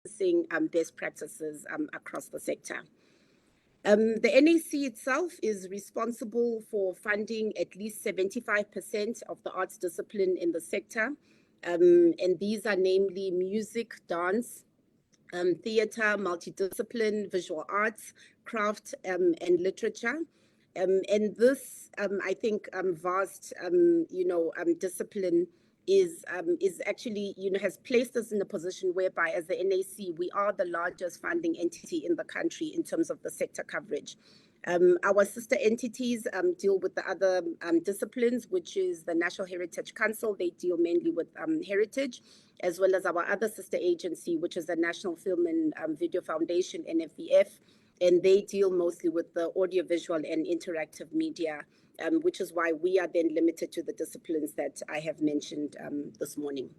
practicing best practices across the sector. The NAC itself is responsible for funding at least 75% of the arts discipline in the sector. And these are namely music, dance, theatre, multidiscipline, visual arts, craft, and literature. And this, I think, vast, discipline is actually, has placed us in a position whereby, as the NAC, we are the largest funding entity in the country in terms of the sector coverage. Our sister entities deal with the other disciplines, which is the National Heritage Council. They deal mainly with heritage, as well as our other sister agency, which is the National Film and Video Foundation, NFVF, and they deal mostly with the audiovisual and interactive media, which is why we are then limited to the disciplines that I have mentioned this morning.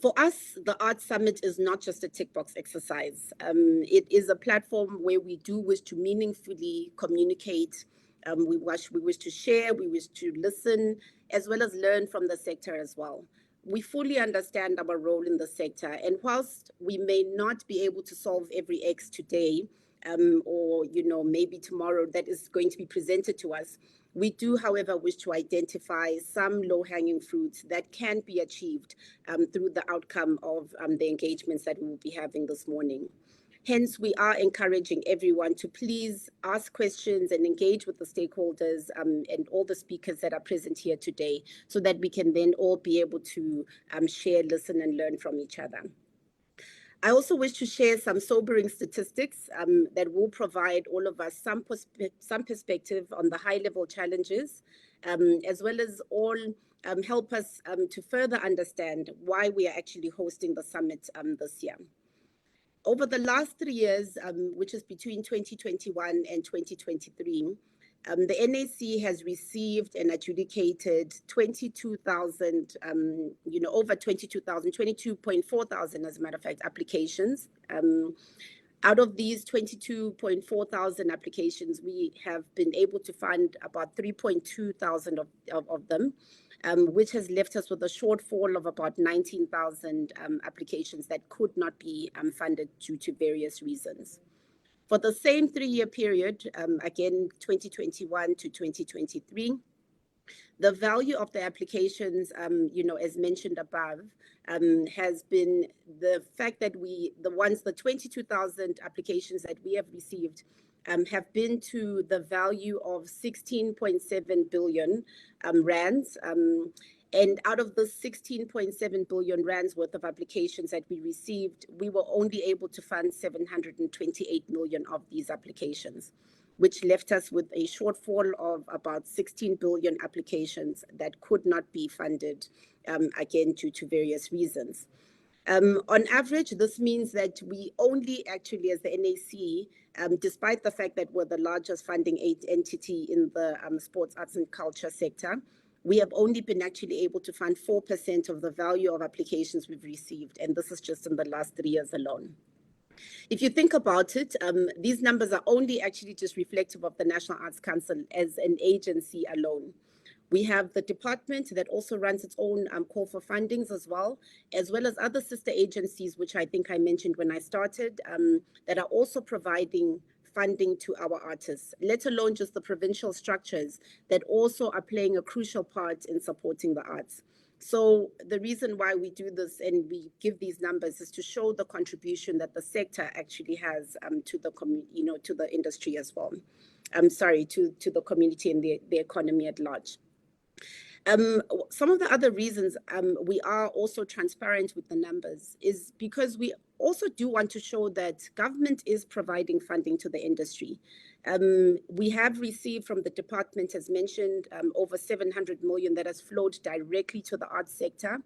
For us, the Arts Summit is not just a tick box exercise. It is a platform where we do wish to meaningfully communicate. We wish to share, we wish to listen, as well as learn from the sector as well. We fully understand our role in the sector, and whilst we may not be able to solve every X today, or maybe tomorrow that is going to be presented to us, we do, however, wish to identify some low-hanging fruits that can be achieved through the outcome of the engagements that we will be having this morning. Hence, we are encouraging everyone to please ask questions and engage with the stakeholders and all the speakers that are present here today, so that we can then all be able to share, listen, and learn from each other. I also wish to share some sobering statistics that will provide all of us some perspective on the high-level challenges, as well as all help us to further understand why we are actually hosting the summit this year. Over the last 3 years, which is between 2021 and 2023, the NAC has received and adjudicated 22,000, over 22,000, 22.4 thousand, as a matter of fact, applications. Out of these 22.4 thousand applications, we have been able to fund about 3.2 thousand of them, which has left us with a shortfall of about 19,000 applications that could not be funded due to various reasons. For the same 3-year period, again, 2021 to 2023, the value of the applications, as mentioned above, has been the fact that the 22,000 applications that we have received have been to the value of 16.7 billion rands. And out of the 16.7 billion rands worth of applications that we received, we were only able to fund 728 million of these applications, which left us with a shortfall of about 16 billion applications that could not be funded, again, due to various reasons. On average, this means that we only actually, as the NAC, despite the fact that we're the largest funding entity in the sports, arts and culture sector, we have only been actually able to fund 4% of the value of applications we've received, and this is just in the last 3 years alone. If you think about it, these numbers are only actually just reflective of the National Arts Council as an agency alone. We have the department that also runs its own call for fundings as well as other sister agencies, which I think I mentioned when I started, that are also providing funding to our artists, let alone just the provincial structures that also are playing a crucial part in supporting the arts. So the reason why we do this and we give these numbers is to show the contribution that the sector actually has to the to the industry as well. To the community and the economy at large. Some of the other reasons we are also transparent with the numbers is because we also do want to show that government is providing funding to the industry. We have received from the department, as mentioned, over 700 million that has flowed directly to the arts sector.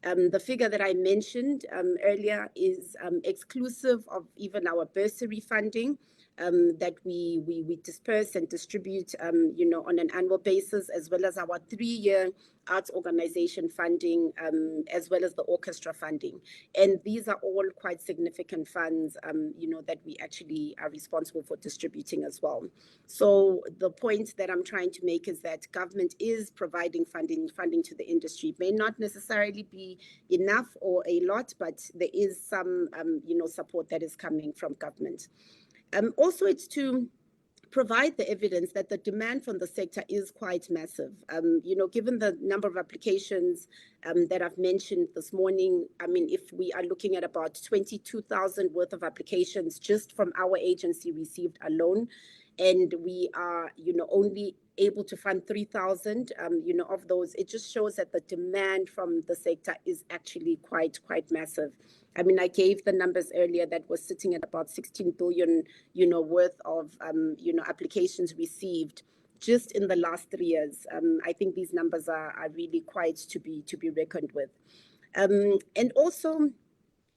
The figure that I mentioned earlier is exclusive of even our bursary funding, that we disperse and distribute, on an annual basis, as well as our 3-year arts organization funding, as well as the orchestra funding. And these are all quite significant funds, that we actually are responsible for distributing as well. So the point that I'm trying to make is that government is providing funding to the industry. It may not necessarily be enough or a lot, but there is some, support that is coming from government. Also, it's to provide the evidence that the demand from the sector is quite massive. Given the number of applications that I've mentioned this morning, I mean, if we are looking at about 22,000 worth of applications just from our agency received alone, and we are, only able to fund 3,000, of those, it just shows that the demand from the sector is actually quite massive. I mean, I gave the numbers earlier that was sitting at about 16 billion, worth of, applications received just in the last 3 years. I think these numbers are really quite to be reckoned with. And also,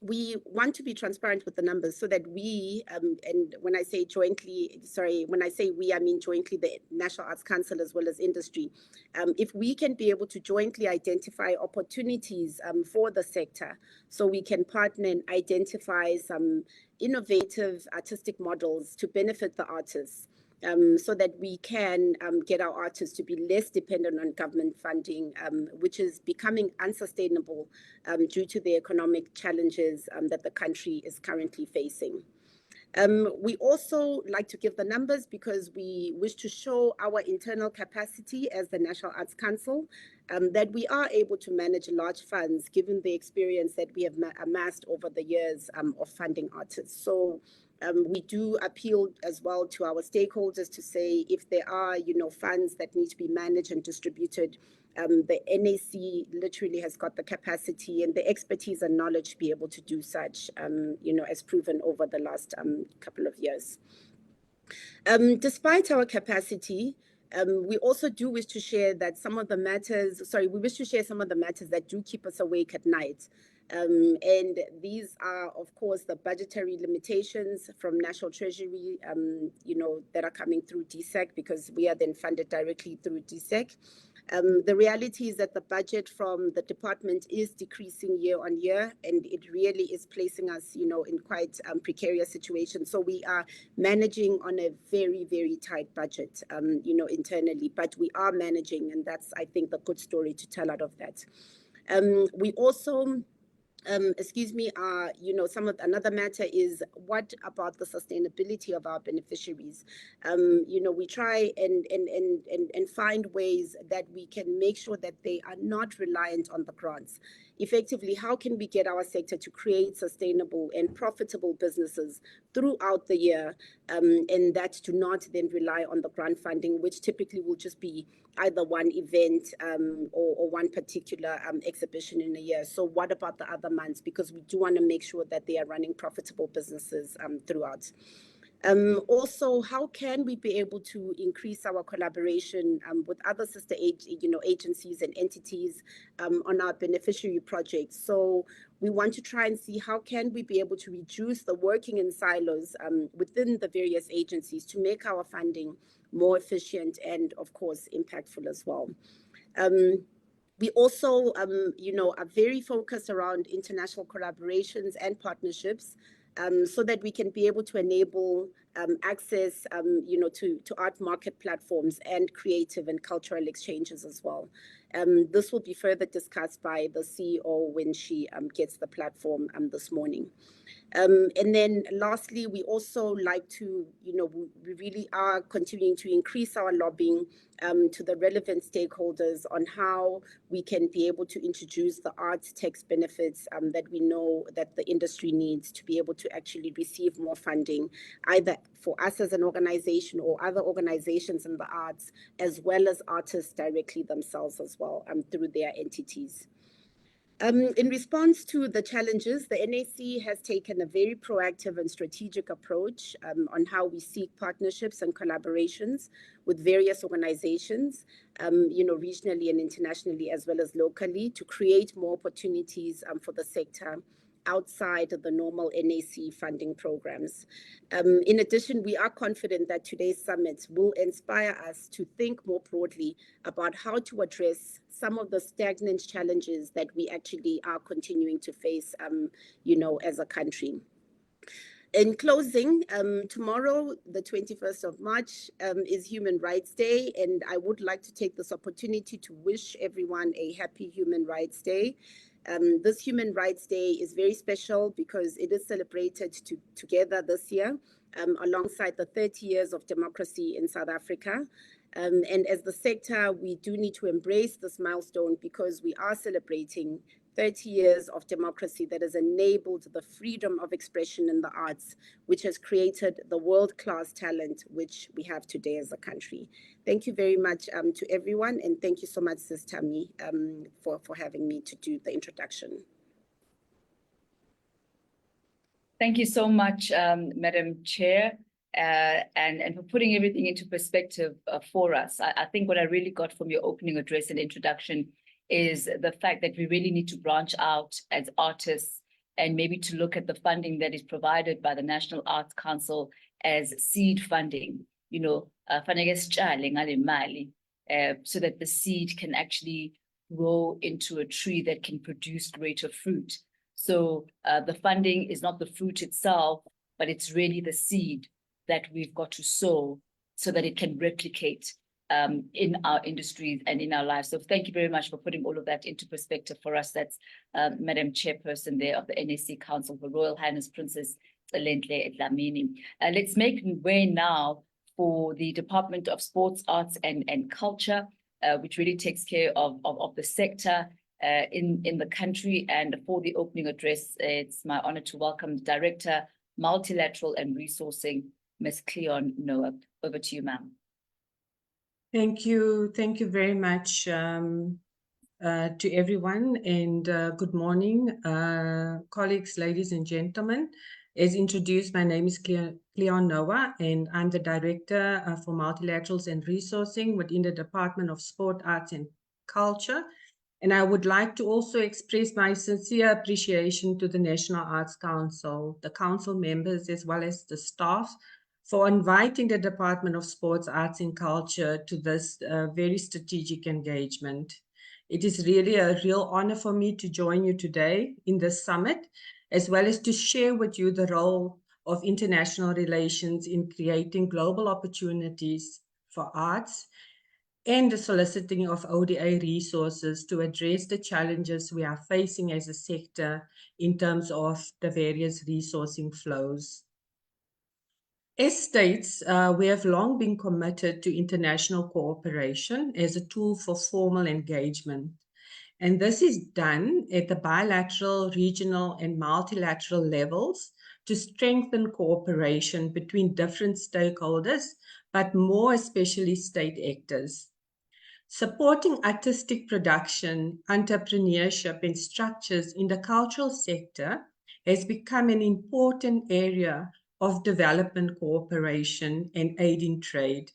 we want to be transparent with the numbers so that we, and when I say we, I mean jointly the National Arts Council as well as industry, if we can be able to jointly identify opportunities for the sector, so we can partner and identify some innovative artistic models to benefit the artists. So that we can get our artists to be less dependent on government funding, which is becoming unsustainable due to the economic challenges that the country is currently facing. We also like to give the numbers because we wish to show our internal capacity as the National Arts Council, that we are able to manage large funds given the experience that we have amassed over the years of funding artists. So we do appeal as well to our stakeholders to say if there are, funds that need to be managed and distributed, the NAC literally has got the capacity and the expertise and knowledge to be able to do such, as proven over the last couple of years. Despite our capacity, we also do wish to share that some of the matters that do keep us awake at night. And these are, of course, the budgetary limitations from National Treasury, that are coming through DSEC, because we are then funded directly through DSEC. The reality is that the budget from the department is decreasing year on year, and it really is placing us, in quite precarious situations. So we are managing on a very, very tight budget, internally, but we are managing, and that's, I think, the good story to tell out of that. We also another matter is what about the sustainability of our beneficiaries? We try and find ways that we can make sure that they are not reliant on the grants. Effectively, how can we get our sector to create sustainable and profitable businesses throughout the year, and that do not then rely on the grant funding, which typically will just be either one event or one particular exhibition in a year. So what about the other months? Because we do want to make sure that they are running profitable businesses throughout. Also, how can we be able to increase our collaboration with other sister agencies and entities on our beneficiary projects? So we want to try and see how can we be able to reduce the working in silos within the various agencies to make our funding more efficient and, of course, impactful as well. We also, are very focused around international collaborations and partnerships, so that we can be able to enable access, to art market platforms and creative and cultural exchanges as well. This will be further discussed by the CEO when she gets the platform this morning. And then lastly, we also like to, we really are continuing to increase our lobbying to the relevant stakeholders on how we can be able to introduce the arts tax benefits that we know that the industry needs to be able to actually receive more funding, either for us as an organization or other organizations in the arts, as well as artists directly themselves as well through their entities. In response to the challenges, the NAC has taken a very proactive and strategic approach on how we seek partnerships and collaborations with various organizations, regionally and internationally, as well as locally, to create more opportunities for the sector outside the normal NAC funding programs. In addition, we are confident that today's summit will inspire us to think more broadly about how to address some of the stagnant challenges that we actually are continuing to face, as a country. In closing, tomorrow, the 21st of March, is Human Rights Day, and I would like to take this opportunity to wish everyone a happy Human Rights Day. This Human Rights Day is very special because it is celebrated together this year alongside the 30 years of democracy in South Africa. And as the sector, we do need to embrace this milestone because we are celebrating 30 years of democracy that has enabled the freedom of expression in the arts, which has created the world-class talent which we have today as a country. Thank you very much to everyone, and thank you so much, Sis Tammy, for having me to do the introduction. Thank you so much, Madam Chair, and for putting everything into perspective for us. I think what I really got from your opening address and introduction is the fact that we really need to branch out as artists and maybe to look at the funding that is provided by the National Arts Council as seed funding, so that the seed can actually grow into a tree that can produce greater fruit. So the funding is not the fruit itself, but it's really the seed that we've got to sow so that it can replicate in our industries and in our lives. So thank you very much for putting all of that into perspective for us. That's Madam Chairperson there of the NAC Council, Her Royal Highness Princess Tselentle Dlamini. Let's make way now for the Department of Sports, Arts and Culture, which really takes care of the sector in the country. And for the opening address, it's my honor to welcome Director, Multilateral and Resourcing, Ms. Cleon Noah. Over to you, ma'am. Thank you very much to everyone, and good morning, colleagues, ladies and gentlemen. As introduced, my name is Cleon Noah, and I'm the Director for Multilaterals and Resourcing within the Department of Sport, Arts and Culture. And I would like to also express my sincere appreciation to the National Arts Council, the council members, as well as the staff, for inviting the Department of Sports, Arts and Culture to this very strategic engagement. It is really a real honor for me to join you today in this summit, as well as to share with you the role of international relations in creating global opportunities for arts and the soliciting of ODA resources to address the challenges we are facing as a sector in terms of the various resourcing flows. As states, we have long been committed to international cooperation as a tool for formal engagement. And this is done at the bilateral, regional, and multilateral levels to strengthen cooperation between different stakeholders, but more especially state actors. Supporting artistic production, entrepreneurship, and structures in the cultural sector has become an important area of development cooperation and aid in trade.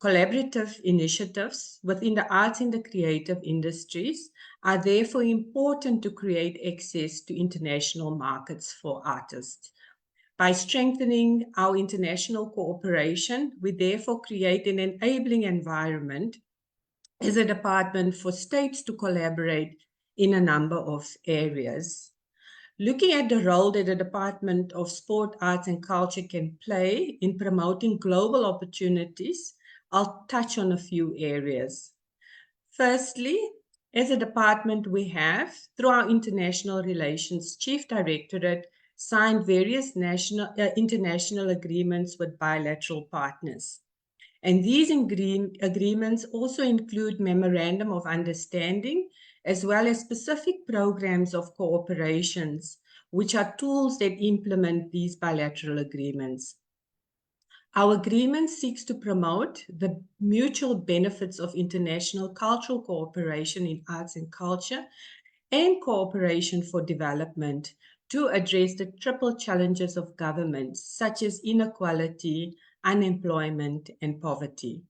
Collaborative initiatives within the arts and the creative industries are therefore important to create access to international markets for artists. By strengthening our international cooperation, we therefore create an enabling environment as a department for states to collaborate in a number of areas. Looking at the role that the Department of Sport, Arts and Culture can play in promoting global opportunities, I'll touch on a few areas. Firstly, as a department, we have, through our International Relations Chief Directorate, signed various international agreements with bilateral partners. And these agreements also include memorandum of understanding, as well as specific programs of cooperations, which are tools that implement these bilateral agreements. Our agreement seeks to promote the mutual benefits of international cultural cooperation in arts and culture and cooperation for development to address the triple challenges of government, such as inequality, unemployment, and poverty.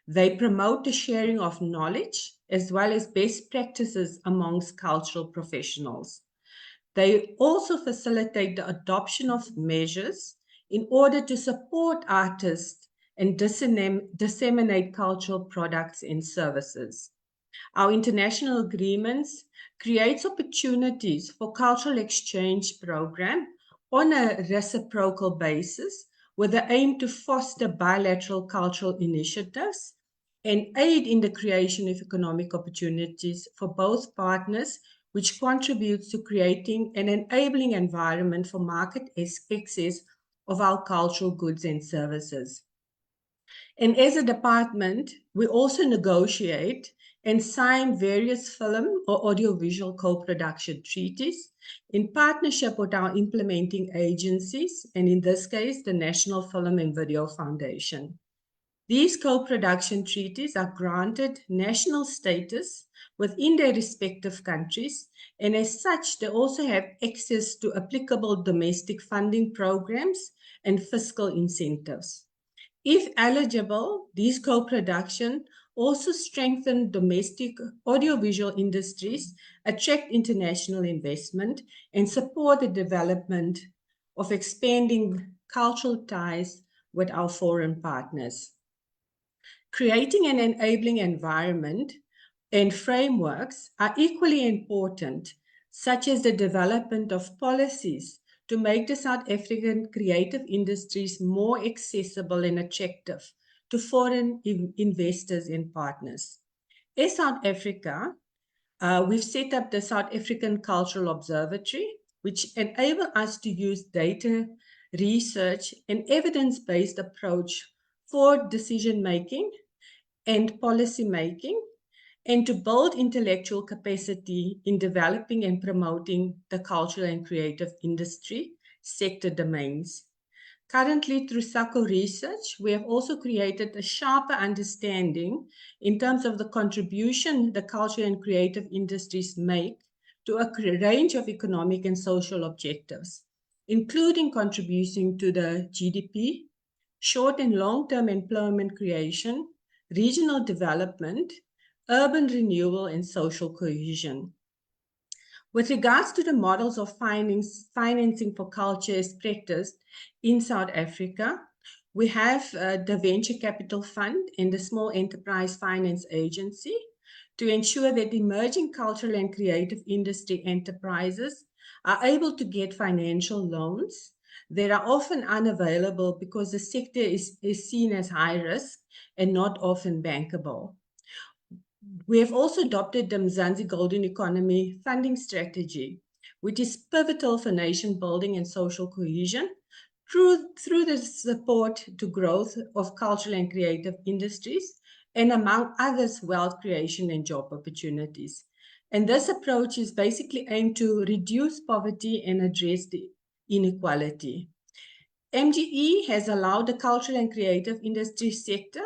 They promote the sharing of knowledge as well as best practices amongst cultural professionals. They also facilitate the adoption of measures in order to support artists and disseminate cultural products and services. Our international agreements creates opportunities for cultural exchange program on a reciprocal basis with the aim to foster bilateral cultural initiatives and aid in the creation of economic opportunities for both partners, which contributes to creating an enabling environment for market access of our cultural goods and services. And as a department, we also negotiate and sign various film or audiovisual co-production treaties in partnership with our implementing agencies, and in this case, the National Film and Video Foundation. These co-production treaties are granted national status within their respective countries, and as such, they also have access to applicable domestic funding programs and fiscal incentives. If eligible, these co-production also strengthen domestic audiovisual industries, attract international investment, and support the development of expanding cultural ties with our foreign partners. Creating an enabling environment and frameworks are equally important, such as the development of policies to make the South African creative industries more accessible and attractive to foreign investors and partners. As South Africa, we've set up the South African Cultural Observatory, which enable us to use data, research, and evidence-based approach for decision-making and policy-making, and to build intellectual capacity in developing and promoting the cultural and creative industry sector domains. Currently, through SACO research, we have also created a sharper understanding in terms of the contribution the cultural and creative industries make to a range of economic and social objectives, including contributing to the GDP, short and long-term employment creation, regional development, urban renewal, and social cohesion. With regards to the models of financing for culture as practiced in South Africa, we have the Venture Capital Fund and the Small Enterprise Finance Agency to ensure that emerging cultural and creative industry enterprises are able to get financial loans that are often unavailable because the sector is seen as high risk and not often bankable. We have also adopted the Mzansi Golden Economy funding strategy, which is pivotal for nation building and social cohesion through the support to growth of cultural and creative industries, and among others, wealth creation and job opportunities. And this approach is basically aimed to reduce poverty and address the inequality. MGE has allowed the cultural and creative industry sector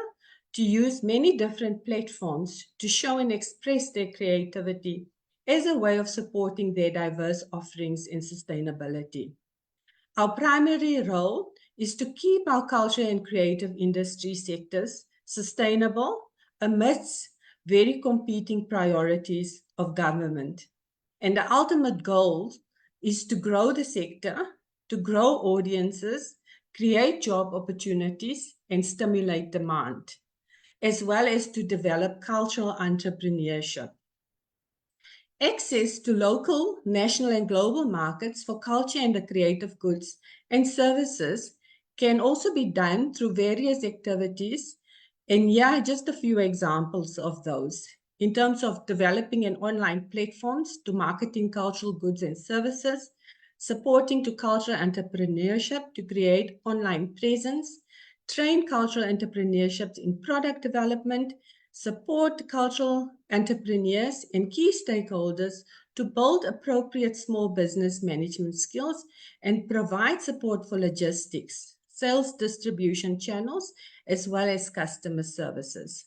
to use many different platforms to show and express their creativity as a way of supporting their diverse offerings and sustainability. Our primary role is to keep our culture and creative industry sectors sustainable amidst very competing priorities of government. And the ultimate goal is to grow the sector, to grow audiences, create job opportunities, and stimulate demand, as well as to develop cultural entrepreneurship. Access to local, national, and global markets for culture and the creative goods and services can also be done through various activities. And here, just a few examples of those. In terms of developing an online platforms to marketing cultural goods and services, supporting to cultural entrepreneurship to create online presence, train cultural entrepreneurships in product development, support cultural entrepreneurs and key stakeholders to build appropriate small business management skills, and provide support for logistics, sales distribution channels, as well as customer services.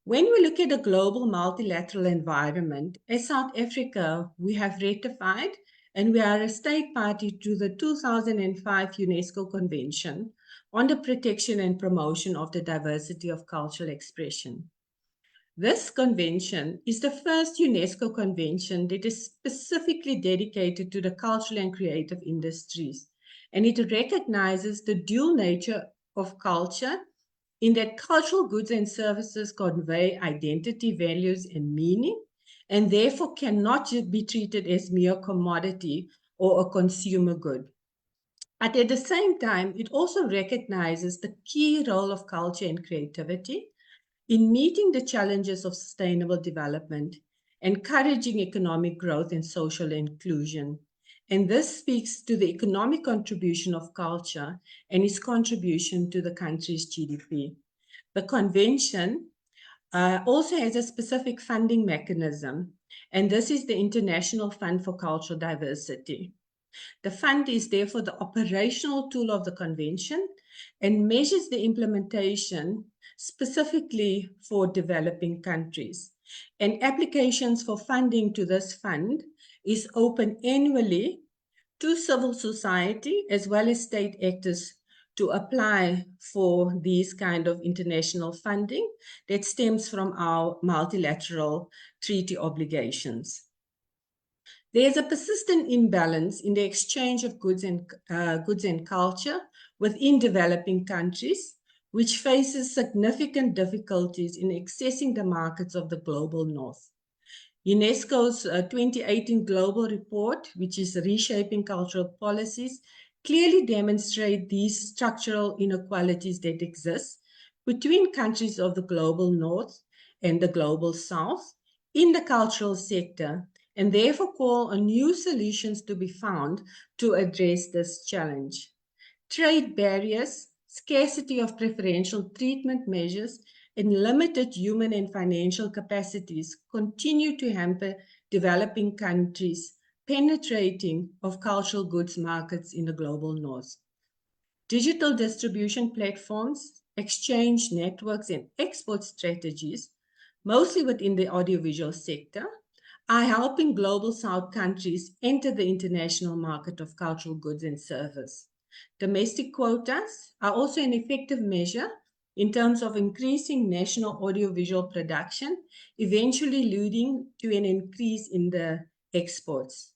When we look at a global multilateral environment, as South Africa, we have ratified and we are a state party to the 2005 UNESCO Convention on the protection and promotion of the diversity of cultural expression. This convention is the first UNESCO convention that is specifically dedicated to the cultural and creative industries, and it recognizes the dual nature of culture in that cultural goods and services convey identity, values, and meaning, and therefore cannot be treated as mere commodity or a consumer good. But at the same time, it also recognizes the key role of culture and creativity in meeting the challenges of sustainable development, encouraging economic growth and social inclusion. And this speaks to the economic contribution of culture and its contribution to the country's GDP. The convention also has a specific funding mechanism, and this is the International Fund for Cultural Diversity. The fund is therefore the operational tool of the convention and measures the implementation specifically for developing countries. And applications for funding to this fund is open annually to civil society as well as state actors to apply for these kind of international funding that stems from our multilateral treaty obligations. There's a persistent imbalance in the exchange of goods and culture within developing countries, which faces significant difficulties in accessing the markets of the global north. UNESCO's 2018 Global Report, which is Reshaping Cultural Policies, clearly demonstrate these structural inequalities that exist between countries of the global north and the global south in the cultural sector, and therefore call on new solutions to be found to address this challenge. Trade barriers, scarcity of preferential treatment measures, and limited human and financial capacities continue to hamper developing countries' penetrating of cultural goods markets in the global north. Digital distribution platforms, exchange networks, and export strategies, mostly within the audiovisual sector, are helping global south countries enter the international market of cultural goods and services. Domestic quotas are also an effective measure in terms of increasing national audiovisual production, eventually leading to an increase in the exports.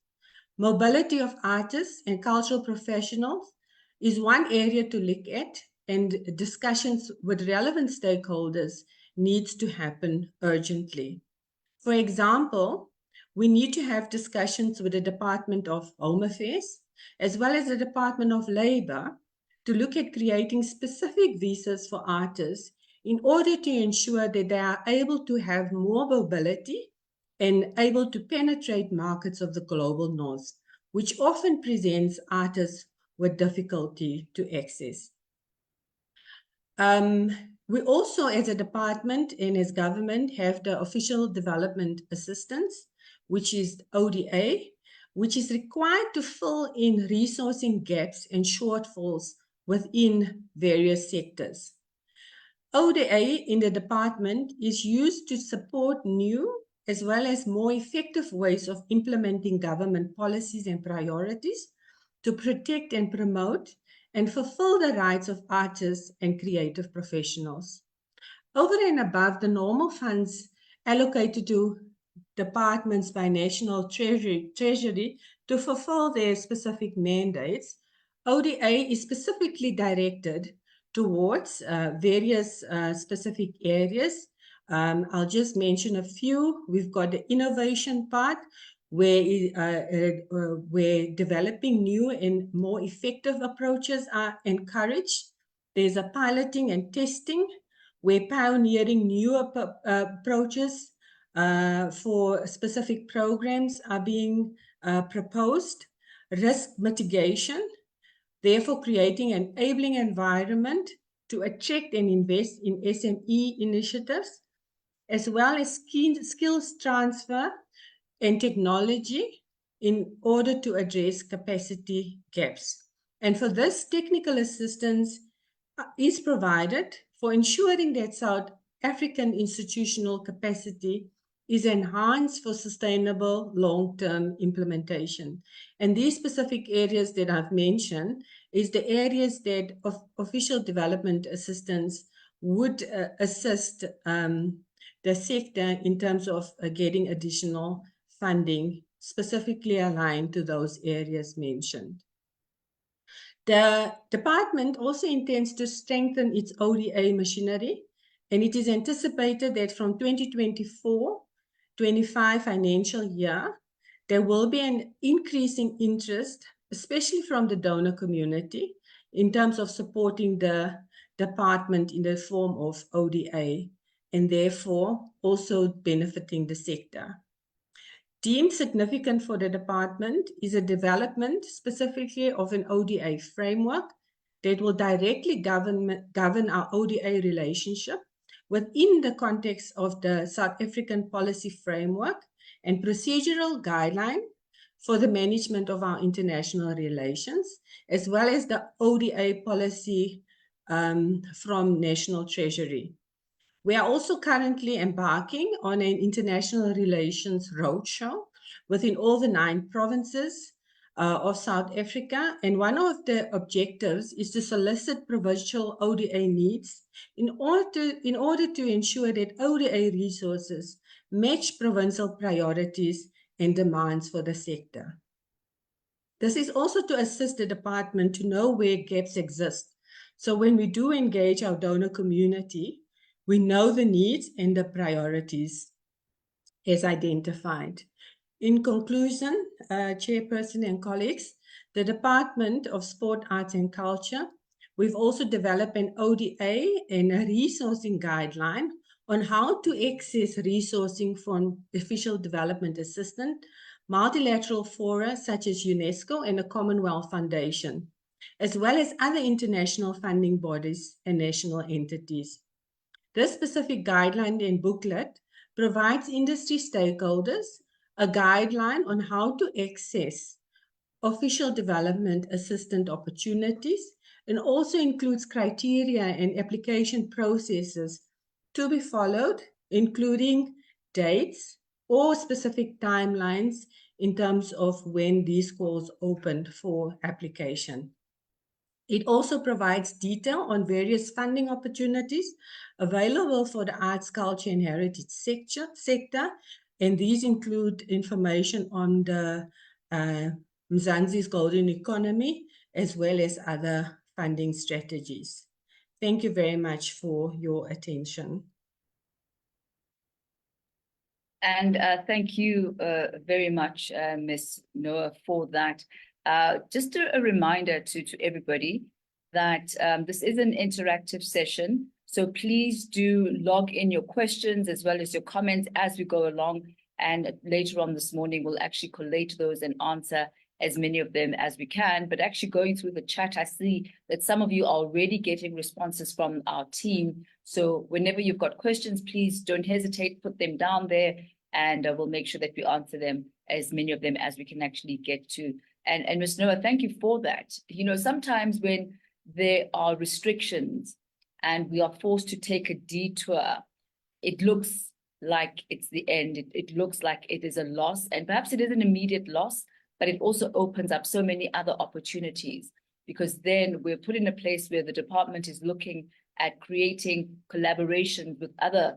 Mobility of artists and cultural professionals is one area to look at, and discussions with relevant stakeholders needs to happen urgently. For example, we need to have discussions with the Department of Home Affairs as well as the Department of Labor to look at creating specific visas for artists in order to ensure that they are able to have more mobility and able to penetrate markets of the global north, which often presents artists with difficulty to access. We also, as a department and as government, have the Official Development Assistance, which is ODA, which is required to fill in resourcing gaps and shortfalls within various sectors. ODA in the department is used to support new as well as more effective ways of implementing government policies and priorities to protect and promote and fulfill the rights of artists and creative professionals. Over and above the normal funds allocated to departments by National Treasury to fulfill their specific mandates, ODA is specifically directed towards various specific areas. I'll just mention a few. We've got the innovation part, where developing new and more effective approaches are encouraged. There's a piloting and testing, where pioneering new approaches for specific programs are being proposed. Risk mitigation, therefore creating an enabling environment to attract and invest in SME initiatives, as well as skills transfer and technology in order to address capacity gaps. And for this, technical assistance is provided for ensuring that South African institutional capacity is enhanced for sustainable long-term implementation. And these specific areas that I've mentioned is the areas that official development assistance would assist the sector in terms of getting additional funding specifically aligned to those areas mentioned. The department also intends to strengthen its ODA machinery, and it is anticipated that from 2024-25 financial year, there will be an increasing interest, especially from the donor community, in terms of supporting the department in the form of ODA, and therefore also benefiting the sector. Deemed significant for the department is a development specifically of an ODA framework that will directly govern our ODA relationship within the context of the South African policy framework and procedural guideline for the management of our international relations, as well as the ODA policy from National Treasury. We are also currently embarking on an international relations roadshow within all the 9 provinces of South Africa. And one of the objectives is to solicit provincial ODA needs in order to ensure that ODA resources match provincial priorities and demands for the sector. This is also to assist the department to know where gaps exist. So when we do engage our donor community, we know the needs and the priorities as identified. In conclusion, Chairperson and colleagues, the Department of Sport, Arts and Culture, we've also developed an ODA and a resourcing guideline on how to access resourcing from official development assistance, multilateral fora such as UNESCO and the Commonwealth Foundation, as well as other international funding bodies and national entities. This specific guideline and booklet provides industry stakeholders a guideline on how to access official development assistance opportunities, and also includes criteria and application processes to be followed, including dates or specific timelines in terms of when these calls opened for application. It also provides detail on various funding opportunities available for the arts, culture, and heritage sector, and these include information on the Mzansi's Golden Economy, as well as other funding strategies. Thank you very much for your attention. And thank you very much, Ms. Noah, for that. Just a reminder to everybody that this is an interactive session, so please do log in your questions as well as your comments as we go along, and later on this morning we'll actually collate those and answer as many of them as we can. But actually going through the chat, I see that some of you are already getting responses from our team, so whenever you've got questions, please don't hesitate, put them down there, and we'll make sure that we answer them, as many of them as we can actually get to. And Ms. Noah, thank you for that. You know, sometimes when there are restrictions and we are forced to take a detour, it looks like it's the end. It looks like it is a loss, and perhaps it is an immediate loss, but it also opens up so many other opportunities, because then we're put in a place where the department is looking at creating collaboration with other,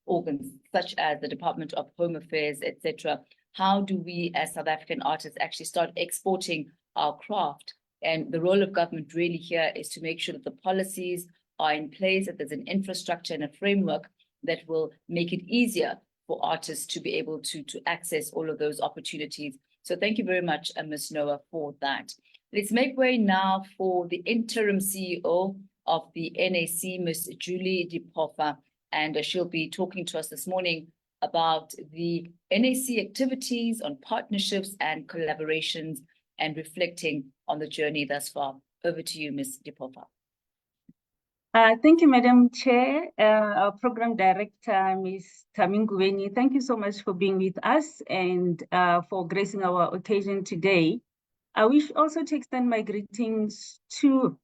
organs, such as the Department of Home Affairs, etc. How do we as South African artists actually start exporting our craft? And the role of government really here is to make sure that the policies are in place, that there's an infrastructure and a framework that will make it easier for artists to be able to access all of those opportunities. So thank you very much, Ms. Noah, for that. Let's make way now for the interim CEO of the NAC, Ms. Julie Dipofa, and she'll be talking to us this morning about the NAC activities on partnerships and collaborations and reflecting on the journey thus far. Over to you, Ms. Dipofa. Thank you, Madam Chair. Our Program Director, Ms. Tamingubeni, thank you so much for being with us and for gracing our occasion today. I wish also to extend my greetings to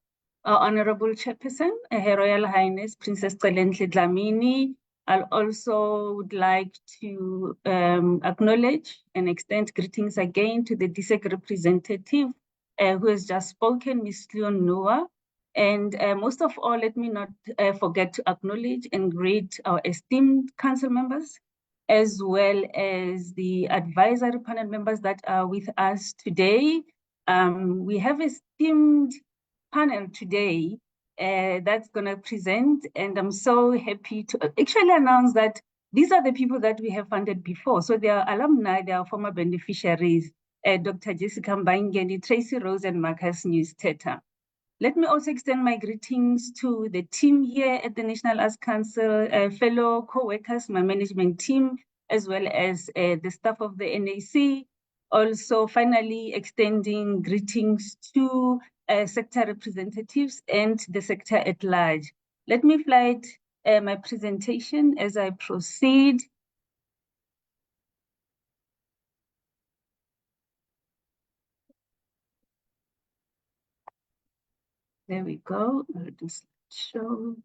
our Honorable Chairperson, Her Royal Highness Princess Celentle Dlamini. I also would like to acknowledge and extend greetings again to the DSEC representative who has just spoken, Ms. Leon Noah. And most of all, let me not forget to acknowledge and greet our esteemed council members, as well as the advisory panel members that are with us today. We have a esteemed panel today that's going to present, and I'm so happy to actually announce that these are the people that we have funded before. So they are alumni, they are former beneficiaries, Dr. Jessica Mbaingeni, Tracy Rose, and Marcus News-Teta. Let me also extend my greetings to the team here at the National Arts Council, fellow co-workers, my management team, as well as the staff of the NAC. Also, finally, extending greetings to sector representatives and the sector at large. Let me flight my presentation as I proceed. There we go. I'll just show.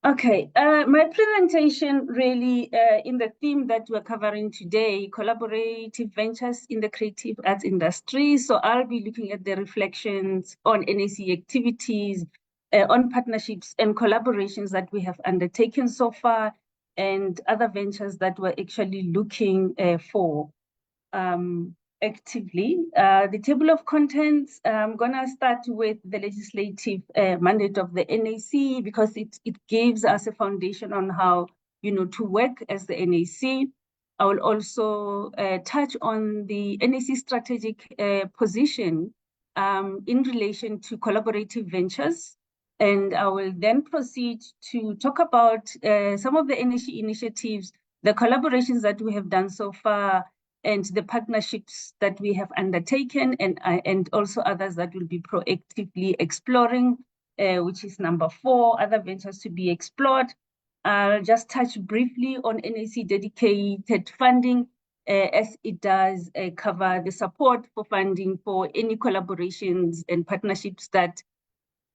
Okay, my presentation really in the theme that we're covering today, collaborative ventures in the creative arts industry. So I'll be looking at the reflections on NAC activities, on partnerships and collaborations that we have undertaken so far, and other ventures that we're actually looking for actively. The table of contents, I'm gonna start with the legislative mandate of the NAC because it gives us a foundation on how, to work as the NAC. I will also touch on the NAC strategic position in relation to collaborative ventures. And I will then proceed to talk about some of the NAC initiatives, the collaborations that we have done so far, and the partnerships that we have undertaken, and also others that we'll be proactively exploring, which is number 4, other ventures to be explored. I'll just touch briefly on NAC dedicated funding, as it does cover the support for funding for any collaborations and partnerships that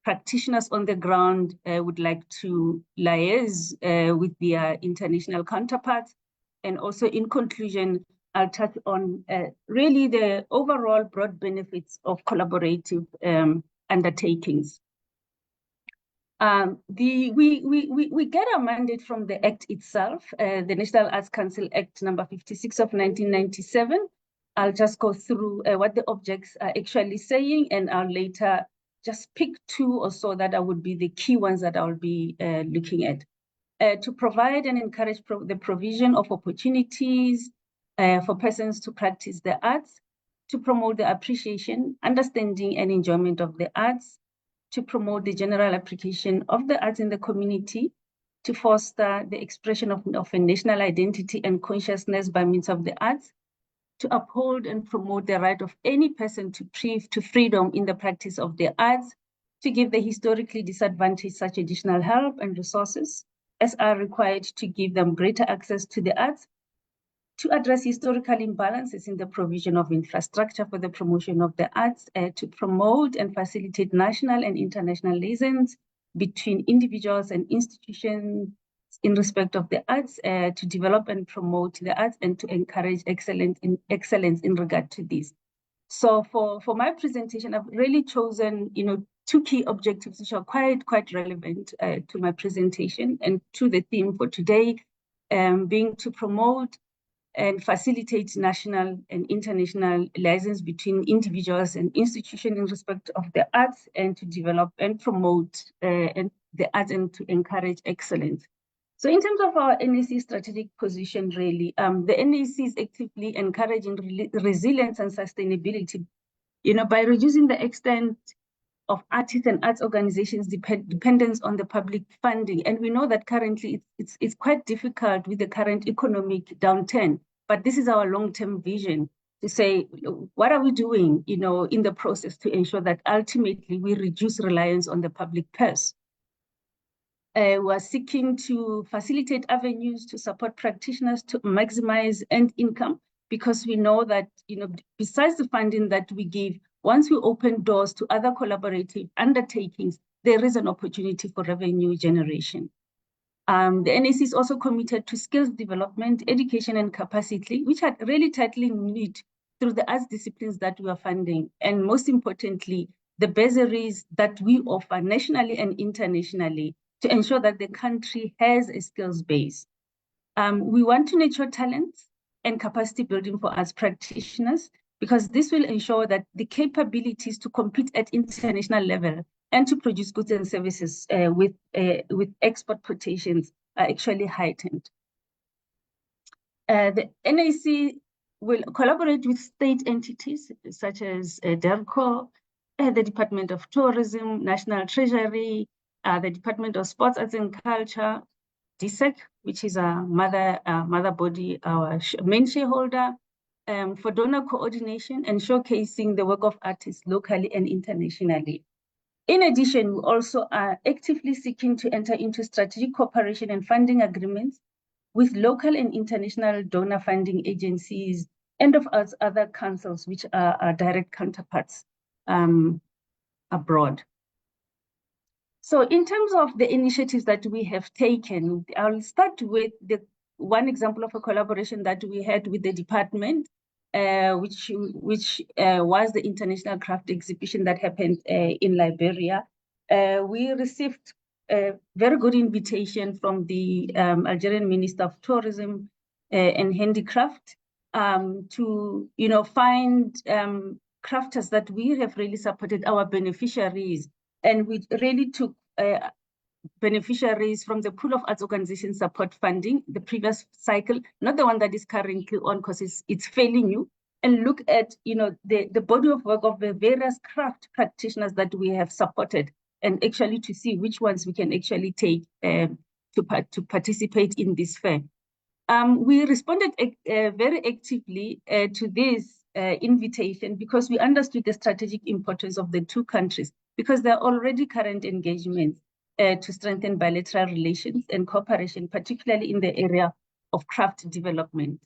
practitioners on the ground would like to liaise with their international counterparts. And also in conclusion, I'll touch on really the overall broad benefits of collaborative undertakings. We get a mandate from the Act itself, the National Arts Council Act number 56 of 1997. I'll just go through what the objects are actually saying, and I'll later just pick 2 or so that would be the key ones that I'll be looking at. To provide and encourage the provision of opportunities for persons to practice the arts, to promote the appreciation, understanding, and enjoyment of the arts, to promote the general application of the arts in the community, to foster the expression of a national identity and consciousness by means of the arts, to uphold and promote the right of any person to freedom in the practice of the arts, to give the historically disadvantaged such additional help and resources as are required to give them greater access to the arts, to address historical imbalances in the provision of infrastructure for the promotion of the arts, to promote and facilitate national and international liaisons between individuals and institutions in respect of the arts, to develop and promote the arts, and to encourage excellence in regard to this. So for my presentation, I've really chosen, 2 key objectives which are quite relevant to my presentation and to the theme for today, being to promote and facilitate national and international liaisons between individuals and institutions in respect of the arts, and to develop and promote the arts and to encourage excellence. So in terms of our NAC strategic position, really, the NAC is actively encouraging resilience and sustainability, by reducing the extent of artists and arts organizations' dependence on the public funding. And we know that currently it's quite difficult with the current economic downturn, but this is our long-term vision to say, what are we doing, in the process to ensure that ultimately we reduce reliance on the public purse? We're seeking to facilitate avenues to support practitioners to maximize end income, because we know that, besides the funding that we give, once we open doors to other collaborative undertakings, there is an opportunity for revenue generation. The NAC is also committed to skills development, education, and capacity, which are really tightly knit through the arts disciplines that we are funding, and most importantly, the bursaries that we offer nationally and internationally to ensure that the country has a skills base. We want to nurture talents and capacity building for arts practitioners, because this will ensure that the capabilities to compete at international level and to produce goods and services with export quotations are actually heightened. The NAC will collaborate with state entities such as DERCO, the Department of Tourism, National Treasury, the Department of Sports, Arts and Culture, DSEC, which is a mother body, our main shareholder, for donor coordination and showcasing the work of artists locally and internationally. In addition, we also are actively seeking to enter into strategic cooperation and funding agreements with local and international donor funding agencies and of other councils, which are our direct counterparts abroad. So in terms of the initiatives that we have taken, I'll start with the one example of a collaboration that we had with the department, which was the International Craft Exhibition that happened in Liberia. We received a very good invitation from the Algerian Minister of Tourism and Handicraft to find crafters that we have really supported, our beneficiaries. And we really took beneficiaries from the pool of arts organization support funding, the previous cycle, not the one that is currently on because it's fairly new, and look at the body of work of the various craft practitioners that we have supported, and actually to see which ones we can actually take to participate in this fair. We responded very actively to this invitation because we understood the strategic importance of the two countries, because there are already current engagements to strengthen bilateral relations and cooperation, particularly in the area of craft development.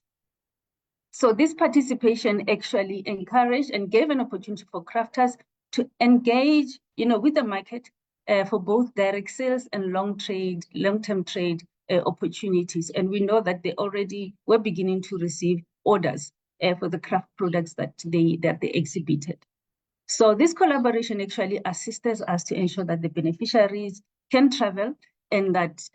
So this participation actually encouraged and gave an opportunity for crafters to engage with the market for both direct sales and long-term trade opportunities. And we know that they already were beginning to receive orders for the craft products that they exhibited. So this collaboration actually assisted us to ensure that the beneficiaries can travel and that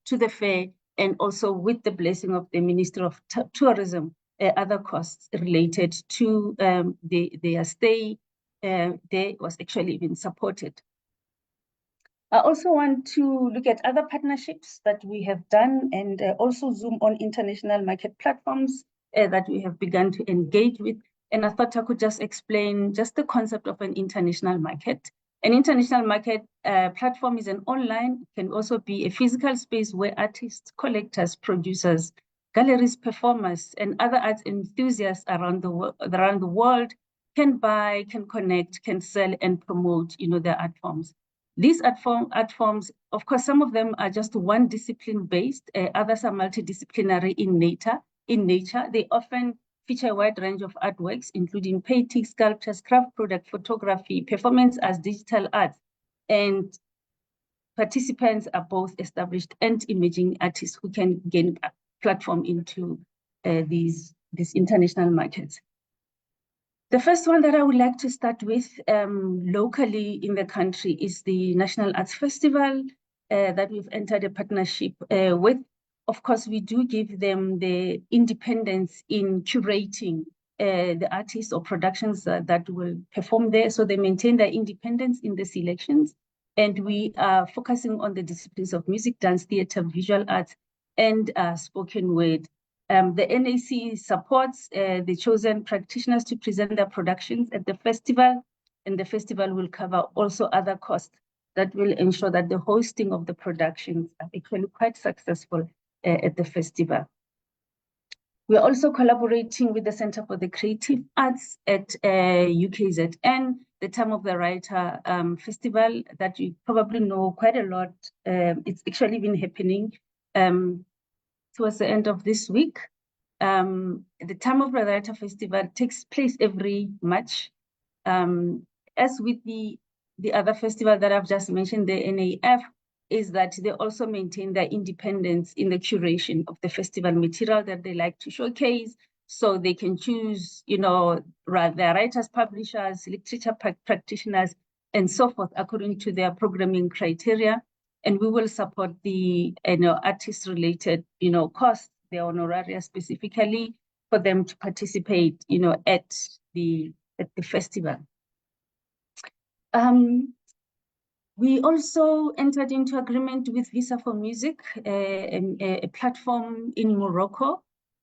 to the fair, and also with the blessing of the Minister of Tourism, other costs related to their stay there was actually even supported. I also want to look at other partnerships that we have done and also zoom on international market platforms that we have begun to engage with. And I thought I could just explain just the concept of an international market. An international market platform is an online, can also be a physical space where artists, collectors, producers, galleries, performers, and other arts enthusiasts around the world can buy, can connect, can sell, and promote their art forms. These art forms, of course, some of them are just one discipline based, others are multidisciplinary in nature. They often feature a wide range of artworks, including paintings, sculptures, craft product, photography, performance as digital arts. And participants are both established and emerging artists who can gain a platform into these international markets. The first one that I would like to start with locally in the country is the National Arts Festival that we've entered a partnership with. Of course, we do give them the independence in curating the artists or productions that will perform there. So they maintain their independence in the selections. And we are focusing on the disciplines of music, dance, theater, visual arts, and spoken word. The NAC supports the chosen practitioners to present their productions at the festival, and the festival will cover also other costs that will ensure that the hosting of the productions are actually quite successful at the festival. We're also collaborating with the Center for the Creative Arts at UKZN, the Time of the Writer Festival that you probably know quite a lot. It's actually been happening towards the end of this week. The Time of the Writer Festival takes place every March. As with the other festival that I've just mentioned, the NAF, is that they also maintain their independence in the curation of the festival material that they like to showcase. So they can choose, you know, their writers, publishers, literature practitioners, and so forth, according to their programming criteria. And we will support the, you know, artist-related, you know, costs, their honoraria specifically, for them to participate, you know, at the festival. We also entered into agreement with Visa for Music, a platform in Morocco,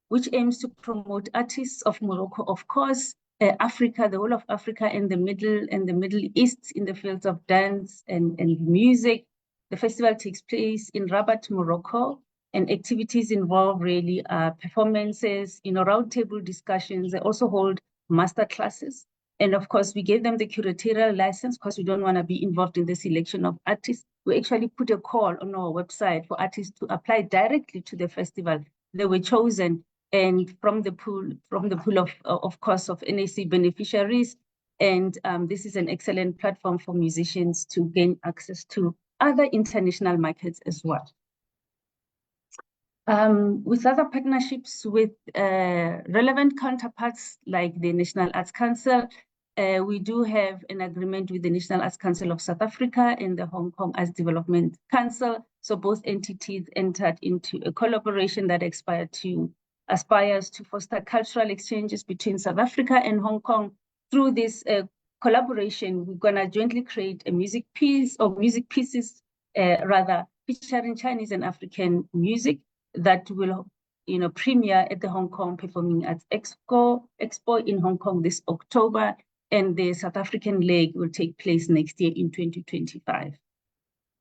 which aims to promote artists of Morocco, of course, Africa, the whole of Africa, and the Middle East in the fields of dance and music. The festival takes place in Rabat, Morocco, and activities involve really performances, you know, roundtable discussions. They also hold master classes. And of course, we gave them the curatorial license because we don't want to be involved in the selection of artists. We actually put a call on our website for artists to apply directly to the festival. They were chosen, and from the pool of course, of NAC beneficiaries. And this is an excellent platform for musicians to gain access to other international markets as well. With other partnerships with relevant counterparts like the National Arts Council, we do have an agreement with the National Arts Council of South Africa and the Hong Kong Arts Development Council. So both entities entered into a collaboration that aspires to foster cultural exchanges between South Africa and Hong Kong. Through this collaboration, we're gonna jointly create a music piece, or music pieces, rather, featuring Chinese and African music that will, you know, premiere at the Hong Kong Performing Arts Expo in Hong Kong this October, and the South African leg will take place next year in 2025.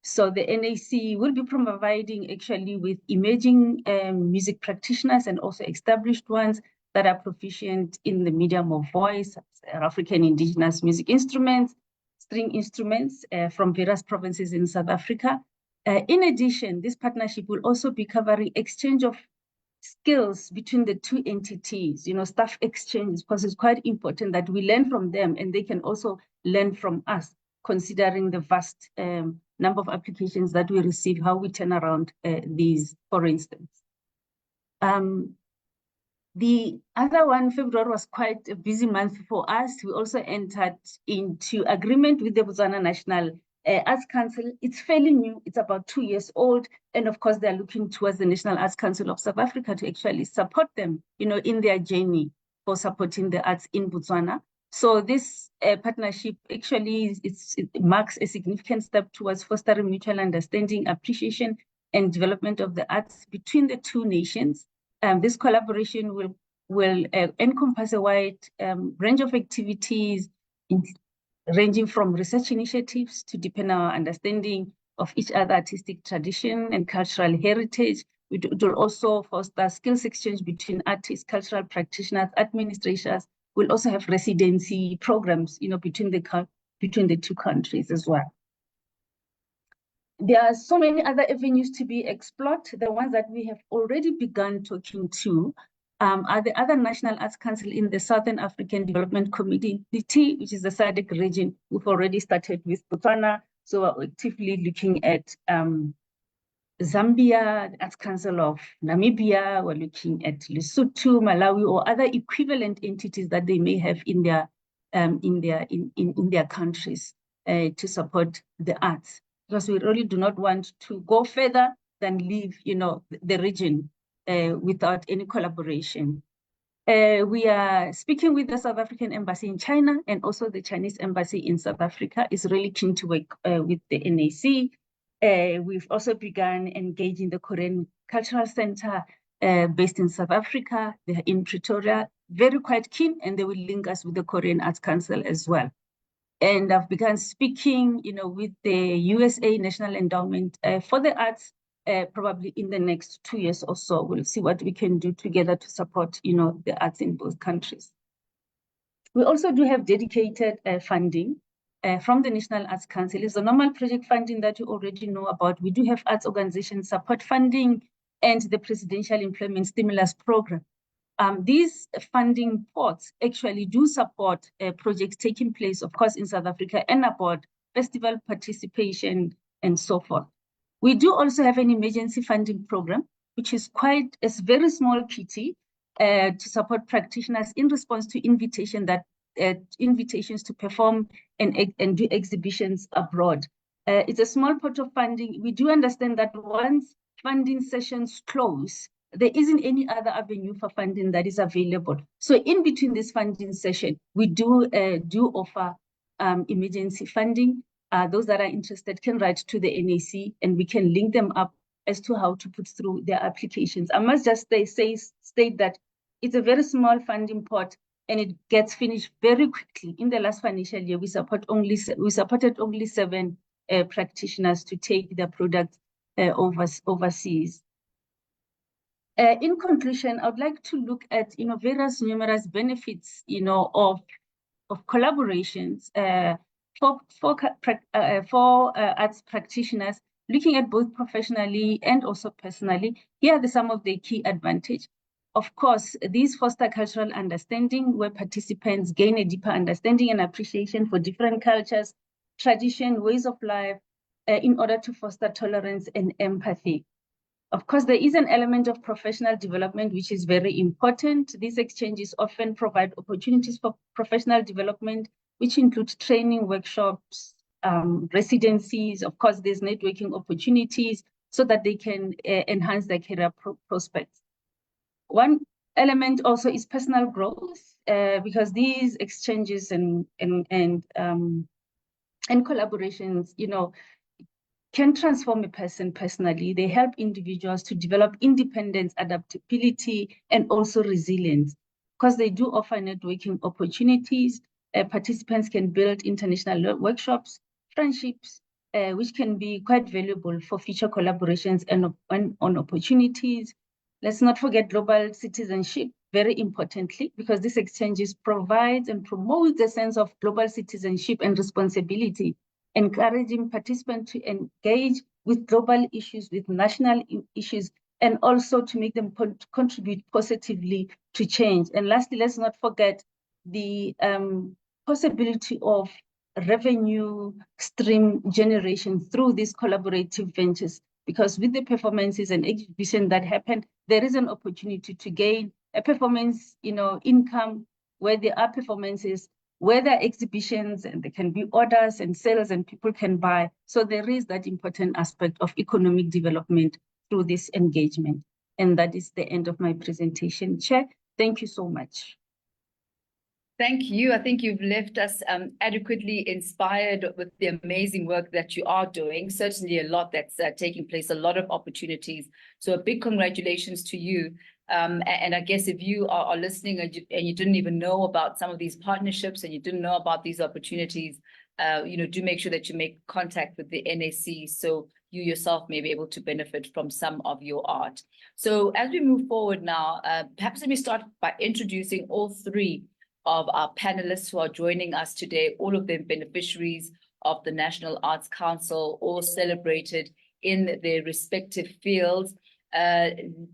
So the NAC will be providing actually with emerging music practitioners and also established ones that are proficient in the medium of voice, African indigenous music instruments, string instruments from various provinces in South Africa. In addition, this partnership will also be covering exchange of skills between the two entities, you know, staff exchange, because it's quite important that we learn from them and they can also learn from us, considering the vast number of applications that we receive, how we turn around these, for instance. The other one, February, was quite a busy month for us. We also entered into agreement with the Botswana National Arts Council. It's fairly new, it's about 2 years old. And of course, they're looking towards the National Arts Council of South Africa to actually support them, you know, in their journey for supporting the arts in Botswana. So this partnership actually, it marks a significant step towards fostering mutual understanding, appreciation, and development of the arts between the two nations. This collaboration will encompass a wide range of activities, ranging from research initiatives to deepen our understanding of each other's artistic tradition and cultural heritage. It will also foster skills exchange between artists, cultural practitioners, administrators. We'll also have residency programs, you know, between the two countries as well. There are so many other avenues to be explored. The ones that we have already begun talking to are the other National Arts Council in the Southern African Development Community, which is the SADC region. We've already started with Botswana, so we're actively looking at Zambia, the Arts Council of Namibia. We're looking at Lesotho, Malawi, or other equivalent entities that they may have in their countries to support the arts. Because we really do not want to go further than leave, you know, the region without any collaboration. We are speaking with the South African Embassy in China, and also the Chinese Embassy in South Africa is really keen to work with the NAC. We've also begun engaging the Korean Cultural Center based in South Africa. They're in Pretoria, very quite keen, and they will link us with the Korean Arts Council as well. And I've begun speaking, you know, with the USA National Endowment for the Arts, probably in the next 2 years or so. We'll see what we can do together to support, you know, the arts in both countries. We also do have dedicated funding from the National Arts Council. It's the normal project funding that you already know about. We do have arts organization support funding and the Presidential Employment Stimulus Program. These funding pots actually do support projects taking place, of course, in South Africa and abroad, festival participation, and so forth. We do also have an emergency funding program, which is quite a very small kitty, to support practitioners in response to invitations to perform and do exhibitions abroad. It's a small pot of funding. We do understand that once funding sessions close, there isn't any other avenue for funding that is available. So in between this funding session, we do offer emergency funding. Those that are interested can write to the NAC and we can link them up as to how to put through their applications. I must just state that it's a very small funding pot and it gets finished very quickly. In the last financial year, we supported only 7 practitioners to take their product overseas. In conclusion, I would like to look at various numerous benefits of collaborations for arts practitioners, looking at both professionally and also personally. Here are some of the key advantages. Of course, these foster cultural understanding where participants gain a deeper understanding and appreciation for different cultures, tradition, ways of life, in order to foster tolerance and empathy. Of course, there is an element of professional development, which is very important. These exchanges often provide opportunities for professional development, which include training, workshops, residencies. Of course, there's networking opportunities so that they can enhance their career prospects. One element also is personal growth, because these exchanges and collaborations, can transform a person personally. They help individuals to develop independence, adaptability, and also resilience. Because they do offer networking opportunities, participants can build international workshops, friendships, which can be quite valuable for future collaborations and on opportunities. Let's not forget global citizenship, very importantly, because this exchanges provides and promotes a sense of global citizenship and responsibility, encouraging participants to engage with global issues, with national issues, and also to make them contribute positively to change. And lastly, let's not forget the possibility of revenue stream generation through these collaborative ventures, because with the performances and exhibition that happen, there is an opportunity to gain a performance, income where there are performances, where there are exhibitions, and there can be orders and sales and people can buy. So there is that important aspect of economic development through this engagement. And that is the end of my presentation. Chair, thank you so much. Thank you. I think you've left us adequately inspired with the amazing work that you are doing. Certainly a lot that's taking place, a lot of opportunities. So a big congratulations to you. And I guess if you are listening and you didn't even know about some of these partnerships and you didn't know about these opportunities, do make sure that you make contact with the NAC so you yourself may be able to benefit from some of your art. So as we move forward now, perhaps let me start by introducing all 3 of our panelists who are joining us today, all of them beneficiaries of the National Arts Council, all celebrated in their respective fields.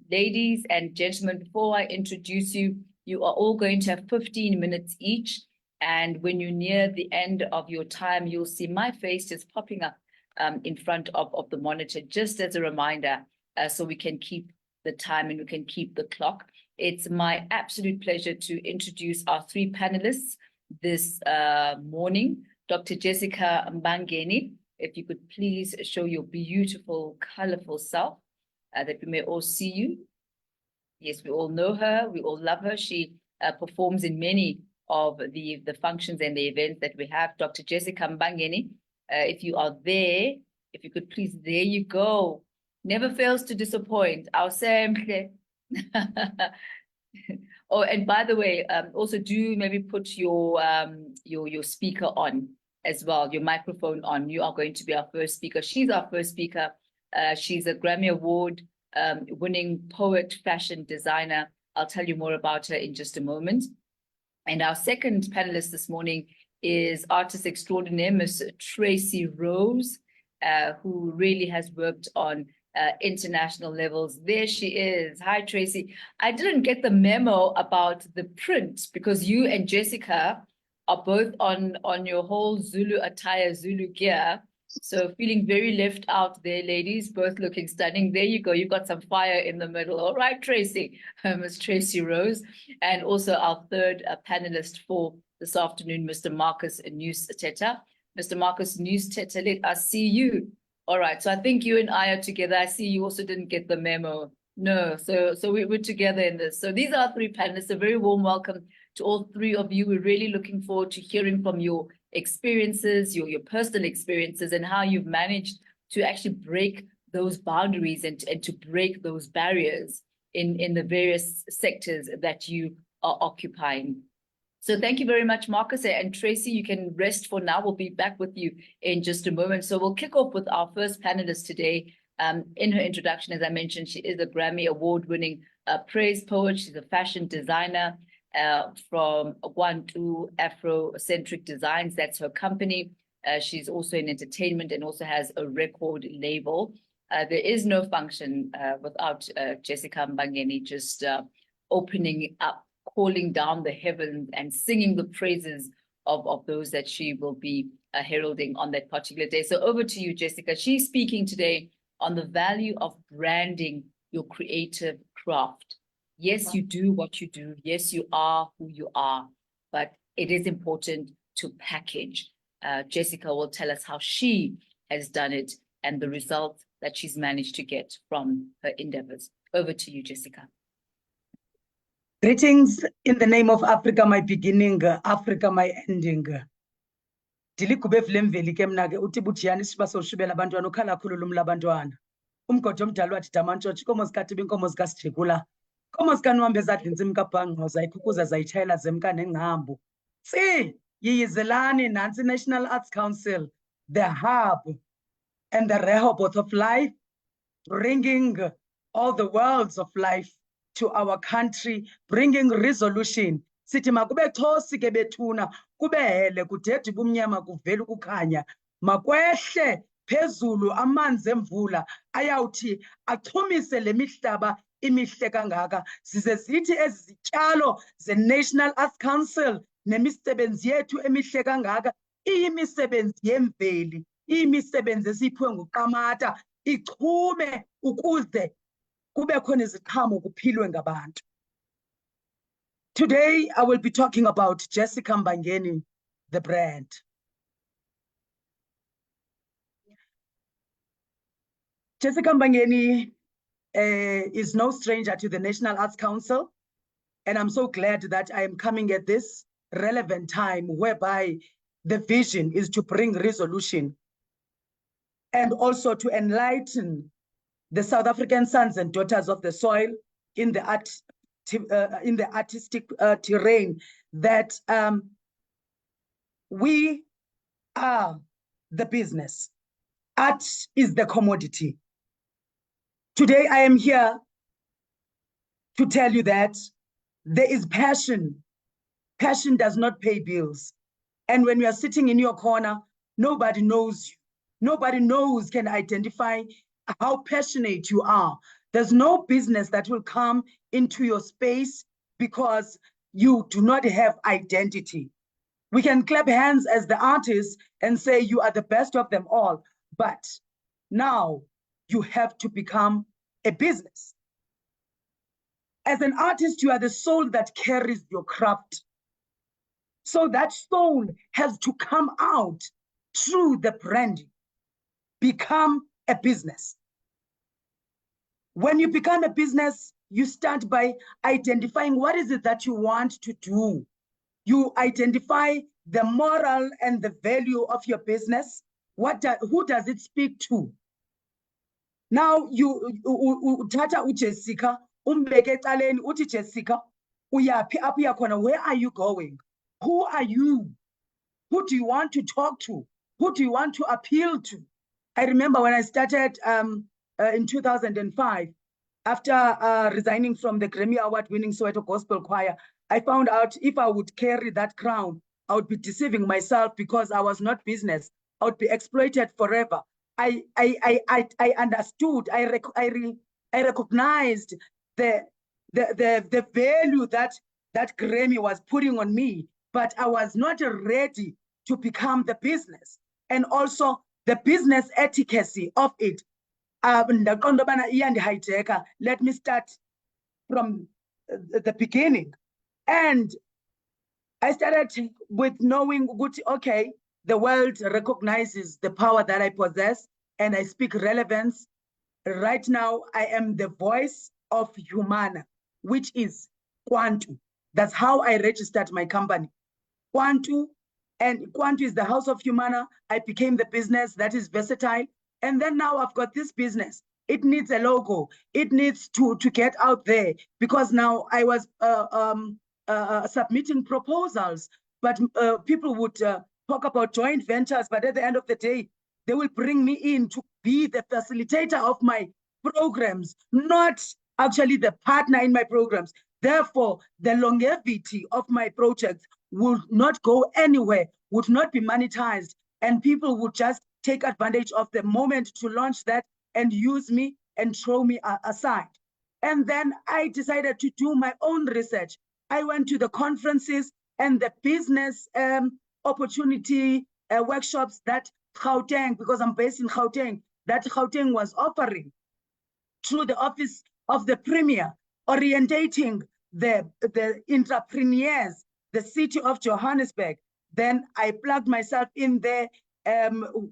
Ladies and gentlemen, before I introduce you, you are all going to have 15 minutes each. And when you near the end of your time, you'll see my face just popping up in front of the monitor, just as a reminder, so we can keep the time and we can keep the clock. It's my absolute pleasure to introduce our 3 panelists this morning. Dr. Jessica Mbangeni, if you could please show your beautiful, colorful self that we may all see you. Yes, we all know her. We all love her. She performs in many of the functions and the events that we have. Dr. Jessica Mbangeni, if you are there, if you could please, there you go. Never fails to disappoint. Our Sample. Oh, and by the way, also do maybe put your speaker on as well, your microphone on. You are going to be our first speaker. She's our first speaker. She's a Grammy Award winning poet, fashion designer. I'll tell you more about her in just a moment. And our second panelist this morning is artist extraordinaire, Miss Tracy Rose, who really has worked on international levels. There she is. Hi, Tracy. I didn't get the memo about the print because you and Jessica are both on your whole Zulu attire, Zulu gear. So feeling very left out there, ladies, both looking stunning. There you go. You got some fire in the middle. All right, Tracy, Ms. Tracy Rose. And also our third panelist for this afternoon, Mr. Marcus News-Teta. Mr. Marcus News-Teta, let us see you. All right, so I think you and I are together. I see you also didn't get the memo. No, so we're together in this. So these are our three panelists. A very warm welcome to all three of you. We're really looking forward to hearing from your experiences, your personal experiences, and how you've managed to actually break those boundaries and to break those barriers in the various sectors that you are occupying. So thank you very much, Marcus. And Tracy, you can rest for now. We'll be back with you in just a moment. So we'll kick off with our first panelist today. In her introduction, as I mentioned, she is a Grammy Award-winning praise poet. She's a fashion designer from Guantu Afrocentric Designs. That's her company. She's also in entertainment and also has a record label. There is no function without Jessica Mbangeni just opening up, calling down the heavens and singing the praises of those that she will be heralding on that particular day. So over to you, Jessica. She's speaking today on the value of branding your creative craft. Yes, you do what you do. Yes, you are who you are, but it is important to package. Jessica will tell us how she has done it and the results that she's managed to get from her endeavors. Over to you, Jessica. Greetings in the name of Africa, my beginning, Africa, my ending. Diligube vlemveli ke mna ke uthi bujiyani sibasoshubela abantwana ukhala khulula labantwana. Umgodi omdala wathi damantshotshi komo zikatiba inkomo zikasijekula. Komo zikanwambe zadla intsimi kabhangqo zayikhukhuza zayitshayela zemka nengcambu. Tsi yiyizelani nansi National Arts Council, the hub and the Rehoboth of life, bringing all the worlds of life to our country, bringing resolution. Sithi makube thosi ke bethuna kube hele kudede bumnyama kuvela ukukhanya makwehle phezulu amanzi emvula ayawuthi achumise lemihlaba imihle kangaka size zithi ezizityalo ze National Arts Council nemisebenzi yethu emihle kangaka iyimisebenzi yemveli iyimisebenzi esiphiwe nguQamata ichume ukuze kube khona iziqhamo kuphilwe ngabantu. Today, I will be talking about Jessica Mbangeni, the brand. Jessica Mbangeni is no stranger to the National Arts Council, and I'm so glad that I am coming at this relevant time whereby the vision is to bring resolution and also to enlighten the South African sons and daughters of the soil in the artistic terrain that we are the business. Art is the commodity. Today I am here to tell you that there is passion. Passion does not pay bills. And when you are sitting in your corner, nobody knows you. Nobody can identify how passionate you are. There's no business that will come into your space because you do not have identity. We can clap hands as the artists and say you are the best of them all, but now you have to become a business. As an artist, you are the soul that carries your craft. So that soul has to come out through the branding, become a business. When you become a business, you start by identifying what is it that you want to do. You identify the moral and the value of your business. Who does it speak to? Now you tata uJessica, umbeke eqaleni uthi Jessica, uyaphi apho uya khona, where are you going? Who are you? Who do you want to talk to? Who do you want to appeal to? I remember when I started in 2005, after resigning from the Grammy Award-winning Soweto Gospel Choir, I found out if I would carry that crown, I would be deceiving myself because I was not business. I would be exploited forever. I understood. I recognized the value that Grammy was putting on me, but I was not ready to become the business. And also, the business etiquette of it. Let me start from the beginning. And I started with knowing, okay, the world recognizes the power that I possess and I speak relevance. Right now, I am the voice of Humana, which is Kwantu. That's how I registered my company. Kwantu, and Kwantu is the house of Humana. I became the business that is versatile. And then now I've got this business. It needs a logo. It needs to get out there, because now I was submitting proposals, but people would talk about joint ventures, but at the end of the day, they will bring me in to be the facilitator of my programs, not actually the partner in my programs. Therefore, the longevity of my projects would not go anywhere, would not be monetized, and people would just take advantage of the moment to launch that and use me and throw me aside. And then I decided to do my own research. I went to the conferences and the business opportunity workshops that Gauteng, because I'm based in Gauteng, that Gauteng was offering through the office of the premier, orientating the entrepreneurs, the city of Johannesburg. Then I plugged myself in the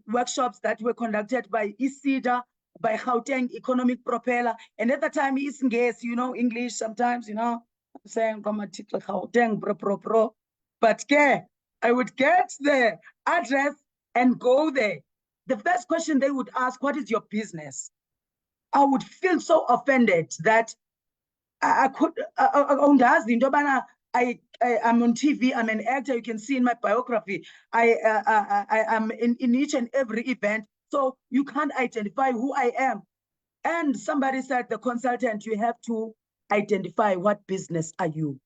workshops that were conducted by ISIDA, by Gauteng Economic Propeller. And at the time, English, English sometimes, I'm saying, Gauteng, pro. But I would get the address and go there. The first question they would ask, what is your business? I would feel so offended that I could, I'm on TV, I'm an actor, you can see in my biography, I am in each and every event, so you can't identify who I am. And somebody said, the consultant, you have to identify what business are you.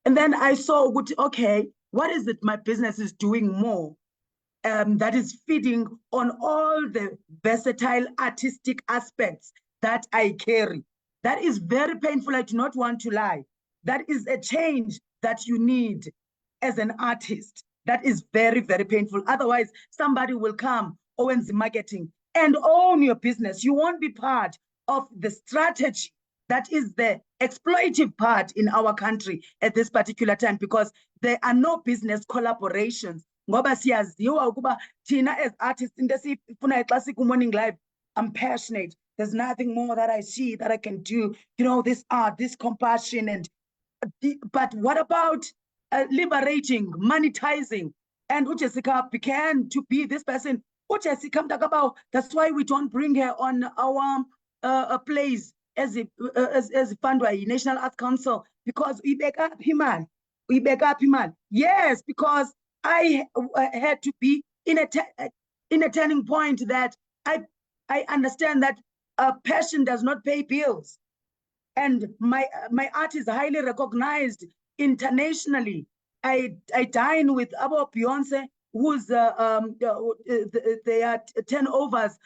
And then I saw, okay, what is it my business is doing more? That is feeding on all the versatile artistic aspects that I carry. That is very painful. I do not want to lie. That is a change that you need as an artist. That is very, very painful. Otherwise, somebody will come, Owens Marketing, and own your business. You won't be part of the strategy that is the exploitive part in our country at this particular time, because there are no business collaborations. Ngoba siyaziwa ukuba thina as artists into esifuna ixesika Morning Live, I'm passionate. There's nothing more that I see that I can do. This art, this compassion, and but what about liberating, monetizing? And Jessica began to be this person. Jessica, that's why we don't bring her on our plays as funded by National Arts Council, because we back up him. Yes, because I had to be in a turning point that I understand that passion does not pay bills, and my art is highly recognized internationally. I dine with Abo Beyonce, who's they are turnovers,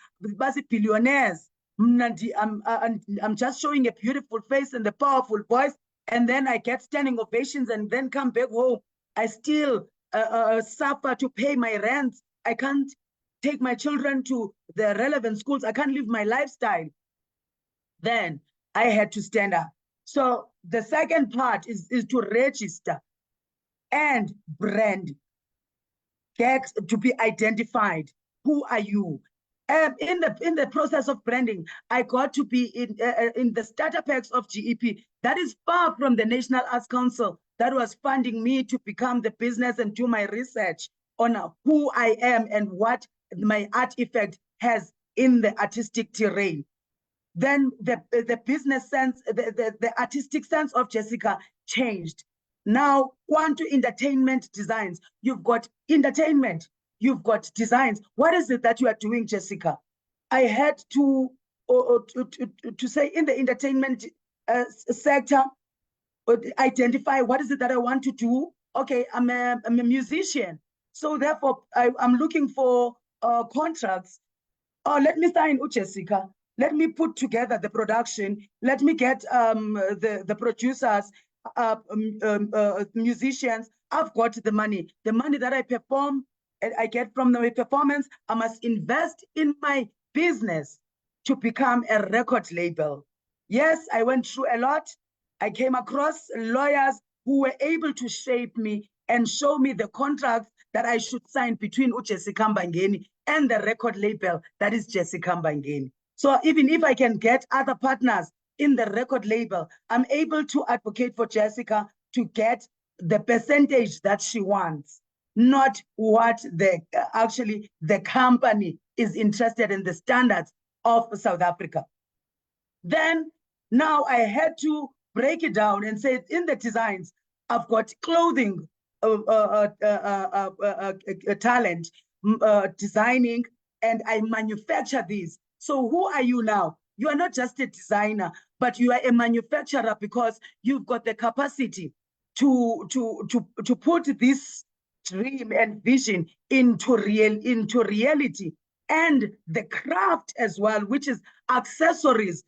billionaires. I'm just showing a beautiful face and a powerful voice, and then I get standing ovations, and then come back home. I still suffer to pay my rent. I can't take my children to the relevant schools. I can't live my lifestyle. Then I had to stand up. So the second part is to register and brand. Get to be identified. Who are you? In the process of branding, I got to be in the starter packs of GEP. That is far from the National Arts Council that was funding me to become the business and do my research on who I am and what my art effect has in the artistic terrain. Then the business sense, the artistic sense of Jessica changed. Now, Kwantu Entertainment Designs. You've got entertainment, you've got designs. What is it that you are doing, Jessica? I had to say in the entertainment sector, identify what is it that I want to do. Okay, I'm a musician. So therefore, I'm looking for contracts. Oh, let me sign Jessica. Let me put together the production. Let me get the producers, musicians. I've got the money. The money that I perform I get from my performance, I must invest in my business to become a record label. Yes, I went through a lot. I came across lawyers who were able to shape me and show me the contracts that I should sign between Jessica Mbangeni and the record label that is Jessica Mbangeni. So even if I can get other partners in the record label, I'm able to advocate for Jessica to get the percentage that she wants, not what actually the company is interested in, the standards of South Africa. Then now I had to break it down and say in the designs, I've got clothing talent, designing, and I manufacture these. So who are you now? You are not just a designer, but you are a manufacturer because you've got the capacity to put this dream and vision into reality, and the craft as well, which is accessories,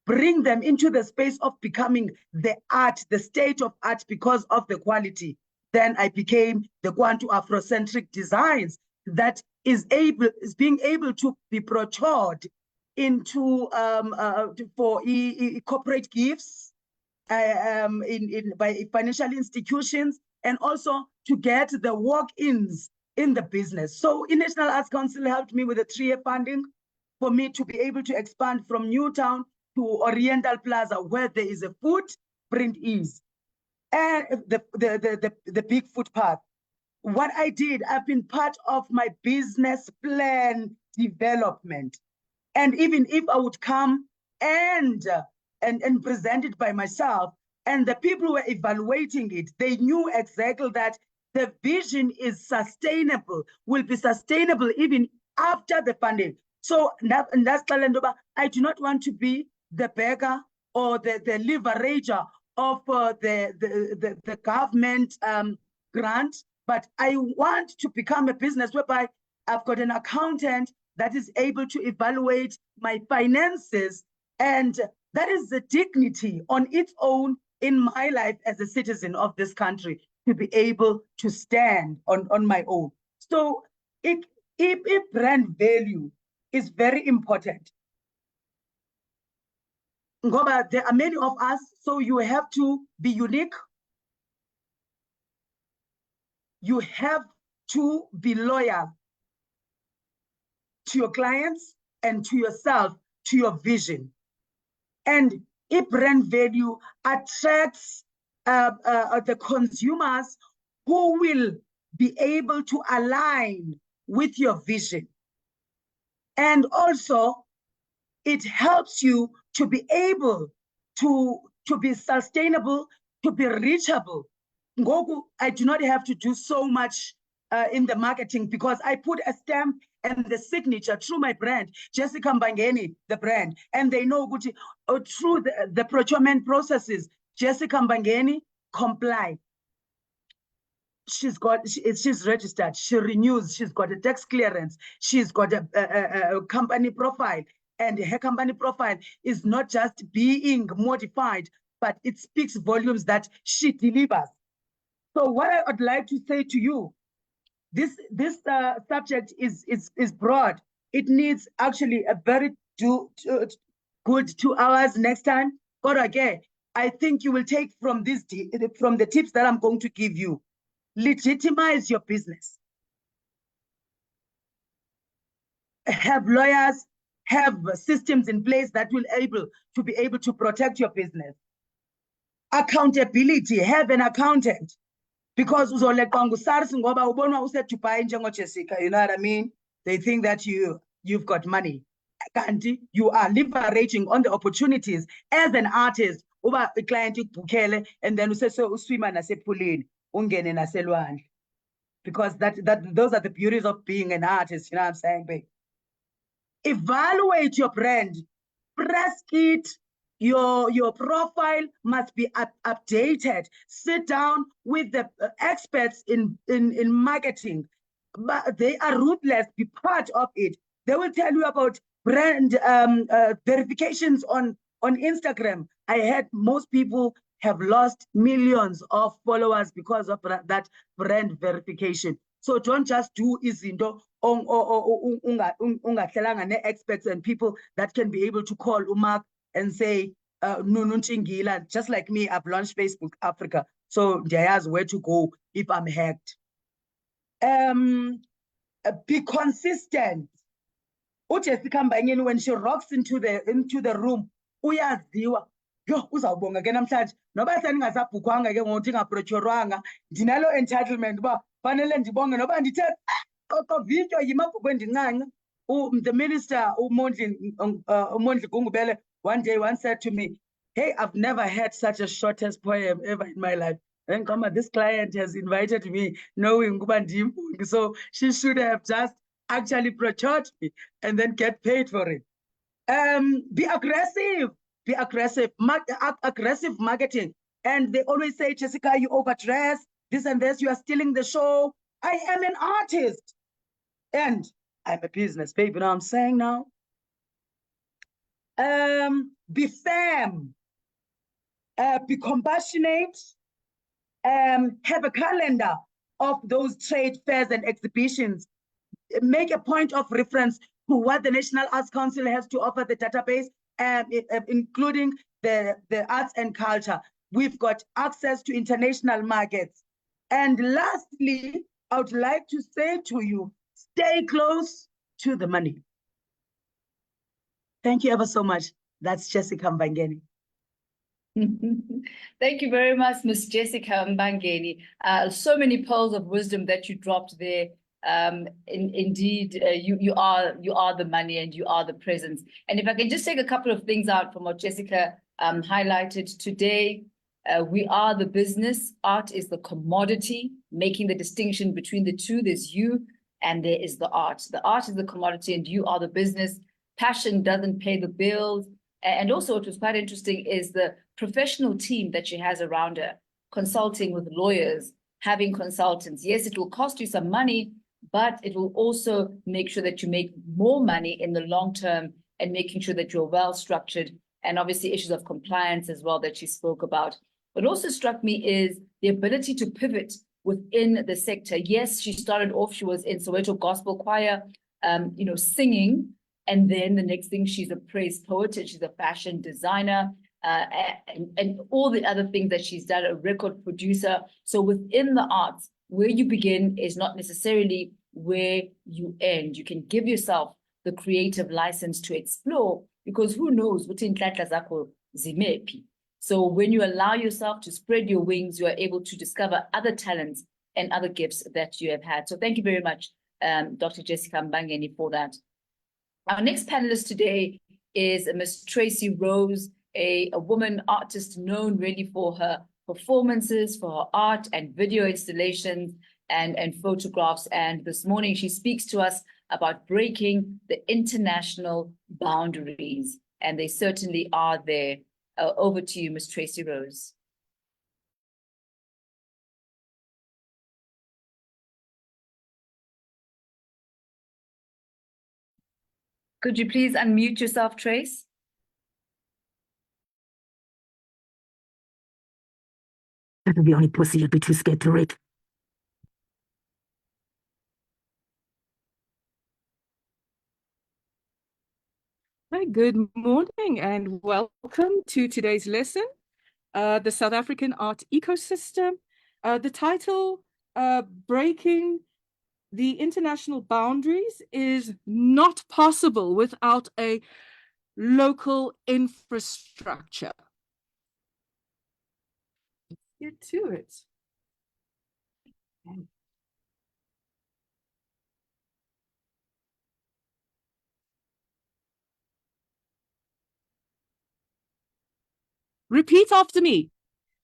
bring them into the space of becoming the art, the state of art, because of the quality. Then I became the Kwantu Afrocentric Designs that is being able to be procured into for corporate gifts by financial institutions, and also to get the walk-ins in the business. So National Arts Council helped me with a 3-year funding for me to be able to expand from Newtown to Oriental Plaza, where there is a footprint is, and the big footpath. What I did, I've been part of my business plan development. And even if I would come and present it by myself, and the people who were evaluating it, they knew exactly that the vision is sustainable, will be sustainable even after the funding. So I do not want to be the beggar or the leverager of the government grant, but I want to become a business whereby I've got an accountant that is able to evaluate my finances, and that is the dignity on its own in my life as a citizen of this country, to be able to stand on my own. So if brand value is very important. Ngoba, there are many of us, so you have to be unique. You have to be loyal to your clients and to yourself, to your vision. And if brand value attracts the consumers who will be able to align with your vision. And also, it helps you to be able to be sustainable, to be reachable. Ngoku, I do not have to do so much in the marketing, because I put a stamp and the signature through my brand, Jessica Mbangeni, the brand, and they know through the procurement processes, Jessica Mbangeni comply. She's registered, she renews, she's got a tax clearance, she's got a company profile, and her company profile is not just being modified, but it speaks volumes that she delivers. So what I would like to say to you, this subject is broad. It needs actually a very good 2 hours next time. But again, I think you will take from the tips that I'm going to give you. Legitimize your business. Have lawyers, have systems in place that will be able to protect your business. Accountability, have an accountant. Because you know what I mean? They think that you've got money. You are leveraging on the opportunities as an artist. Uba a client and then so swim nasepulini, ungene naselwandle. Because those are the beauties of being an artist, you know what I'm saying, babe? Evaluate your brand, press it. Your profile must be updated. Sit down with the experts in marketing, but they are ruthless. Be part of it. They will tell you about brand verifications on Instagram. I heard most people have lost millions of followers because of that brand verification. So don't just do izinto ungahlelanga ne-experts and people that can be able to call Umak and say, just like me, I've launched Facebook Africa, so there's where to go if I'm hacked. Be consistent. uJessica Mbangeni, when she rocks into the room, uyaziwa. Yo, uzawubonga ke namhlanje noba sendingasabhukwanga ke ngokuthi ngaprouchorwanga ndinalo entitlement uba fanele ndibonge noba ndithe qoqovinyo yimabhukwe ndincanca. The minister uMondli Gungubele one day once said to me, hey, I've never had such a shortest poem ever in my life. And this client has invited me knowing kuba ndiyimbongi, so she should have just actually procured me and then get paid for it. Be aggressive. Be aggressive. Aggressive marketing. And they always say, Jessica, you overdress, this and this, you are stealing the show. I am an artist. And I'm a business babe, you know what I'm saying now? Be firm. Be compassionate. Have a calendar of those trade fairs and exhibitions. Make a point of reference to what the National Arts Council has to offer the database, including the arts and culture. We've got access to international markets. And lastly, I would like to say to you, stay close to the money. Thank you ever so much. That's Jessica Mbangeni. Thank you very much, Ms. Jessica Mbangeni. So many pearls of wisdom that you dropped there. Indeed, you are the money and you are the presence. And if I can just take a couple of things out from what Jessica highlighted today, we are the business, art is the commodity, making the distinction between the two. There's you and there is the art. The art is the commodity and you are the business. Passion doesn't pay the bills. And also what was quite interesting is the professional team that she has around her, consulting with lawyers, having consultants. Yes, it will cost you some money, but it will also make sure that you make more money in the long term and making sure that you're well structured, and obviously issues of compliance as well that she spoke about. What also struck me is the ability to pivot within the sector. Yes, she started off, she was in Soweto Gospel Choir, singing, and then the next thing she's a praise poet, and she's a fashion designer, and all the other things that she's done, a record producer. So within the arts, where you begin is not necessarily where you end. You can give yourself the creative license to explore, because who knows what in zimepi. So when you allow yourself to spread your wings, you are able to discover other talents and other gifts that you have had. So thank you very much, Dr. Jessica Mbangeni, for that. Our next panelist today is Ms. Tracy Rose, a woman artist known really for her performances, for her art and video installations and photographs. And this morning she speaks to us about breaking the international boundaries. And they certainly are there. Over to you, Ms. Tracy Rose. Could you please unmute yourself, Trace? That will be only pussy, you'll be too scared to read. Hi, good morning and welcome to today's lesson, the South African art ecosystem. The title, Breaking the International Boundaries, is not possible without a local infrastructure. Let's get to it. Repeat after me.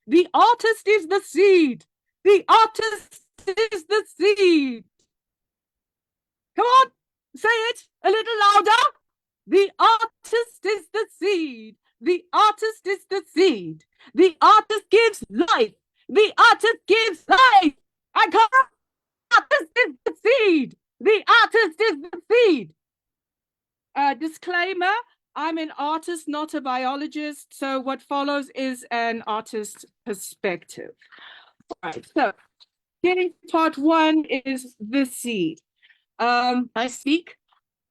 The artist is the seed. The artist is the seed. Come on, say it a little louder. The artist is the seed. The artist is the seed. The artist gives life. The artist gives life. I can't. The artist is the seed. The artist is the seed. Disclaimer. I'm an artist, not a biologist, so what follows is an artist perspective. All right, so Beginning part one is the seed. I speak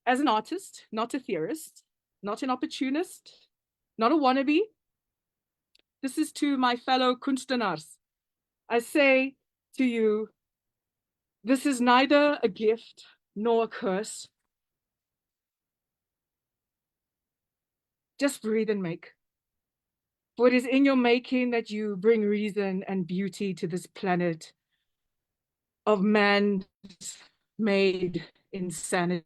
as an artist, not a theorist, not an opportunist, not a wannabe. This is to my fellow kunstenaars. I say to you, this is neither a gift nor a curse. Just breathe and make. For it is in your making that you bring reason and beauty to this planet of man's made insanity.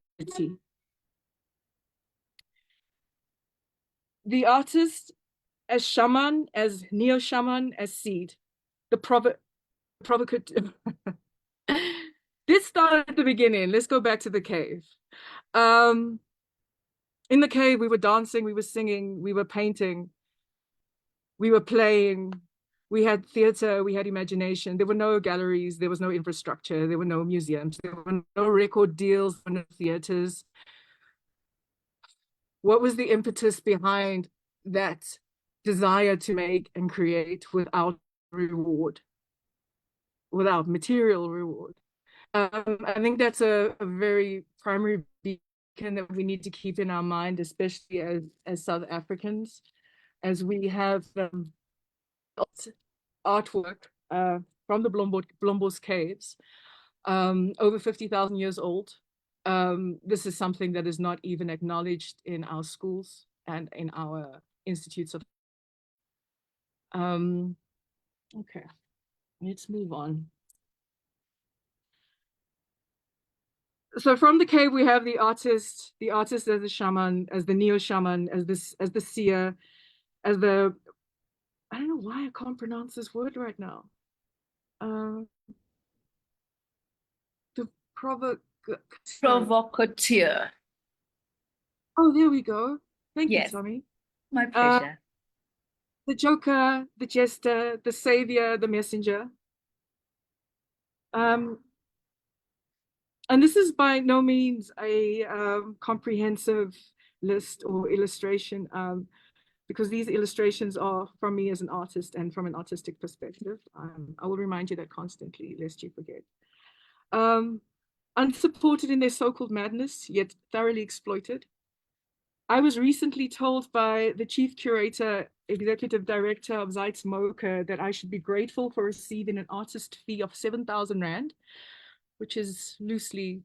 The artist as shaman, as neo-shaman, as seed. The provocative. This started at the beginning. Let's go back to the cave. In the cave, we were dancing, we were singing, we were painting, we were playing, we had theater, we had imagination. There were no galleries, there was no infrastructure, there were no museums, there were no record deals, no theaters. What was the impetus behind that desire to make and create without reward, without material reward? I think that's a very primary beacon that we need to keep in our mind, especially as South Africans, as we have artwork from the Blombos caves, over 50,000 years old. This is something that is not even acknowledged in our schools and in our institutes of. Okay, let's move on. So from the cave, we have the artist as the shaman, as the neo-shaman, as the seer, as the, I don't know why I can't pronounce this word right now. The Provocateur. Oh, there we go. Thank Yes. you, Tommy. My pleasure. The joker, the jester, the savior, the messenger. And this is by no means a comprehensive list or illustration, because these illustrations are from me as an artist and from an artistic perspective. I will remind you that constantly, lest you forget. Unsupported in their so-called madness, yet thoroughly exploited. I was recently told by the chief curator, executive director of Zeitz Mocha, that I should be grateful for receiving an artist fee of 7,000 Rand, which is loosely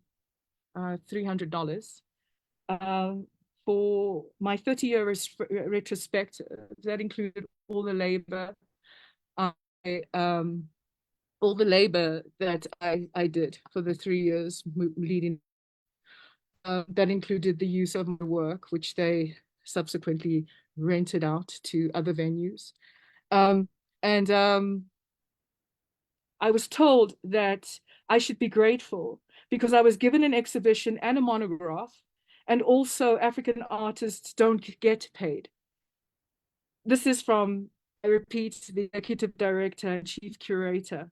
$300, for my 30-year retrospective. That included all the labor, all the labor that I did for the 3 years leading. That included the use of my work, which they subsequently rented out to other venues. I was told that I should be grateful because I was given an exhibition and a monograph, and also African artists don't get paid. This is from, I repeat, the executive director and chief curator,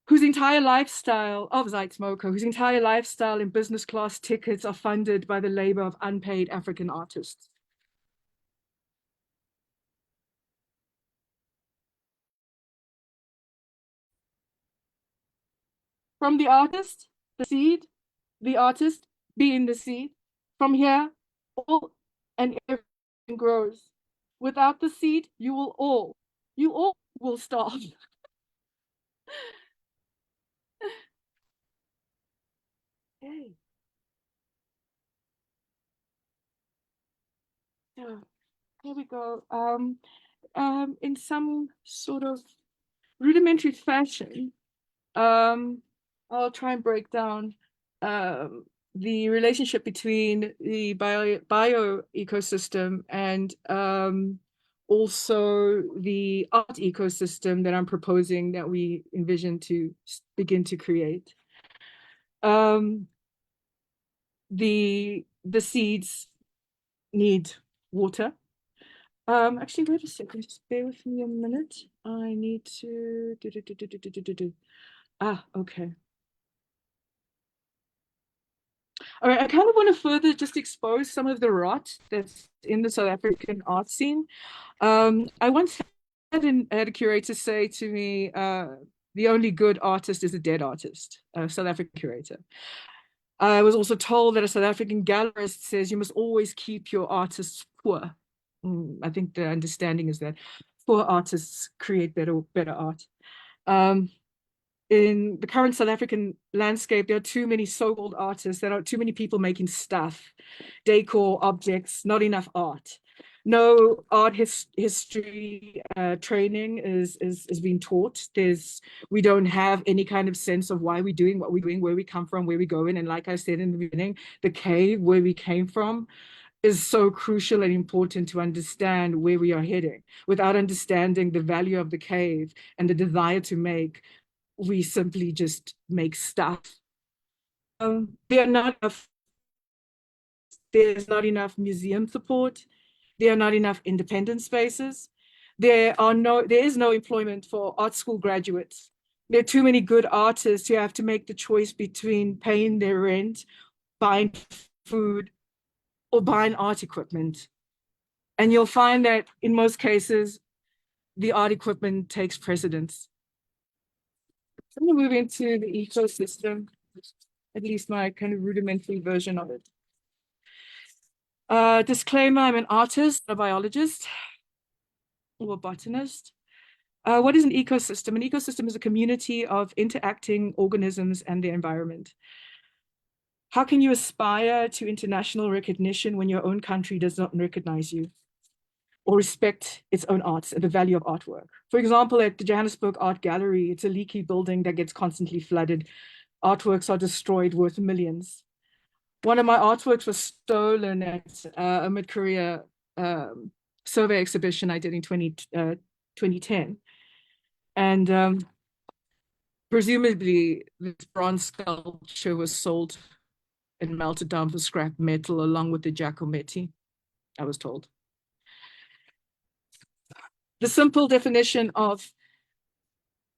whose entire lifestyle of Zeitz Mocha, whose entire lifestyle in business class tickets are funded by the labor of unpaid African artists. From the artist, the seed, the artist being the seed. From here, all and everything grows. Without the seed, you all will starve. Okay. So here we go. In some sort of rudimentary fashion, I'll try and break down the relationship between the bio ecosystem and also the art ecosystem that I'm proposing that we envision to begin to create. The seeds need water. Actually, wait a second, just bear with me a minute. I need to okay. All right, I kind of want to further just expose some of the rot that's in the South African art scene. I once had a curator say to me, The only good artist is a dead artist, a South African curator. I was also told that a South African gallerist says you must always keep your artists poor. I think the understanding is that poor artists create better art. In the current South African landscape, there are too many so-called artists, there are too many people making stuff, decor, objects, not enough art. No art history training is being taught. We don't have any kind of sense of why we're doing what we're doing, where we come from, where we're going. And like I said in the beginning, the cave, where we came from, is so crucial and important to understand where we are heading. Without understanding the value of the cave and the desire to make, we simply just make stuff. There's not enough museum support. There are not enough independent spaces. There is no employment for art school graduates. There are too many good artists who have to make the choice between paying their rent, buying food, or buying art equipment. And you'll find that in most cases, the art equipment takes precedence. I'm going to move into the ecosystem, at least my kind of rudimentary version of it. Disclaimer, I'm an artist, a biologist, or a botanist. What is an ecosystem? An ecosystem is a community of interacting organisms and their environment. How can you aspire to international recognition when your own country does not recognize you or respect its own arts and the value of artwork? For example, at the Johannesburg Art Gallery, it's a leaky building that gets constantly flooded. Artworks are destroyed worth millions. One of my artworks was stolen at a mid-career survey exhibition I did in 2010. And presumably this bronze sculpture was sold and melted down for scrap metal along with the Giacometti, I was told. The simple definition of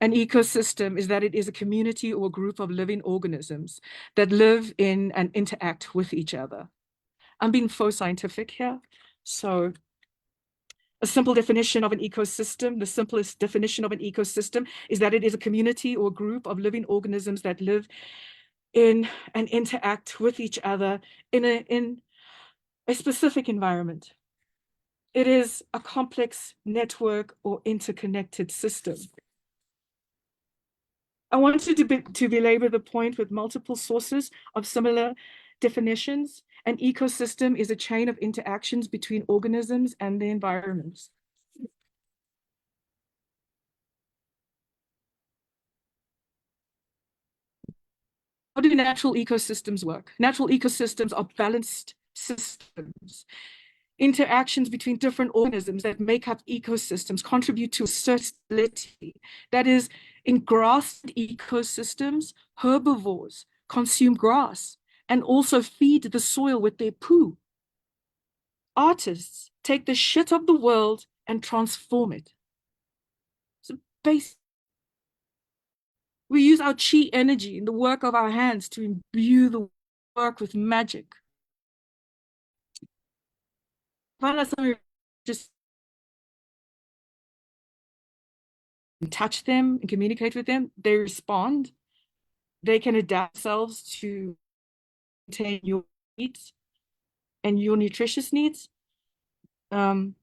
an ecosystem is that it is a community or a group of living organisms that live in and interact with each other. I'm being faux scientific here. So a simple definition of an ecosystem, the simplest definition of an ecosystem is that it is a community or a group of living organisms that live in and interact with each other in a specific environment. It is a complex network or interconnected system. I wanted to belabor the point with multiple sources of similar definitions. An ecosystem is a chain of interactions between organisms and the environment. How do natural ecosystems work? Natural ecosystems are balanced systems. Interactions between different organisms that make up ecosystems contribute to stability. That is, in grass ecosystems, herbivores consume grass and also feed the soil with their poo. Artists take the shit of the world and transform it. So basically, we use our chi energy in the work of our hands to imbue the work with magic. Just touch them and communicate with them, they respond. They can adapt themselves to maintain your needs and your nutritious needs. And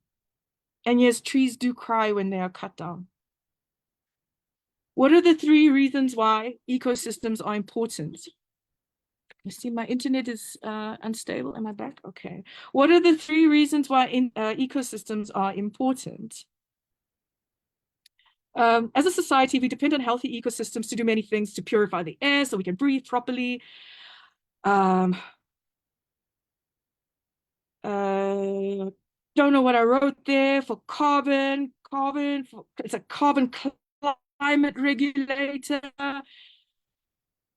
yes, trees do cry when they are cut down. What are the 3 reasons why ecosystems are important? You see, my internet is unstable. Am I back? Okay. What are the 3 reasons why ecosystems are important? As a society, we depend on healthy ecosystems to do many things, to purify the air so we can breathe properly. Don't know what I wrote there for carbon, it's a carbon climate regulator.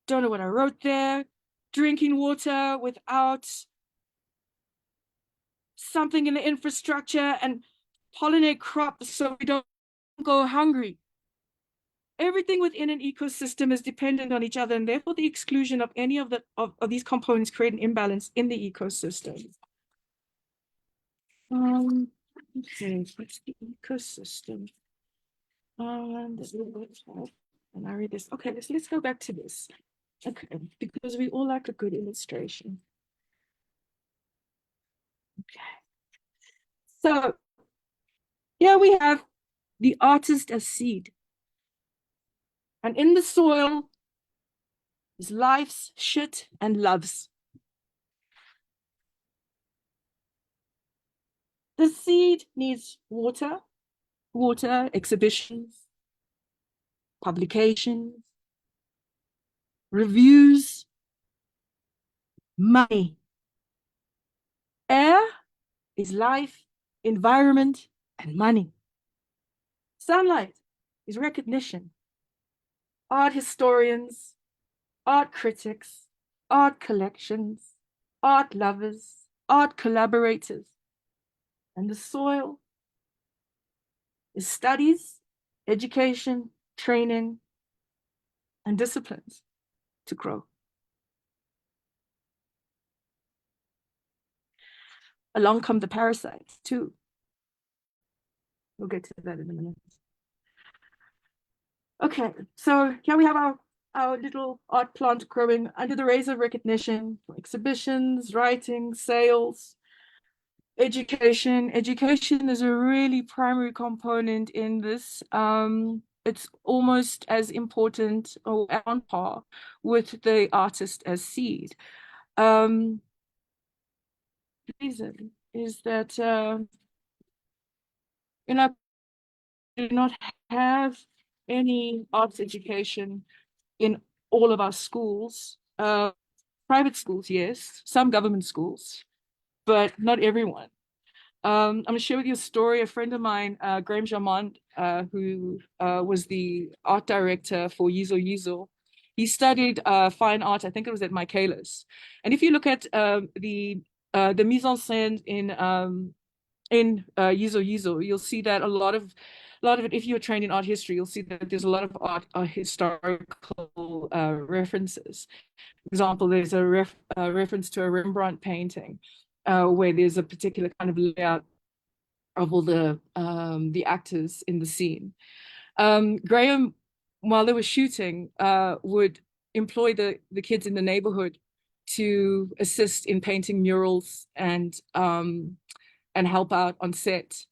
Don't know what I wrote there. Drinking water without something in the infrastructure, and pollinate crops so we don't go hungry. Everything within an ecosystem is dependent on each other, and therefore the exclusion of any of these components create an imbalance in the ecosystem. Okay, what's the ecosystem? And I read this. Okay, let's go back to this. Okay, because we all like a good illustration. Okay. So here we have the artist as seed. And in the soil is life's shit and loves. The seed needs water, exhibitions, publications, reviews, money. Air is life, environment, and money. Sunlight is recognition. Art historians, art critics, art collections, art lovers, art collaborators. And the soil is studies, education, training, and disciplines to grow. Along come the parasites too. We'll get to that in a minute. Okay, so here we have our little art plant growing under the rays of recognition for exhibitions, writing, sales, education. Education is a really primary component in this. It's almost as important or on par with the artist as seed. The reason is that you know, do not have any arts education in all of our schools. Private schools, yes, some government schools, but not everyone. I'm going to share with you a story. A friend of mine, Graham Jamond, who was the art director for Yizo Yizo, he studied fine art. I think it was at Michaelis. And if you look at the mise en scène in Yizo Yizo, you'll see that a lot of it, if you're trained in art history, you'll see that there's a lot of art historical references. For example, there's a reference to a Rembrandt painting where there's a particular kind of layout of all the actors in the scene. Graham, while they were shooting, would employ the kids in the neighborhood to assist in painting murals and help out on set.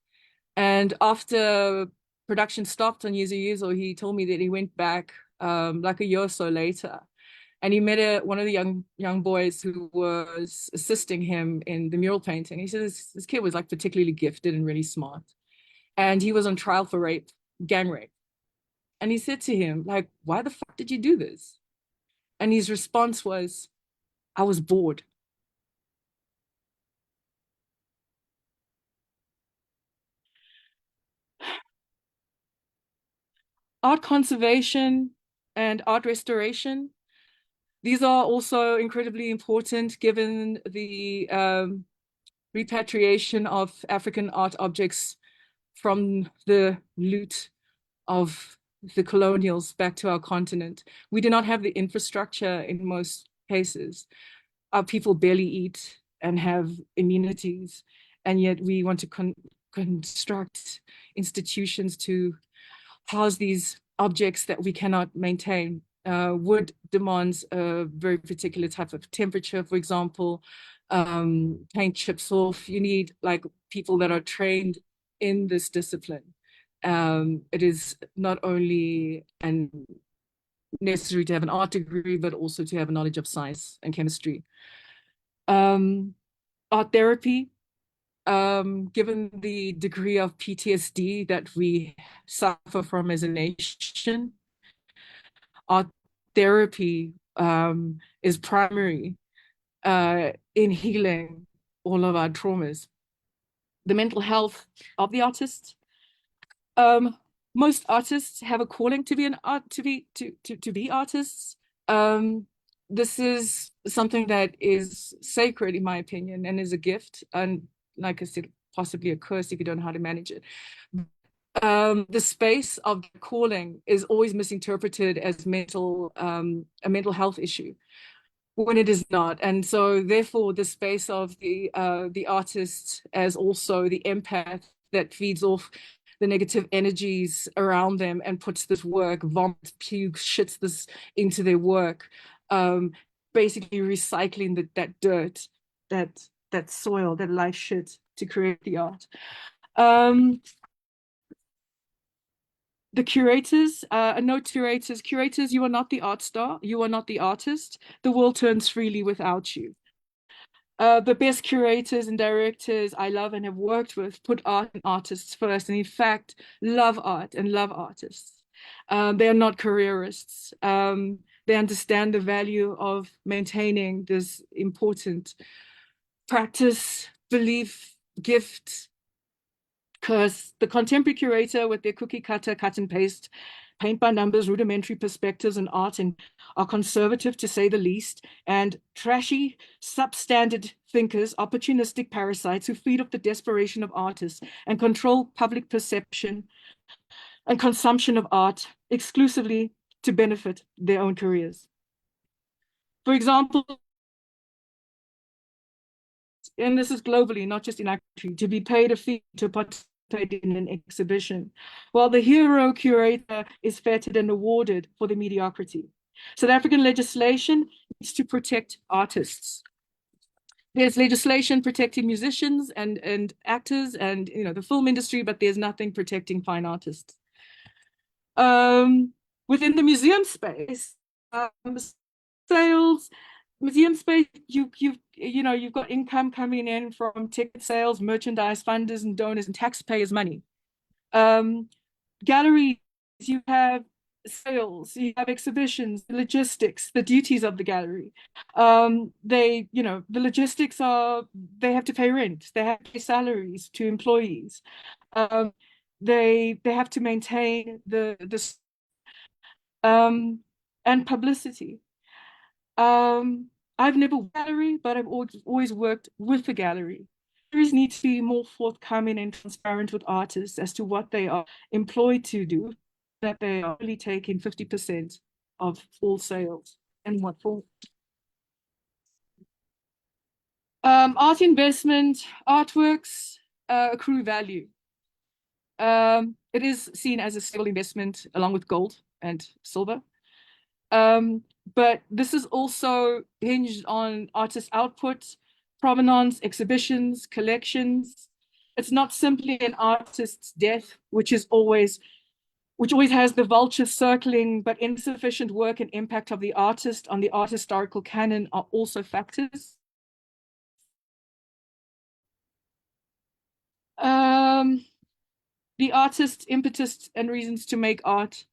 And after production stopped on Yizo Yizo, he told me that he went back like a year or so later, and he met one of the young boys who was assisting him in the mural painting. He said this kid was like particularly gifted and really smart, and he was on trial for rape, gang rape. And he said to him, like, why the fuck did you do this? And his response was, I was bored. Art conservation and art restoration, these are also incredibly important given the repatriation of African art objects from the loot of the colonials back to our continent. We do not have the infrastructure in most cases. Our people barely eat and have immunities, and yet we want to construct institutions to house these objects that we cannot maintain. Wood demands a very particular type of temperature, for example. Paint chips off. You need like people that are trained in this discipline. It is not only necessary to have an art degree, but also to have a knowledge of science and chemistry. Art therapy, given the degree of PTSD that we suffer from as a nation, art therapy is primary in healing all of our traumas. The mental health of the artist. Most artists have a calling to be artists. This is something that is sacred, in my opinion, and is a gift, and like I said, possibly a curse if you don't know how to manage it. The space of the calling is always misinterpreted as a mental health issue, when it is not. And so therefore the space of the artist as also the empath that feeds off the negative energies around them and puts this work, vomits, pukes, shits this into their work, basically recycling that dirt, that soil, that life shit to create the art. The curators, a note to curators, you are not the art star, you are not the artist. The world turns freely without you. The best curators and directors I love and have worked with put art and artists first, and in fact, love art and love artists. They are not careerists. They understand the value of maintaining this important practice, belief, gift, because the contemporary curator with their cookie cutter, cut and paste, paint by numbers, rudimentary perspectives and art and are conservative to say the least, and trashy, substandard thinkers, opportunistic parasites who feed off the desperation of artists and control public perception and consumption of art exclusively to benefit their own careers. For example, and this is globally, not just in our country, to be paid a fee to participate in an exhibition, while the hero curator is feted and awarded for the mediocrity. South African legislation needs to protect artists. There's legislation protecting musicians and actors and the film industry, but there's nothing protecting fine artists. Within the museum space, sales, museum space, you've got income coming in from ticket sales, merchandise, funders and donors and taxpayers' money. Galleries, you have sales, you have exhibitions, logistics, the duties of the gallery. The logistics are, they have to pay rent, they have to pay salaries to employees. They have to maintain the and publicity. I've never worked with a gallery, but I've always worked with a gallery. Galleries need to be more forthcoming and transparent with artists as to what they are employed to do, that they are only taking 50% of all sales and what for. Art investment, artworks accrue value. It is seen as a stable investment along with gold and silver. But this is also hinged on artist output, provenance, exhibitions, collections. It's not simply an artist's death, which always has the vulture circling, but insufficient work and impact of the artist on the art historical canon are also factors. The artist's impetus and reasons to make art,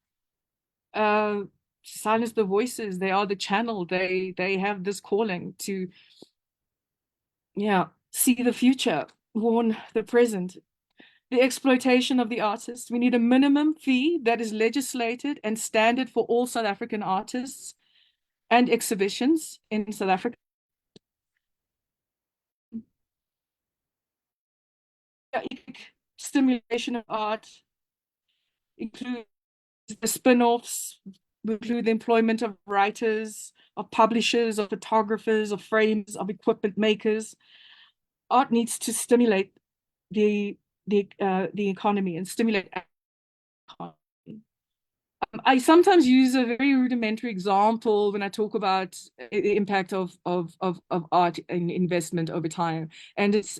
silence the voices. They are the channel. They have this calling to, see the future, warn the present. The exploitation of the artist. We need a minimum fee that is legislated and standard for all South African artists and exhibitions in South Africa. Stimulation of art includes the spin-offs, include the employment of writers, of publishers, of photographers, of framers, of equipment makers. Art needs to stimulate the economy and stimulate the economy. I sometimes use a very rudimentary example when I talk about the impact of art and investment over time, and it's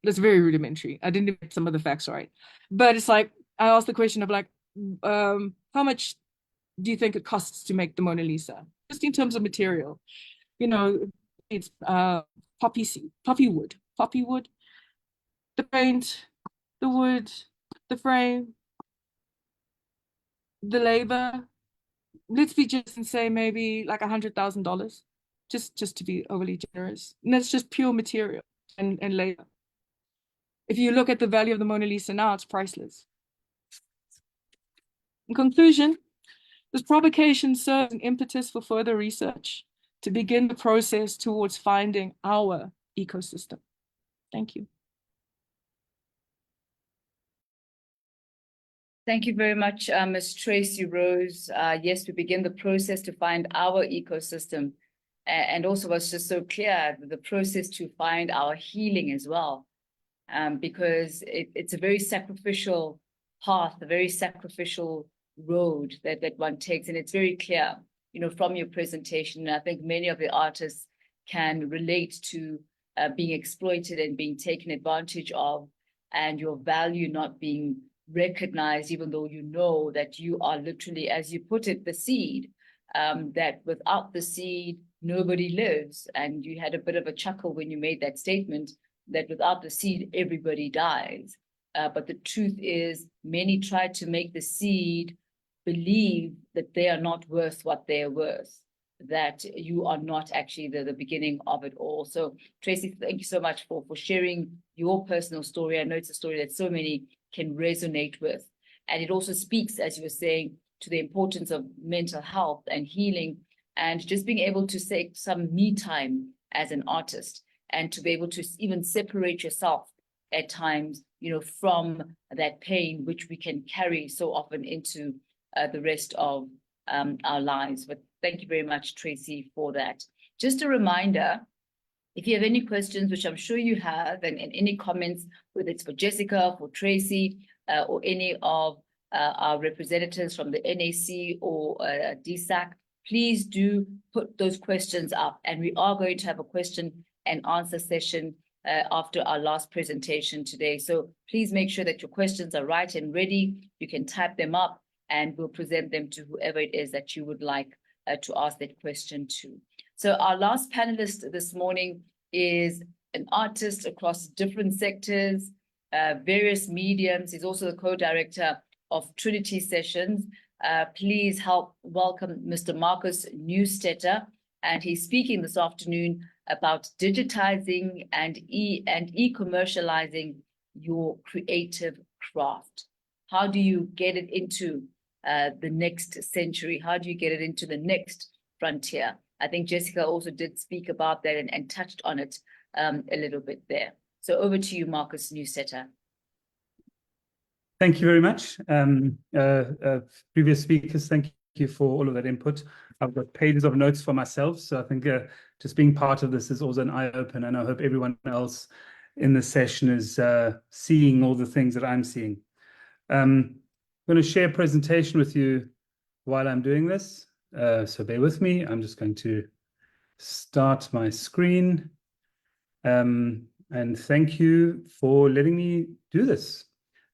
very rudimentary. I didn't get some of the facts right, but it's like I asked the question of like, how much do you think it costs to make the Mona Lisa, just in terms of material? It's poppy wood, the paint, the wood, the frame, the labor. Let's be just and say maybe like $100,000, just to be overly generous. And that's just pure material and labor. If you look at the value of the Mona Lisa now, it's priceless. In conclusion, this provocation serves an impetus for further research to begin the process towards finding our ecosystem. Thank you. Thank you very much, Ms. Tracy Rose. Yes, we begin the process to find our ecosystem. And also was just so clear, the process to find our healing as well, because it's a very sacrificial path, a very sacrificial road that one takes. And it's very clear, from your presentation. And I think many of the artists can relate to being exploited and being taken advantage of, and your value not being recognized, even though you know that you are literally, as you put it, the seed, that without the seed, nobody lives. And you had a bit of a chuckle when you made that statement, that without the seed, everybody dies. But the truth is, many try to make the seed believe that they are not worth what they are worth, that you are not actually the beginning of it all. So Tracy, thank you so much for sharing your personal story. I know it's a story that so many can resonate with. And it also speaks, as you were saying, to the importance of mental health and healing, and just being able to take some me time as an artist, and to be able to even separate yourself at times, from that pain, which we can carry so often into the rest of our lives. But thank you very much, Tracy, for that. Just a reminder, if you have any questions, which I'm sure you have, and any comments, whether it's for Jessica, for Tracy, or any of our representatives from the NAC or DSAC, please do put those questions up. And we are going to have a question and answer session after our last presentation today. So please make sure that your questions are right and ready. You can type them up, and we'll present them to whoever it is that you would like to ask that question to. So our last panelist this morning is an artist across different sectors, various mediums. He's also the co-director of Trinity Sessions. Please help welcome Mr. Marcus Neustetter, and he's speaking this afternoon about digitizing and e-commercializing your creative craft. How do you get it into the next century? How do you get it into the next frontier? I think Jessica also did speak about that and touched on it a little bit there. So over to you, Marcus Neustetter. Thank you very much. Previous speakers, thank you for all of that input. I've got pages of notes for myself, so I think just being part of this is also an eye-opener, and I hope everyone else in the session is seeing all the things that I'm seeing. I'm going to share a presentation with you while I'm doing this, so bear with me. I'm just going to start my screen, and thank you for letting me do this.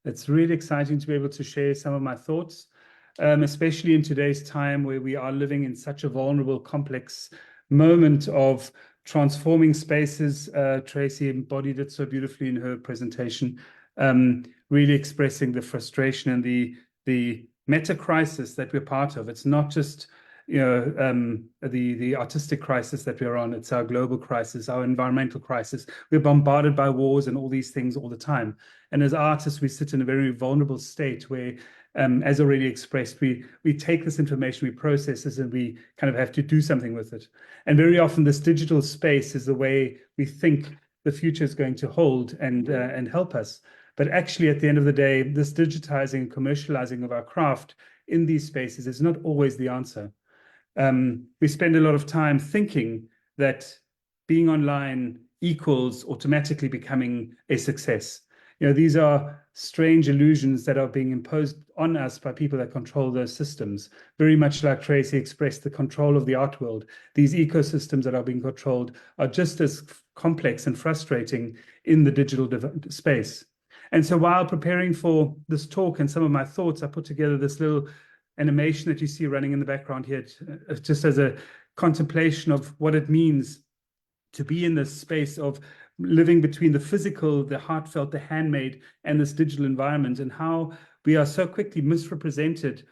It's really exciting to be able to share some of my thoughts, especially in today's time where we are living in such a vulnerable, complex moment of transforming spaces. Tracy embodied it so beautifully in her presentation, really expressing the frustration and the meta crisis that we're part of. It's not just the artistic crisis that we're on. It's our global crisis, our environmental crisis. We're bombarded by wars and all these things all the time. And as artists, we sit in a very vulnerable state where, as already expressed, we take this information, we process this, and we kind of have to do something with it. And very often this digital space is the way we think the future is going to hold and help us. But actually, at the end of the day, this digitizing and commercializing of our craft in these spaces is not always the answer. We spend a lot of time thinking that being online equals automatically becoming a success. These are strange illusions that are being imposed on us by people that control those systems. Very much like Tracy expressed, the control of the art world. These ecosystems that are being controlled are just as complex and frustrating in the digital space. And so while preparing for this talk and some of my thoughts, I put together this little animation that you see running in the background here, just as a contemplation of what it means to be in this space of living between the physical, the heartfelt, the handmade, and this digital environment, and how we are so quickly misrepresented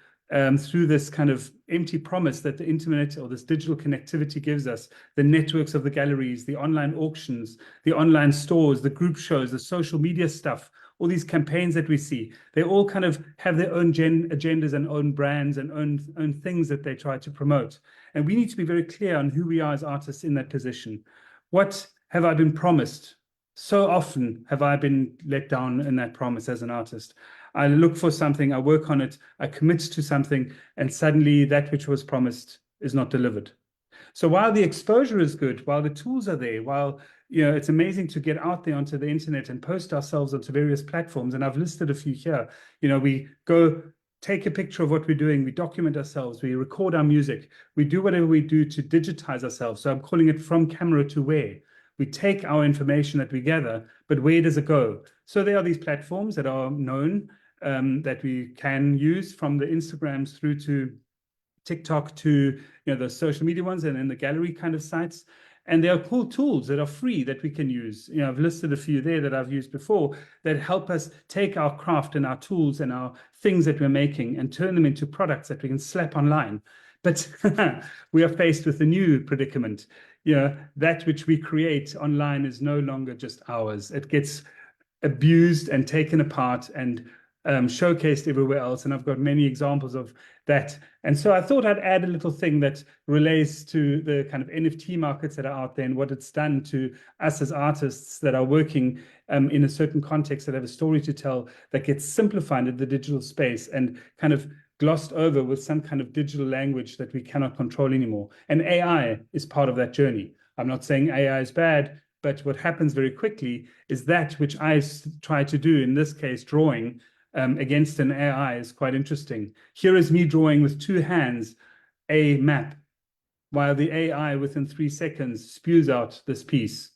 through this kind of empty promise that the internet or this digital connectivity gives us, the networks of the galleries, the online auctions, the online stores, the group shows, the social media stuff, all these campaigns that we see. They all kind of have their own agendas and own brands and own things that they try to promote. And we need to be very clear on who we are as artists in that position. What have I been promised? So often have I been let down in that promise as an artist. I look for something, I work on it, I commit to something, and suddenly that which was promised is not delivered. So while the exposure is good, while the tools are there, while it's amazing to get out there onto the internet and post ourselves onto various platforms, and I've listed a few here. We go take a picture of what we're doing, we document ourselves, we record our music, we do whatever we do to digitize ourselves. So I'm calling it from camera to where. We take our information that we gather, but where does it go? So there are these platforms that are known that we can use, from the Instagrams through to TikTok to the social media ones, and then the gallery kind of sites. And there are cool tools that are free that we can use. I've listed a few there that I've used before that help us take our craft and our tools and our things that we're making and turn them into products that we can slap online. But we are faced with a new predicament. That which we create online is no longer just ours. It gets abused and taken apart and showcased everywhere else. And I've got many examples of that. And so I thought I'd add a little thing that relates to the kind of NFT markets that are out there and what it's done to us as artists that are working in a certain context, that have a story to tell, that gets simplified in the digital space and kind of glossed over with some kind of digital language that we cannot control anymore. And AI is part of that journey. I'm not saying AI is bad, but what happens very quickly is that which I try to do, in this case, drawing against an AI, is quite interesting. Here is me drawing with two hands a map, while the AI within 3 seconds spews out this piece.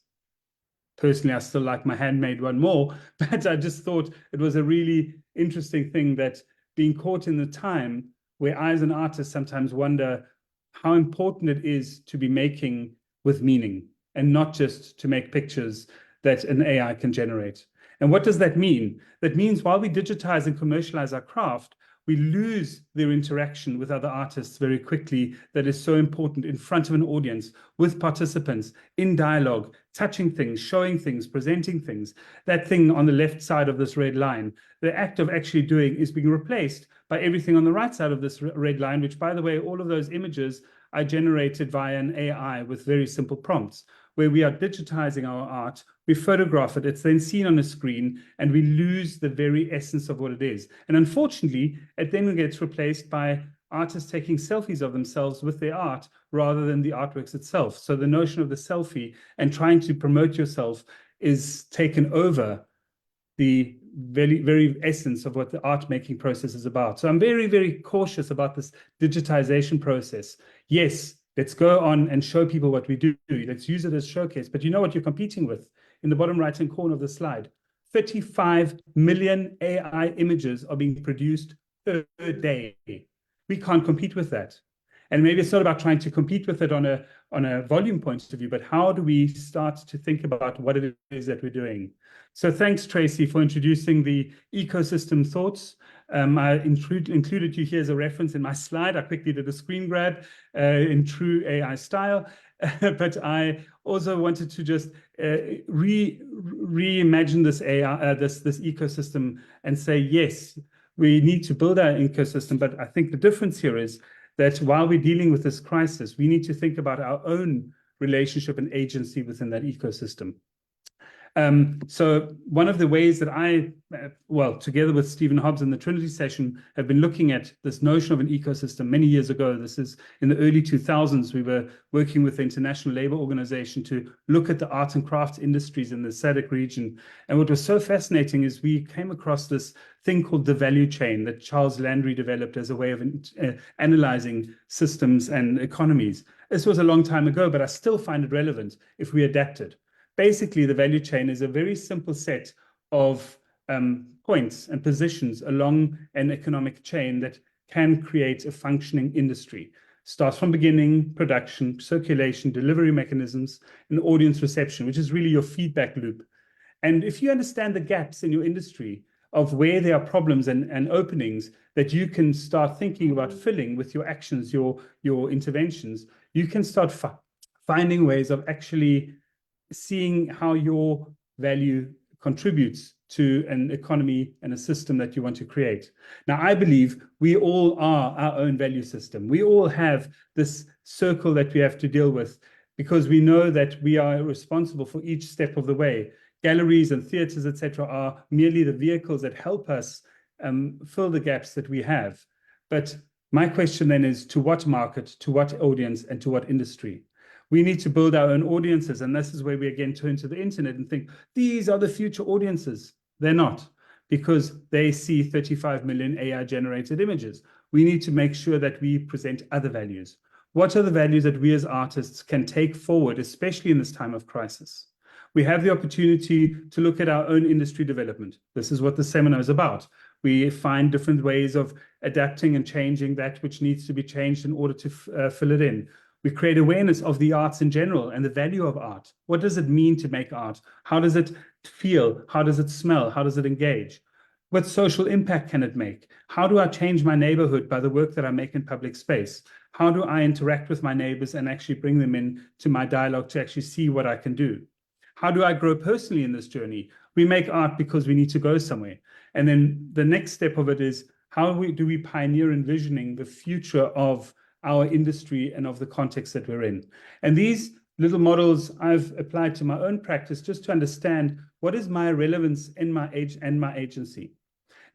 Personally, I still like my handmade one more, but I just thought it was a really interesting thing, that being caught in the time where I as an artist sometimes wonder how important it is to be making with meaning and not just to make pictures that an AI can generate. And what does that mean? That means while we digitize and commercialize our craft, we lose their interaction with other artists very quickly, that is so important in front of an audience, with participants, in dialogue, touching things, showing things, presenting things. That thing on the left side of this red line, the act of actually doing, is being replaced by everything on the right side of this red line, which, by the way, all of those images are generated via an AI with very simple prompts, where we are digitizing our art, we photograph it, it's then seen on a screen, and we lose the very essence of what it is. And unfortunately, it then gets replaced by artists taking selfies of themselves with their art rather than the artworks itself. So the notion of the selfie and trying to promote yourself is taken over the very, very essence of what the art making process is about. So I'm very, very cautious about this digitization process. Yes, let's go on and show people what we do. Let's use it as showcase. But you know what you're competing with? In the bottom right-hand corner of the slide, 35 million AI images are being produced per day. We can't compete with that. And maybe it's not about trying to compete with it on a volume point of view, but how do we start to think about what it is that we're doing? So thanks, Tracy, for introducing the ecosystem thoughts. I included you here as a reference in my slide. I quickly did a screen grab in true AI style. But I also wanted to just reimagine this AI, this ecosystem, and say, yes, we need to build our ecosystem. But I think the difference here is that while we're dealing with this crisis, we need to think about our own relationship and agency within that ecosystem. So one of the ways that I, together with Stephen Hobbs in the Trinity session, have been looking at this notion of an ecosystem many years ago. This is in the early 2000s. We were working with the International Labour Organization to look at the art and crafts industries in the SADC region. And what was so fascinating is we came across this thing called the value chain that Charles Landry developed as a way of analyzing systems and economies. This was a long time ago, but I still find it relevant if we adapt it. Basically, the value chain is a very simple set of points and positions along an economic chain that can create a functioning industry. Starts from beginning, production, circulation, delivery mechanisms, and audience reception, which is really your feedback loop. And if you understand the gaps in your industry of where there are problems and openings that you can start thinking about filling with your actions, your interventions, you can start finding ways of actually seeing how your value contributes to an economy and a system that you want to create. Now, I believe we all are our own value system. We all have this circle that we have to deal with because we know that we are responsible for each step of the way. Galleries and theaters, etc., are merely the vehicles that help us fill the gaps that we have. But my question then is, to what market, to what audience, and to what industry? We need to build our own audiences. And this is where we again turn to the internet and think, these are the future audiences. They're not, because they see 35 million AI generated images. We need to make sure that we present other values. What are the values that we as artists can take forward, especially in this time of crisis? We have the opportunity to look at our own industry development. This is what the seminar is about. We find different ways of adapting and changing that which needs to be changed in order to fill it in. We create awareness of the arts in general and the value of art. What does it mean to make art? How does it feel? How does it smell? How does it engage? What social impact can it make? How do I change my neighborhood by the work that I make in public space? How do I interact with my neighbors and actually bring them in to my dialogue to actually see what I can do? How do I grow personally in this journey? We make art because we need to go somewhere. And then the next step of it is, how do we pioneer envisioning the future of our industry and of the context that we're in? And these little models I've applied to my own practice just to understand what is my relevance in my age and my agency.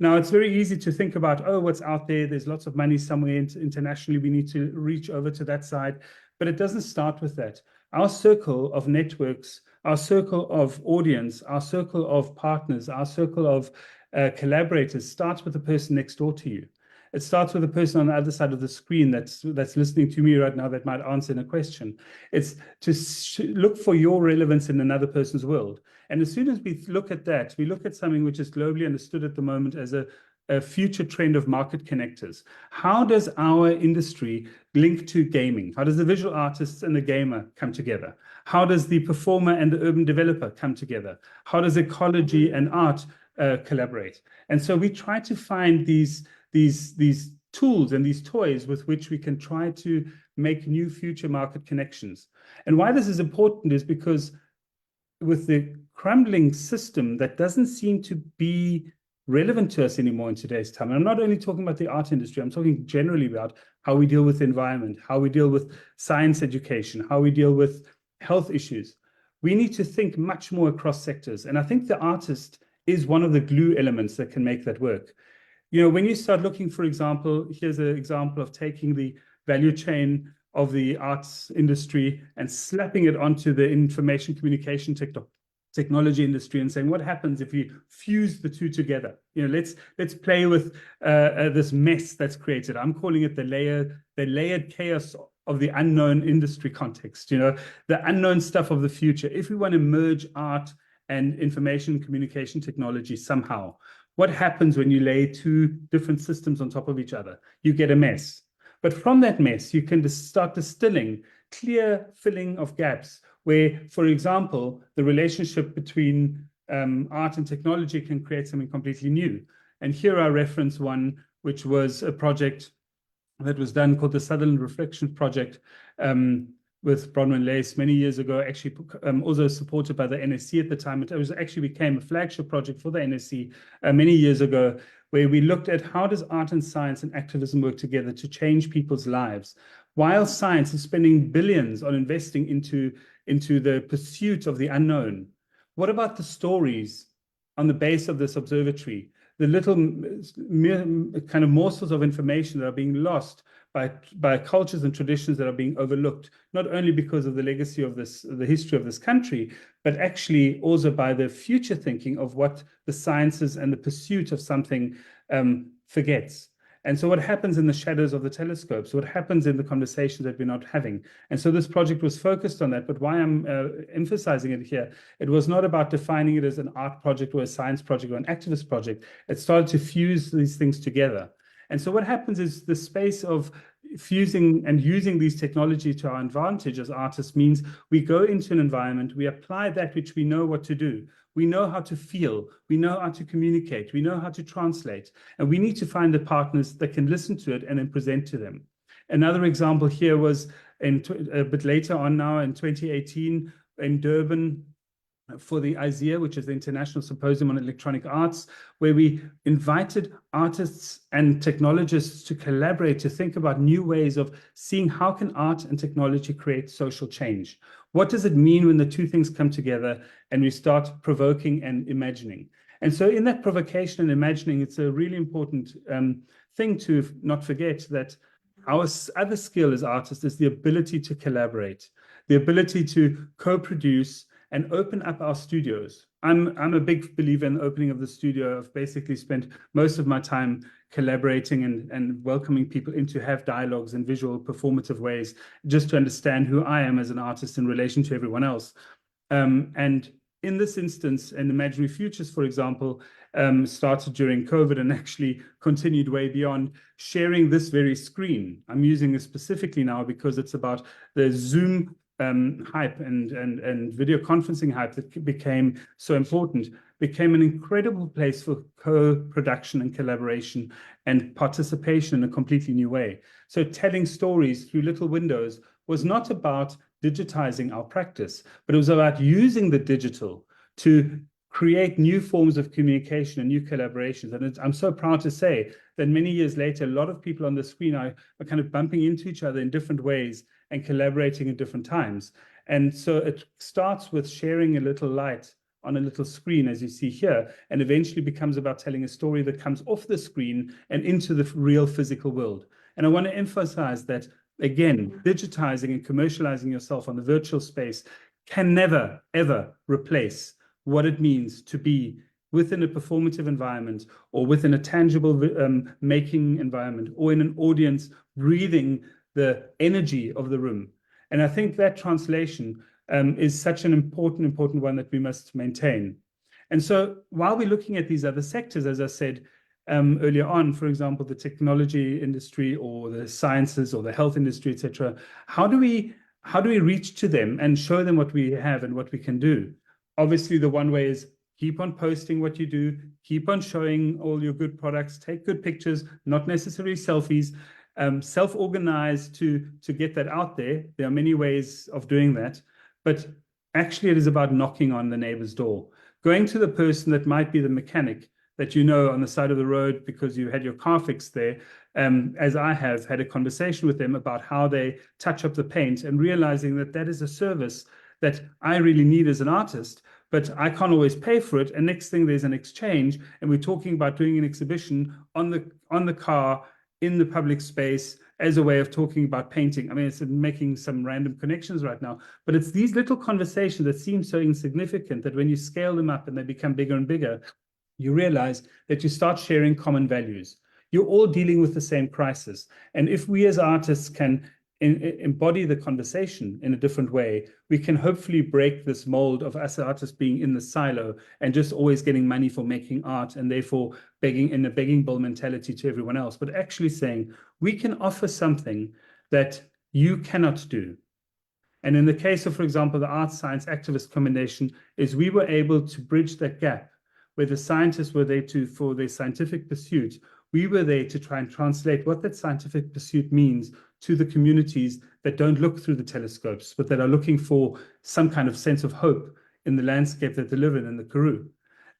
Now, it's very easy to think about, oh, what's out there? There's lots of money somewhere internationally. We need to reach over to that side. But it doesn't start with that. Our circle of networks, our circle of audience, our circle of partners, our circle of collaborators starts with the person next door to you. It starts with the person on the other side of the screen that's listening to me right now that might answer a question. It's to look for your relevance in another person's world. And as soon as we look at that, we look at something which is globally understood at the moment as a future trend of market connectors. How does our industry link to gaming? How does the visual artists and the gamer come together? How does the performer and the urban developer come together? How does ecology and art collaborate? And so we try to find these tools and these toys with which we can try to make new future market connections. And why this is important is because with the crumbling system that doesn't seem to be relevant to us anymore in today's time. And I'm not only talking about the art industry, I'm talking generally about how we deal with the environment, how we deal with science education, how we deal with health issues. We need to think much more across sectors. And I think the artist is one of the glue elements that can make that work. You know, when you start looking, for example, here's an example of taking the value chain of the arts industry and slapping it onto the information communication technology industry and saying, what happens if you fuse the two together? You know, let's play with this mess that's created. I'm calling it the layered chaos of the unknown industry context, you know, the unknown stuff of the future. If we want to merge art and information communication technology somehow, what happens when you lay two different systems on top of each other? You get a mess. But from that mess, you can start distilling clear filling of gaps where, for example, the relationship between art and technology can create something completely new. And here I reference one, which was a project that was done called the Sutherland Reflections Project with Bronwyn Lace many years ago, actually also supported by the NAC at the time. It was actually became a flagship project for the NAC many years ago, where we looked at how does art and science and activism work together to change people's lives. While science is spending billions on investing into the pursuit of the unknown, what about the stories on the base of this observatory, the little kind of morsels of information that are being lost by cultures and traditions that are being overlooked, not only because of the legacy of the history of this country, but actually also by the future thinking of what the sciences and the pursuit of something forgets. And so what happens in the shadows of the telescopes, what happens in the conversations that we're not having. And so this project was focused on that. But why I'm emphasizing it here, it was not about defining it as an art project or a science project or an activist project. It started to fuse these things together. And so what happens is the space of fusing and using these technologies to our advantage as artists means we go into an environment, we apply that which we know what to do. We know how to feel, we know how to communicate, we know how to translate, and we need to find the partners that can listen to it and then present to them. Another example here was a bit later on now in 2018 in Durban, for the IZEA, which is the International Symposium on Electronic Arts, where we invited artists and technologists to collaborate, to think about new ways of seeing how can art and technology create social change. What does it mean when the two things come together and we start provoking and imagining? And so in that provocation and imagining, it's a really important thing to not forget that our other skill as artists is the ability to collaborate. the ability to co-produce and open up our studios. I'm a big believer in the opening of the studio. I've basically spent most of my time collaborating and welcoming people in to have dialogues in visual, performative ways, just to understand who I am as an artist in relation to everyone else. And in this instance, and Imaginary Futures, for example, started during COVID and actually continued way beyond, sharing this very screen. I'm using this specifically now because it's about the Zoom hype and video conferencing hype that became so important, became an incredible place for co-production and collaboration and participation in a completely new way. So telling stories through little windows was not about digitizing our practice, but it was about using the digital to create new forms of communication and new collaborations. And I'm so proud to say that many years later, a lot of people on the screen are kind of bumping into each other in different ways and collaborating at different times. And so it starts with sharing a little light on a little screen, as you see here, and eventually becomes about telling a story that comes off the screen and into the real physical world. And I want to emphasize that, again, digitizing and commercializing yourself on the virtual space can never, ever replace what it means to be within a performative environment or within a tangible making environment or in an audience breathing the energy of the room. And I think that translation is such an important one that we must maintain. And so while we're looking at these other sectors, as I said earlier on, for example, the technology industry or the sciences or the health industry, etc., how do we reach to them and show them what we have and what we can do? Obviously, the one way is keep on posting what you do, keep on showing all your good products, take good pictures, not necessarily selfies, self-organize to get that out there. There are many ways of doing that, but actually it is about knocking on the neighbor's door, going to the person that might be the mechanic that you know on the side of the road because you had your car fixed there, as I have had a conversation with them about how they touch up the paint and realizing that that is a service that I really need as an artist, but I can't always pay for it. And next thing, there's an exchange, and we're talking about doing an exhibition on the car in the public space as a way of talking about painting. I mean, it's making some random connections right now, but it's these little conversations that seem so insignificant that when you scale them up and they become bigger and bigger, you realize that you start sharing common values. You're all dealing with the same crisis. And if we as artists can embody the conversation in a different way, we can hopefully break this mold of us artists being in the silo and just always getting money for making art and therefore begging in a begging bowl mentality to everyone else, but actually saying we can offer something that you cannot do. And in the case of, for example, the Art Science Activist Combination, is we were able to bridge that gap where the scientists were there for their scientific pursuit. We were there to try and translate what that scientific pursuit means to the communities that don't look through the telescopes, but that are looking for some kind of sense of hope in the landscape that they live in the Karoo.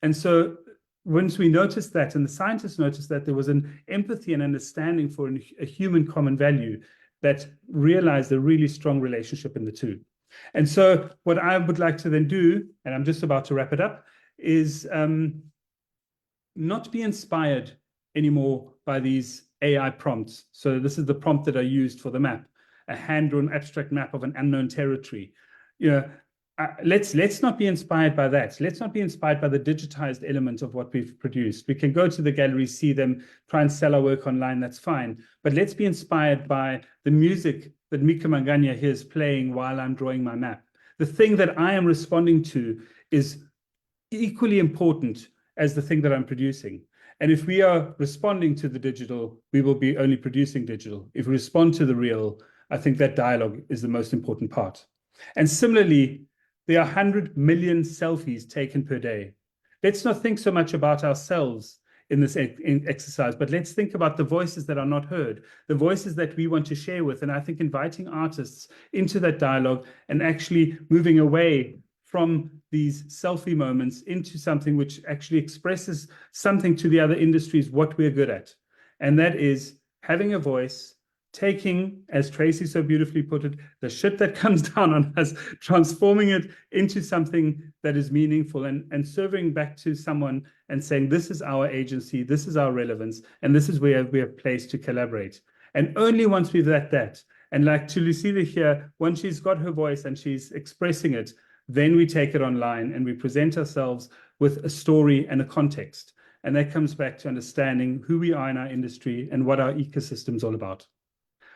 And so once we noticed that, and the scientists noticed that, there was an empathy and understanding for a human common value that realized a really strong relationship in the two. And so what I would like to then do, and I'm just about to wrap it up, is not be inspired anymore by these AI prompts. So this is the prompt that I used for the map, a hand-drawn abstract map of an unknown territory. You know, let's not be inspired by that. Let's not be inspired by the digitized element of what we've produced. We can go to the gallery, see them, try and sell our work online, that's fine. But let's be inspired by the music that Mika Manganya here is playing while I'm drawing my map. The thing that I am responding to is equally important as the thing that I'm producing. And if we are responding to the digital, we will be only producing digital. If we respond to the real, I think that dialogue is the most important part. And similarly, there are 100 million selfies taken per day. Let's not think so much about ourselves in this exercise, but let's think about the voices that are not heard, the voices that we want to share with. And I think inviting artists into that dialogue and actually moving away from these selfie moments into something which actually expresses something to the other industries, what we're good at. And that is having a voice, taking, as Tracy so beautifully put it, the shit that comes down on us, transforming it into something that is meaningful and serving back to someone and saying, this is our agency, this is our relevance, and this is where we are placed to collaborate. And only once we've done that, And like to Lucilla here, once she's got her voice and she's expressing it, then we take it online and we present ourselves with a story and a context. And that comes back to understanding who we are in our industry and what our ecosystem is all about.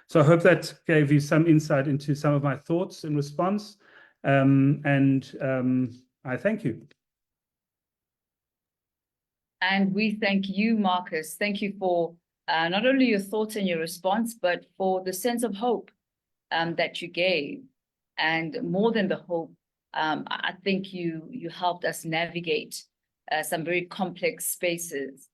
So I hope that gave you some insight into some of my thoughts in response. I thank you. And we thank you, Marcus. Thank you for not only your thoughts and your response, but for the sense of hope that you gave. And more than the hope, I think you helped us navigate some very complex spaces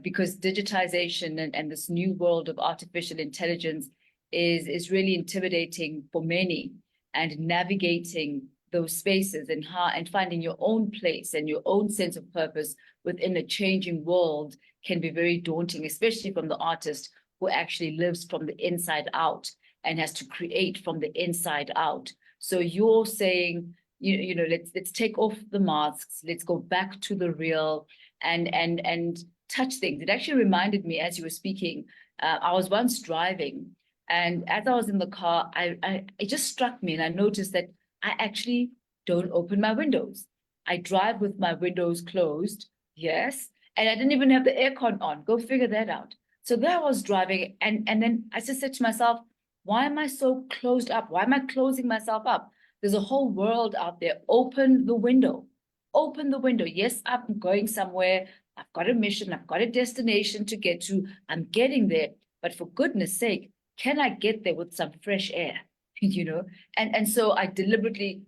because digitization and this new world of artificial intelligence is really intimidating for many, and navigating those spaces and finding your own place and your own sense of purpose within a changing world can be very daunting, especially from the artist who actually lives from the inside out and has to create from the inside out. So you're saying, you know, let's take off the masks, let's go back to the real and touch things. It actually reminded me as you were speaking, I was once driving, and as I was in the car, it just struck me, and I noticed that I actually don't open my windows. I drive with my windows closed, yes, and I didn't even have the aircon on. Go figure that out. So there I was driving, and then I just said to myself, why am I so closed up? Why am I closing myself up? There's a whole world out there. Open the window. Open the window. Yes, I'm going somewhere. I've got a mission. I've got a destination to get to. I'm getting there. But for goodness sake, can I get there with some fresh air? You know? And so I deliberately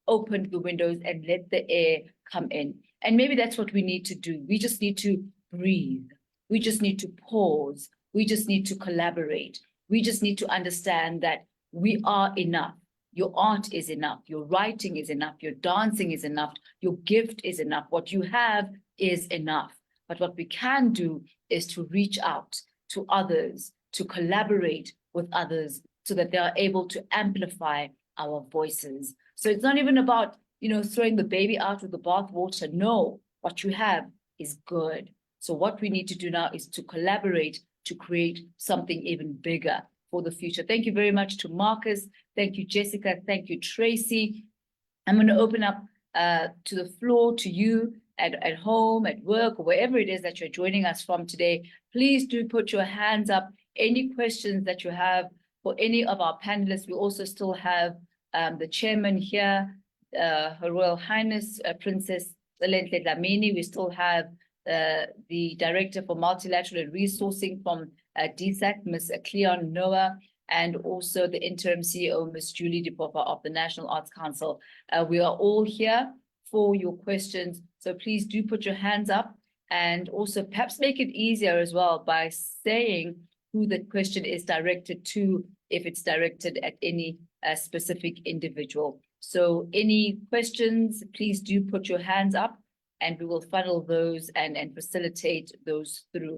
opened the windows and let the air come in. And maybe that's what we need to do. We just need to breathe. We just need to pause. We just need to collaborate. We just need to understand that we are enough. Your art is enough. Your writing is enough. Your dancing is enough. Your gift is enough. What you have is enough. But what we can do is to reach out to others, to collaborate with others so that they are able to amplify our voices. So it's not even about, you know, throwing the baby out with the bathwater. No, what you have is good. So what we need to do now is to collaborate to create something even bigger for the future. Thank you very much to Marcus. Thank you, Jessica. Thank you, Tracy. I'm going to open up to the floor to you at home, at work, or wherever it is that you're joining us from today. Please do put your hands up. Any questions that you have for any of our panelists. We also still have the chairman here, Her Royal Highness Princess Zelentle Dlamini. We still have the Director for Multilateral and Resourcing from DSAC, Ms. Cleon Noah, and also the Interim CEO, Ms. Julie Dipopa of the National Arts Council. We are all here for your questions, so please do put your hands up, and also perhaps make it easier as well by saying who the question is directed to, if it's directed at any specific individual. So any questions, please do put your hands up, and we will funnel those and facilitate those through.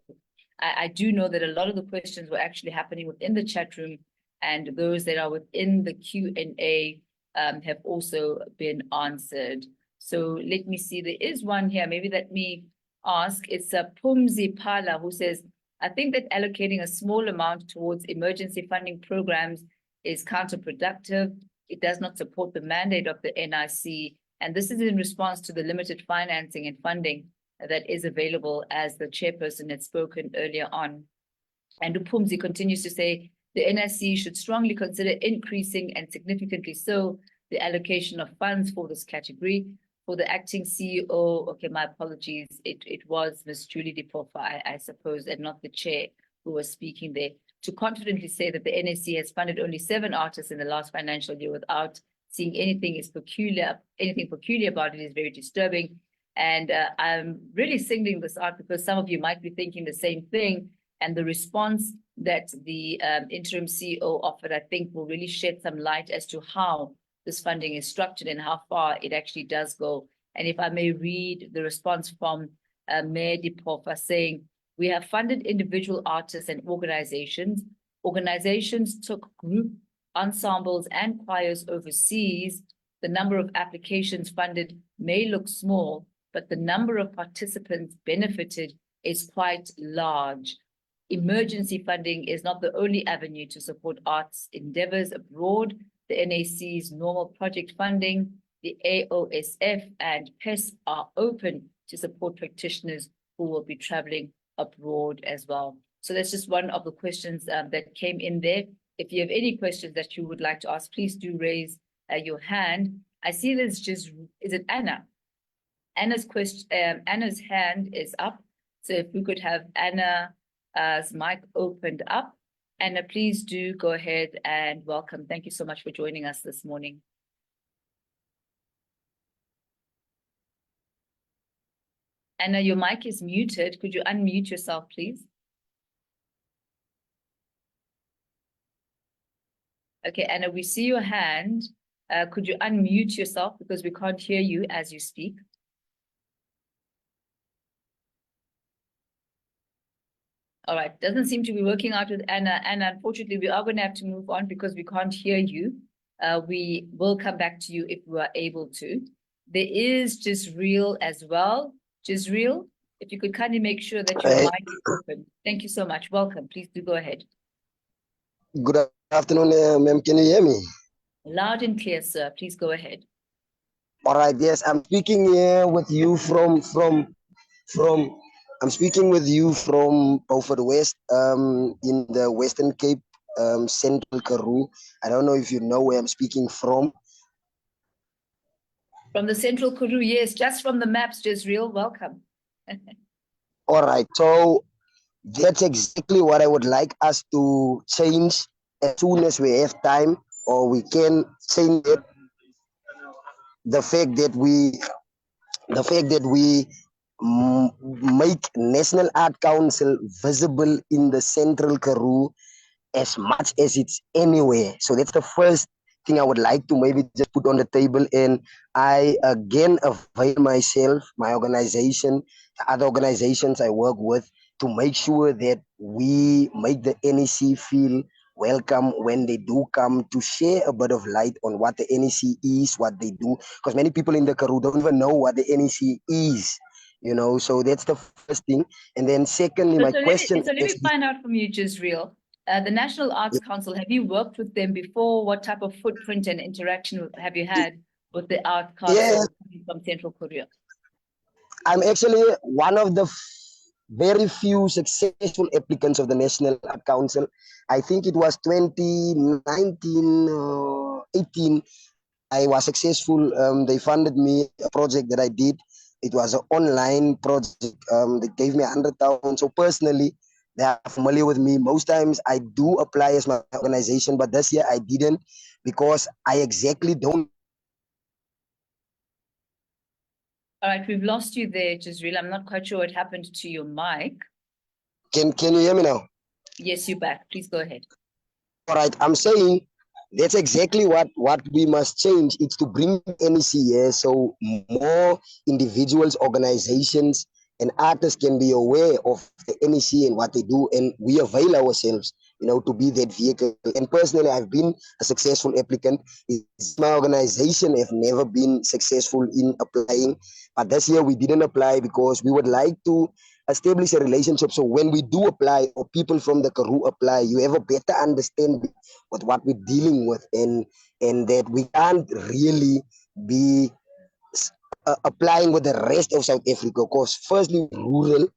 I do know that a lot of the questions were actually happening within the chat room, and those that are within the Q&A have also been answered. So let me see, there is one here, maybe let me ask. It's a Pumzi Pala who says, I think that allocating a small amount towards emergency funding programs is counterproductive. It does not support the mandate of the NIC. And this is in response to the limited financing and funding that is available, as the chairperson had spoken earlier on. And Upumzi continues to say, the NIC should strongly consider increasing, and significantly so, the allocation of funds for this category. For the acting CEO, okay, my apologies, it was Ms. Julie Dipopa, I suppose, and not the chair who was speaking there, to confidently say that the NAC has funded only 7 artists in the last financial year without seeing anything peculiar about it is very disturbing. And I'm really singling this out because some of you might be thinking the same thing. And the response that the interim CEO offered, I think, will really shed some light as to how this funding is structured and how far it actually does go. And if I may read the response from Mayor Dipopa saying, we have funded individual artists and organizations. Organizations took group ensembles and choirs overseas. The number of applications funded may look small, but the number of participants benefited is quite large. emergency funding is not the only avenue to support arts endeavors abroad. The NAC's normal project funding, the AOSF and PES are open to support practitioners who will be traveling abroad as well. So that's just one of the questions that came in there. If you have any questions that you would like to ask, please do raise your hand. I see there's just, is it Anna? Anna's question, Anna's hand is up. So if we could have Anna's mic opened up. Anna, please do go ahead and welcome. Thank you so much for joining us this morning. Anna, your mic is muted. Could you unmute yourself, please? Okay, Anna, we see your hand. Could you unmute yourself because we can't hear you as you speak? All right, doesn't seem to be working out with Anna. Anna, unfortunately, we are going to have to move on because we can't hear you. We will come back to you if we are able to. There is Jisreel as well. Jisreel, if you could kindly make sure that your mic is open. Thank you so much. Welcome. Please do go ahead. Good afternoon, ma'am. Can you hear me? Loud and clear, sir. Please go ahead. All right. Yes, I'm speaking here with you from. I'm speaking with you from Beaufort West, in the Western Cape, Central Karoo. I don't know if you know where I'm speaking from. From the Central Karoo, yes, just from the maps, Jisreel. Welcome. All right. So that's exactly what I would like us to change as soon as we have time, or we can change it. The fact that we make National Art Council visible in the Central Karoo as much as it's anywhere. So that's the first thing I would like to maybe just put on the table. And I again avail myself, my organization, other organizations I work with, to make sure that we make the NEC feel welcome when they do come, to share a bit of light on what the NEC is, what they do, because many people in the Karoo don't even know what the NEC is, you know. So that's the first thing. And then secondly, my question. Let me find out from you, Jisreel. The National Arts Council, have you worked with them before? What type of footprint and interaction have you had with the Art Council from Central Korea? I'm actually one of the very few successful applicants of the National Art Council. I think it was 2019, 18. I was successful. They funded me a project that I did. It was an online project. They gave me 100,000. So personally, they are familiar with me. Most times I do apply as my organization, but this year I didn't because I exactly don't. All right, we've lost you there, Jisreel. I'm not quite sure what happened to your mic. Can you hear me now? Yes, you're back. Please go ahead. All right, I'm saying that's exactly what we must change. It's to bring NEC here so more individuals, organizations, and artists can be aware of the NEC and what they do, and we avail ourselves, you know, to be that vehicle. And personally, I've been a successful applicant. My organization have never been successful in applying, but this year we didn't apply because we would like to establish a relationship. So when we do apply, or people from the Karoo apply, you have a better understanding with what we're dealing with, and that we can't really be applying with the rest of South Africa, because firstly, rural,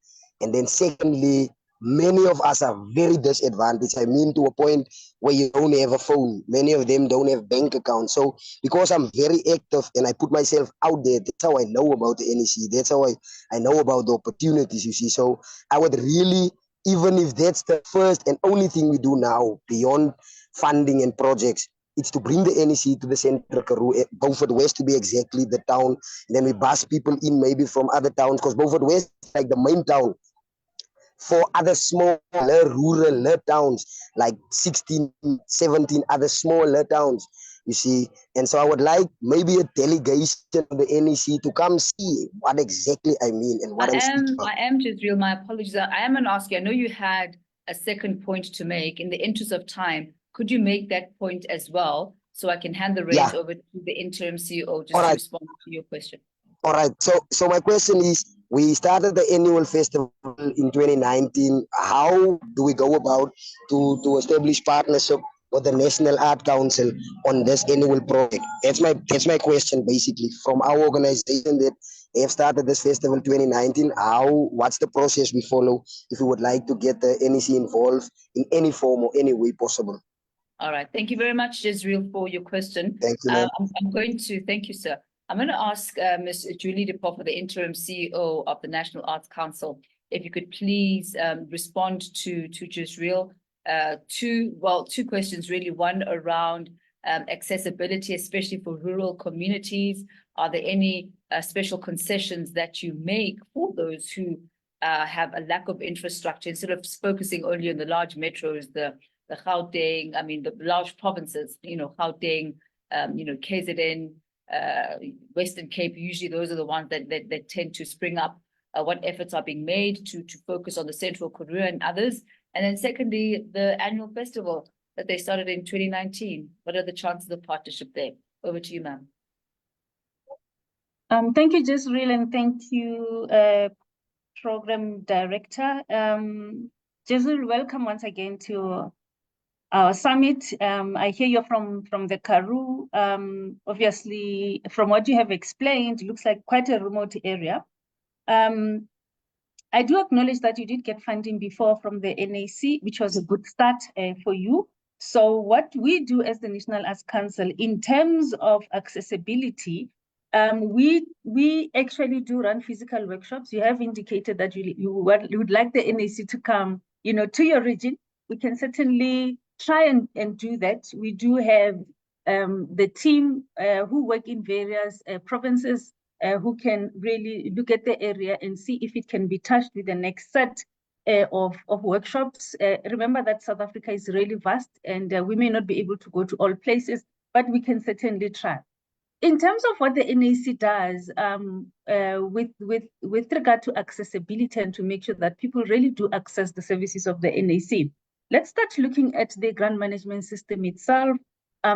and then secondly, many of us are very disadvantaged. I mean, to a point where you don't have a phone. Many of them don't have bank accounts. So because I'm very active and I put myself out there, that's how I know about the NEC. That's how I know about the opportunities, you see. So I would really, even if that's the first and only thing we do now, beyond funding and projects, it's to bring the NEC to the Central Karoo, Beaufort West to be exactly the town. And then we bus people in maybe from other towns, because Beaufort West is like the main town for other smaller rural towns, like 16, 17 other smaller towns, you see. And so I would like maybe a delegation of the NEC to come see what exactly I mean and what I'm speaking about. I am Jisreel, my apologies. I am going to ask you, I know you had a second point to make. In the interest of time, could you make that point as well, so I can hand the reins over to the interim CEO just to respond to your question? All right. So my question is, We started the annual festival in 2019. How do we go about to establish partnership with the National Art Council on this annual project? That's my question basically from our organization that have started this festival 2019. What's the process we follow if we would like to get the NEC involved in any form or any way possible? All right. Thank you very much, Jezreel, for your question. Thank you, ma'am. I'm going to thank you, sir. I'm going to ask Ms. Julie de Poffer, the interim CEO of the National Arts Council, if you could please respond to Jezreel. Two questions really. One around accessibility, especially for rural communities. Are there any special concessions that you make for those who have a lack of infrastructure, instead of focusing only on the large metros, the Gauteng, I mean, the large provinces, Gauteng, KZN, Western Cape, usually those are the ones that tend to spring up. What efforts are being made to focus on the Central Karoo and others? And then secondly, the annual festival that they started in 2019. What are the chances of partnership there? Over to you, ma'am. Thank you, Jezreel, and thank you, Program Director. Jezreel, welcome once again to our summit. I hear you're from the Karoo. Obviously, from what you have explained, it looks like quite a remote area. I do acknowledge that you did get funding before from the NAC, which was a good start for you. So what we do as the National Arts Council in terms of accessibility, we actually do run physical workshops. You have indicated that you would like the NAC to come, to your region. We can certainly try and do that. We do have the team who work in various provinces who can really look at the area and see if it can be touched with the next set of workshops. Remember that South Africa is really vast, and we may not be able to go to all places, but we can certainly try. In terms of what the NAC does with regard to accessibility and to make sure that people really do access the services of the NAC, let's start looking at the grant management system itself.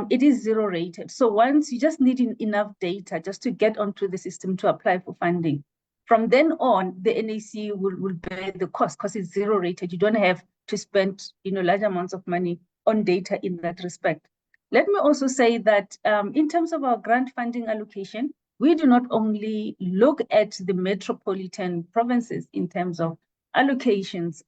It is zero rated. So once you just need enough data just to get onto the system to apply for funding. From then on, the NAC will bear the cost because it's zero rated. You don't have to spend large amounts of money on data in that respect. Let me also say that in terms of our grant funding allocation, we do not only look at the metropolitan provinces in terms of allocations.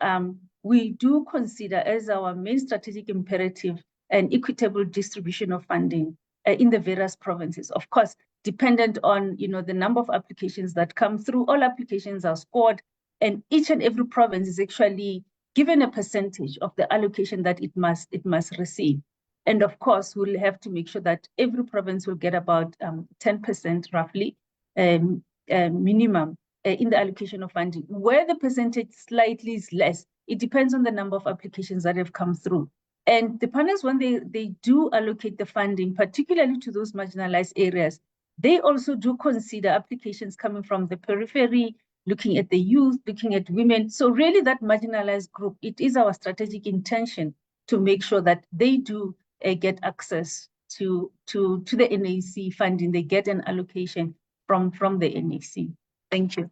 We do consider as our main strategic imperative an equitable distribution of funding in the various provinces. Of course, dependent on the number of applications that come through. All applications are scored, and each and every province is actually given a percentage of the allocation that it must receive. And of course, we'll have to make sure that every province will get about 10% roughly minimum in the allocation of funding. Where the percentage slightly is less, it depends on the number of applications that have come through. And the partners, when they do allocate the funding, particularly to those marginalized areas, they also do consider applications coming from the periphery, looking at the youth, looking at women. So really that marginalized group, it is our strategic intention to make sure that they do get access to the NAC funding. They get an allocation from the NAC. Thank you.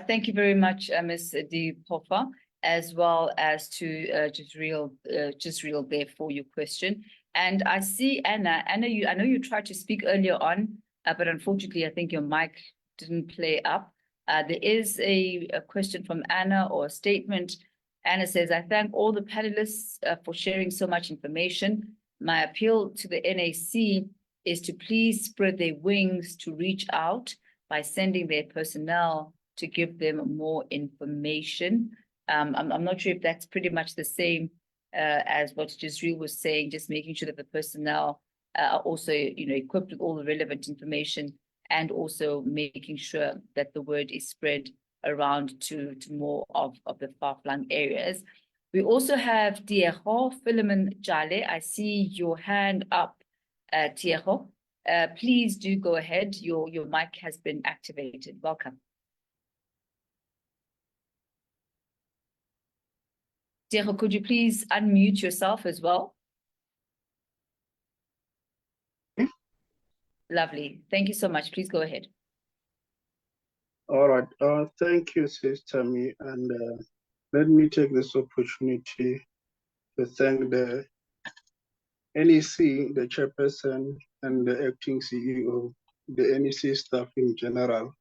Thank you very much, Ms. de Poffer, as well as to Jezreel there for your question. And I see Anna. Anna, I know you tried to speak earlier on, but unfortunately, I think your mic didn't play up. There is a question from Anna, or a statement. Anna says, I thank all the panelists for sharing so much information. My appeal to the NAC is to please spread their wings to reach out by sending their personnel to give them more information. I'm not sure if that's pretty much the same as what Jezreel was saying, just making sure that the personnel are also equipped with all the relevant information, and also making sure that the word is spread around to more of the far-flung areas. We also have Tieho Philemon Jale. I see your hand up, Tieho. Please do go ahead. Your mic has been activated. Welcome. Tieho, could you please unmute yourself as well? Lovely. Thank you so much. Please go ahead. All right. Thank you, Sister Me, and let me take this opportunity to thank the NEC, the chairperson, and the acting CEO, the NEC staff in general,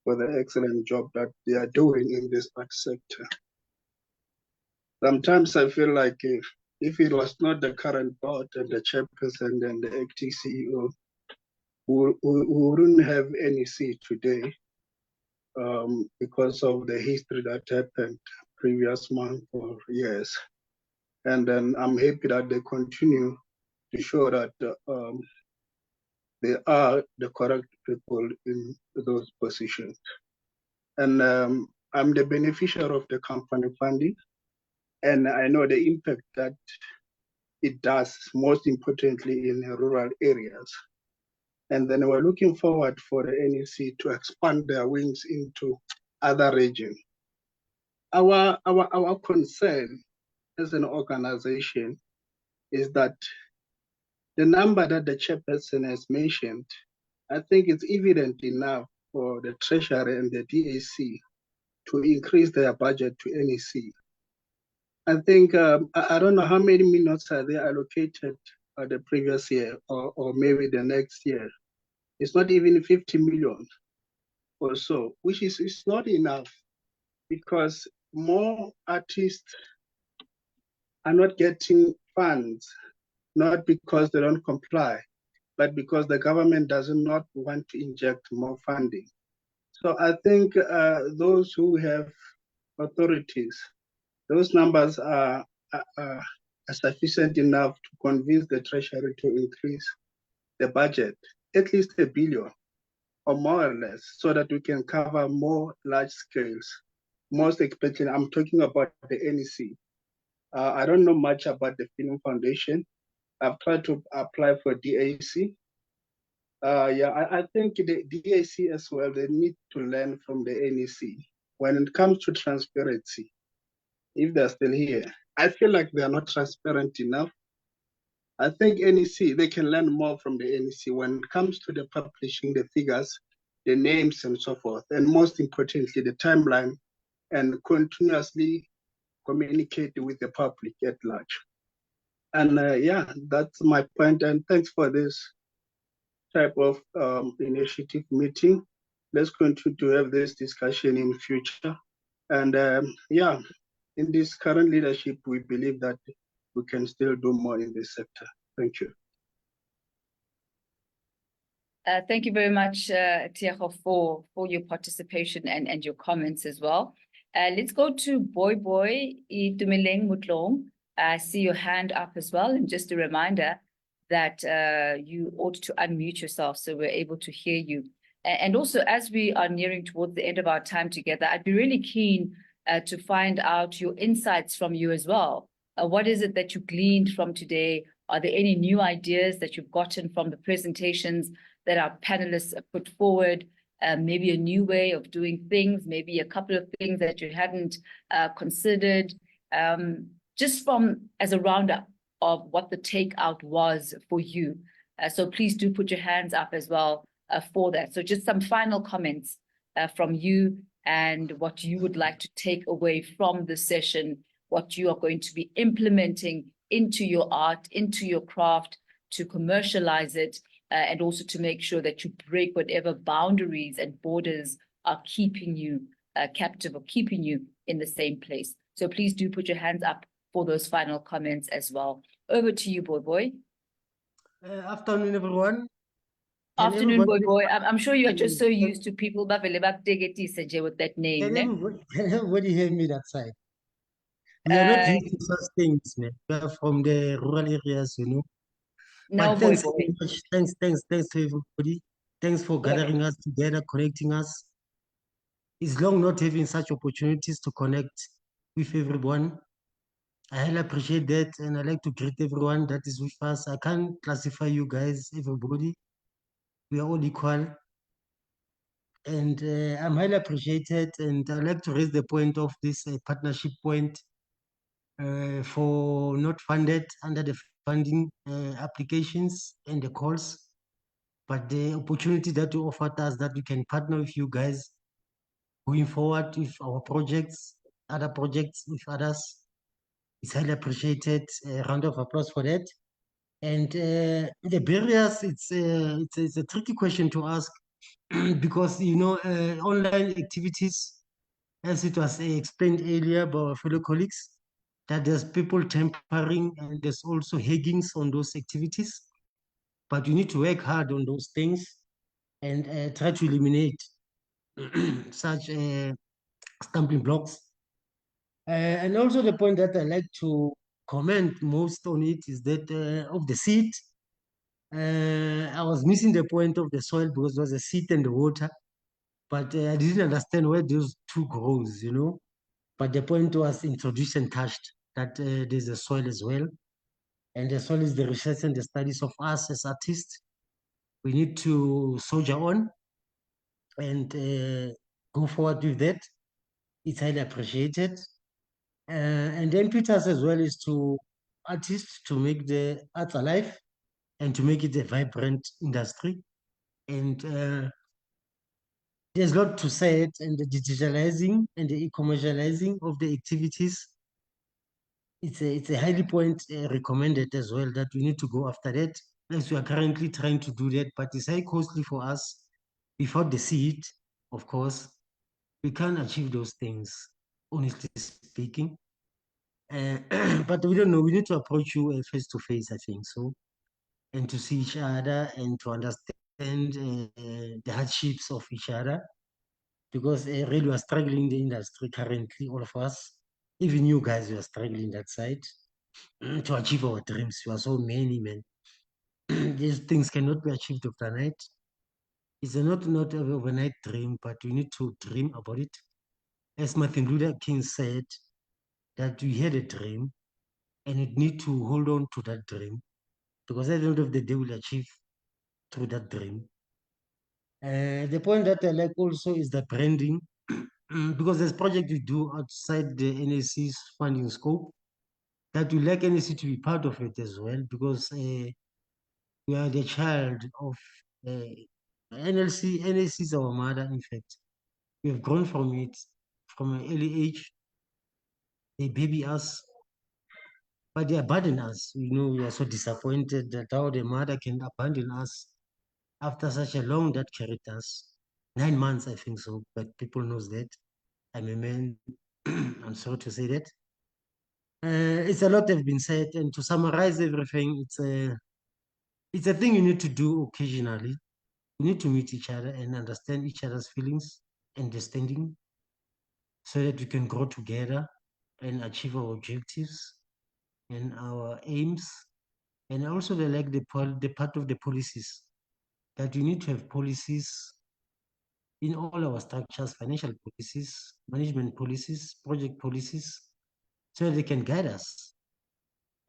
for the excellent job that they are doing in this art sector. Sometimes I feel like if it was not the current board and the chairperson and the acting CEO, we wouldn't have NEC today. Because of the history that happened previous month or years. And then I'm happy that they continue to show that they are the correct people in those positions. And I'm the beneficiary of the company funding, and I know the impact that it does, most importantly in rural areas. And then we're looking forward for the NEC to expand their wings into other regions. Our concern as an organization is that the number that the chairperson has mentioned, I think it's evident enough for the Treasury and the DAC to increase their budget to NEC. I think, I don't know how many minutes are they allocated the previous year or maybe the next year. It's not even 50 million or so, which is not enough because more artists are not getting funds, not because they don't comply, but because the government does not want to inject more funding. So I think those who have authorities, those numbers are sufficient enough to convince the Treasury to increase the budget, at least $1 billion or more or less, so that we can cover more large scales. Most especially, I'm talking about the NEC. I don't know much about the Film Foundation. I've tried to apply for DAC. I think the DAC as well, they need to learn from the NEC. When it comes to transparency, if they're still here, I feel like they're not transparent enough. I think NEC, they can learn more from the NEC when it comes to the publishing the figures, the names and so forth, and most importantly, the timeline, and continuously communicate with the public at large. And that's my point. And thanks for this type of initiative meeting. Let's continue to have this discussion in future. And in this current leadership, we believe that we can still do more in this sector. Thank you. Thank you very much, Tiago, for your participation and your comments as well. Let's go to Boy Itumeleng Mutlong. I see your hand up as well. And just a reminder that you ought to unmute yourself so we're able to hear you. And also, as we are nearing towards the end of our time together, I'd be really keen to find out your insights from you as well. What is it that you gleaned from today? Are there any new ideas that you've gotten from the presentations that our panelists have put forward? Maybe a new way of doing things, maybe a couple of things that you hadn't considered, just from as a roundup of what the takeout was for you. So please do put your hands up as well for that. So just some final comments from you and what you would like to take away from the session, what you are going to be implementing into your art, into your craft, to commercialize it, and also to make sure that you break whatever boundaries and borders are keeping you captive or keeping you in the same place. So please do put your hands up for those final comments as well. Over to you, Boy. Afternoon, everyone. Afternoon, Boy. I'm sure you are just so used to people with that name. Can everybody hear me that side? We are not used to such things, man. We are from the rural areas, you know. No, but thanks Boy. so much. Thanks to everybody. Thanks for gathering us together, connecting us. It's long not having such opportunities to connect with everyone. I highly appreciate that, and I like to greet everyone that is with us. I can't classify you guys, everybody. We are all equal. And I'm highly appreciated, and I'd like to raise the point of this partnership point for not funded under the funding applications and the calls. but the opportunity that you offered us that we can partner with you guys going forward with our projects, other projects with others, it's highly appreciated. A round of applause for that. And the barriers, it's a tricky question to ask because, you know, online activities, as it was explained earlier by our fellow colleagues, that there's people tampering and there's also haggings on those activities. But you need to work hard on those things and try to eliminate such stumbling blocks. And also the point that I like to comment most on it is that of the seed, I was missing the point of the soil because it was the seed and the water, but I didn't understand where those two grows, you know. But the point was introduced and touched that there's a soil as well. And the soil is the research and the studies of us as artists. We need to soldier on and go forward with that. It's highly appreciated. And then Peters as well is to artists to make the arts alive and to make it a vibrant industry. And there's a lot to say it, and the digitalizing and the e-commercializing of the activities. It's a highly point recommended as well that we need to go after that, as we are currently trying to do that, but it's high costly for us. Without the seed, of course, we can't achieve those things, honestly speaking. But we don't know, we need to approach you face to face, I think so, and to see each other and to understand the hardships of each other, because really we are struggling in the industry currently, all of us, even you guys, we are struggling that side to achieve our dreams. We are so many, man. These things cannot be achieved overnight. It's not an overnight dream, but we need to dream about it. As Martin Luther King said, that we had a dream and we need to hold on to that dream, because at the end of the day, we'll achieve through that dream. The point that I like also is the branding, because there's project we do outside the NAC's funding scope that we like NAC to be part of it as well, because we are the child of NLC. NAC is our mother, in fact. We have grown from it from an early age. They baby us, but they abandon us. You know, we are so disappointed that how the mother can abandon us after such a long that carried us. 9 months, I think so, but people knows that. I'm a man. I'm sorry to say that. It's a lot have been said, and to summarize everything, it's a thing you need to do occasionally. You need to meet each other and understand each other's feelings, understanding, so that we can grow together and achieve our objectives and our aims. And also the part of the policies, that you need to have policies in all our structures, financial policies, management policies, project policies, so that they can guide us.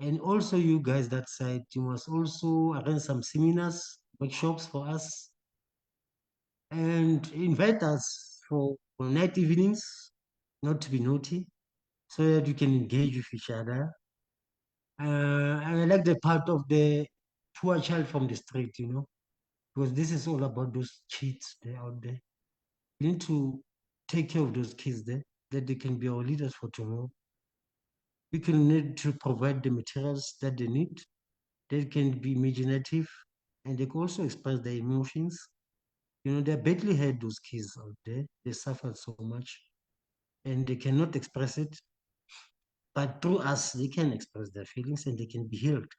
And also you guys that side, you must also arrange some seminars, workshops for us, and invite us for night evenings, not to be naughty, so that you can engage with each other. And I like the part of the poor child from the street, you know, because this is all about those kids there out there. We need to take care of those kids there, that they can be our leaders for tomorrow. We can need to provide the materials that they need. They can be imaginative and they can also express their emotions. You know, they're badly hurt, those kids out there. They suffered so much and they cannot express it. But through us, they can express their feelings and they can be healed.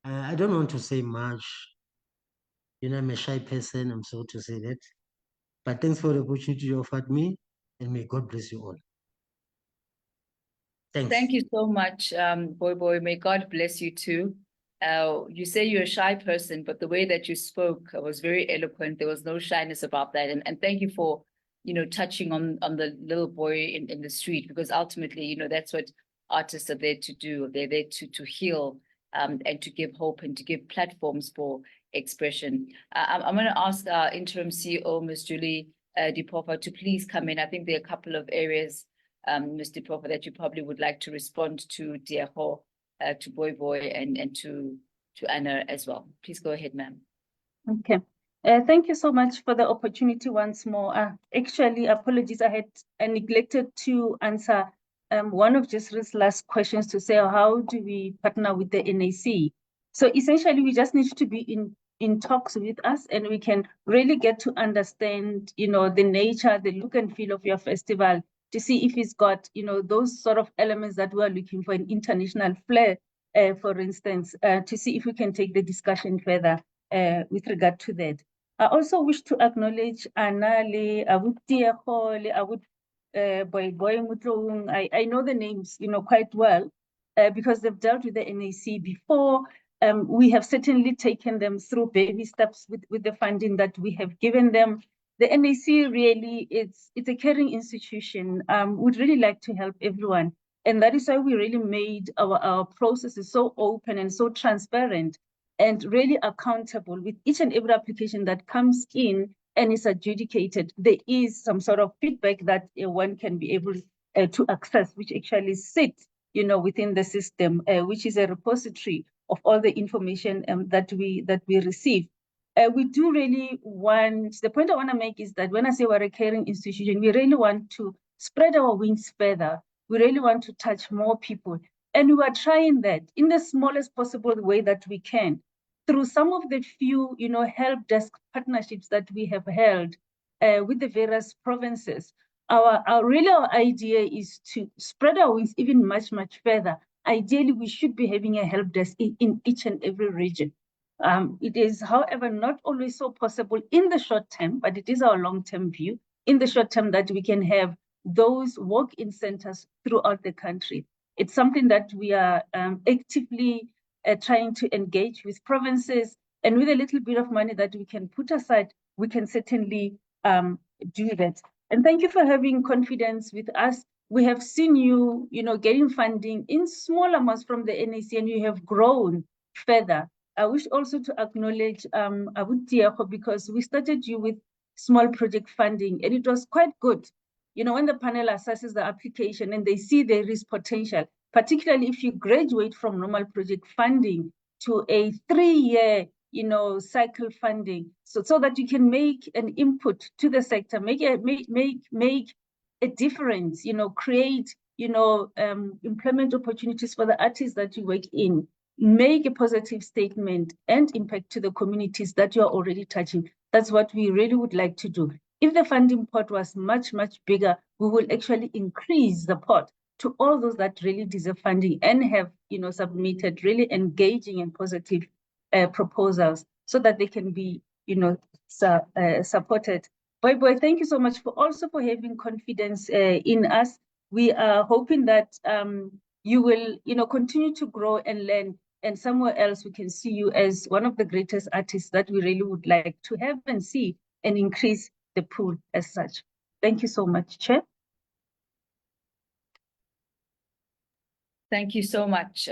I don't want to say much. You know, I'm a shy person. I'm sorry to say that. But thanks for the opportunity you offered me, and may God bless you all. Thanks. Thank you so much, Boy. May God bless you too. You say you're a shy person, but the way that you spoke was very eloquent. There was no shyness about that. And thank you for, you know, touching on the little boy in the street, because ultimately, you know, that's what artists are there to do. They're there to heal and to give hope and to give platforms for expression. I'm going to ask our interim CEO, Ms. Julie Dipopa, to please come in. I think there are a couple of areas, Ms. Dipopa, that you probably would like to respond to Diego, to Boy, and to Anna as well. Please go ahead, ma'am. Okay. Thank you so much for the opportunity once more. Actually, apologies, I neglected to answer one of Jess's last questions to say, how do we partner with the NAC? So essentially, we just need to be in talks with us, and we can really get to understand, the nature, the look and feel of your festival, to see if it's got, those sort of elements that we're looking for, an international flair, for instance, to see if we can take the discussion further with regard to that. I also wish to acknowledge Anale, I know the names, quite well, because they've dealt with the NAC before. We have certainly taken them through baby steps with the funding that we have given them. The NAC really, it's a caring institution. Would really like to help everyone. And that is why we really made our processes so open and so transparent and really accountable. With each and every application that comes in and is adjudicated, there is some sort of feedback that one can be able to access, which actually sits, within the system, which is a repository of all the information that we receive. We do really want, the point I want to make is that when I say we're a caring institution, we really want to spread our wings further. We really want to touch more people. And we are trying that in the smallest possible way that we can, through some of the few, help desk partnerships that we have held with the various provinces. Our idea is to spread our wings even much, much further. Ideally, we should be having a help desk in each and every region. It is, however, not always so possible in the short term, but it is our long-term view in the short term that we can have those walk-in centers throughout the country. It's something that we are actively trying to engage with provinces, and with a little bit of money that we can put aside, we can certainly do that. And thank you for having confidence with us. We have seen you, getting funding in small amounts from the NAC, and you have grown further. I wish also to acknowledge Abu Tiako, because we started you with small project funding, and it was quite good. When the panel assesses the application and they see there is potential, particularly if you graduate from normal project funding to a 3-year, cycle funding, so that you can make an input to the sector, make a difference, create, employment opportunities for the artists that you work in, make a positive statement and impact to the communities that you are already touching. That's what we really would like to do. If the funding pot was much, much bigger, we will actually increase the pot to all those that really deserve funding and have, submitted really engaging and positive proposals, so that they can be, supported. Boy, thank you so much for having confidence in us. We are hoping that you will, continue to grow and learn, and somewhere else we can see you as one of the greatest artists that we really would like to have and see and increase the pool as such. Thank you so much, Chair. Thank you so much,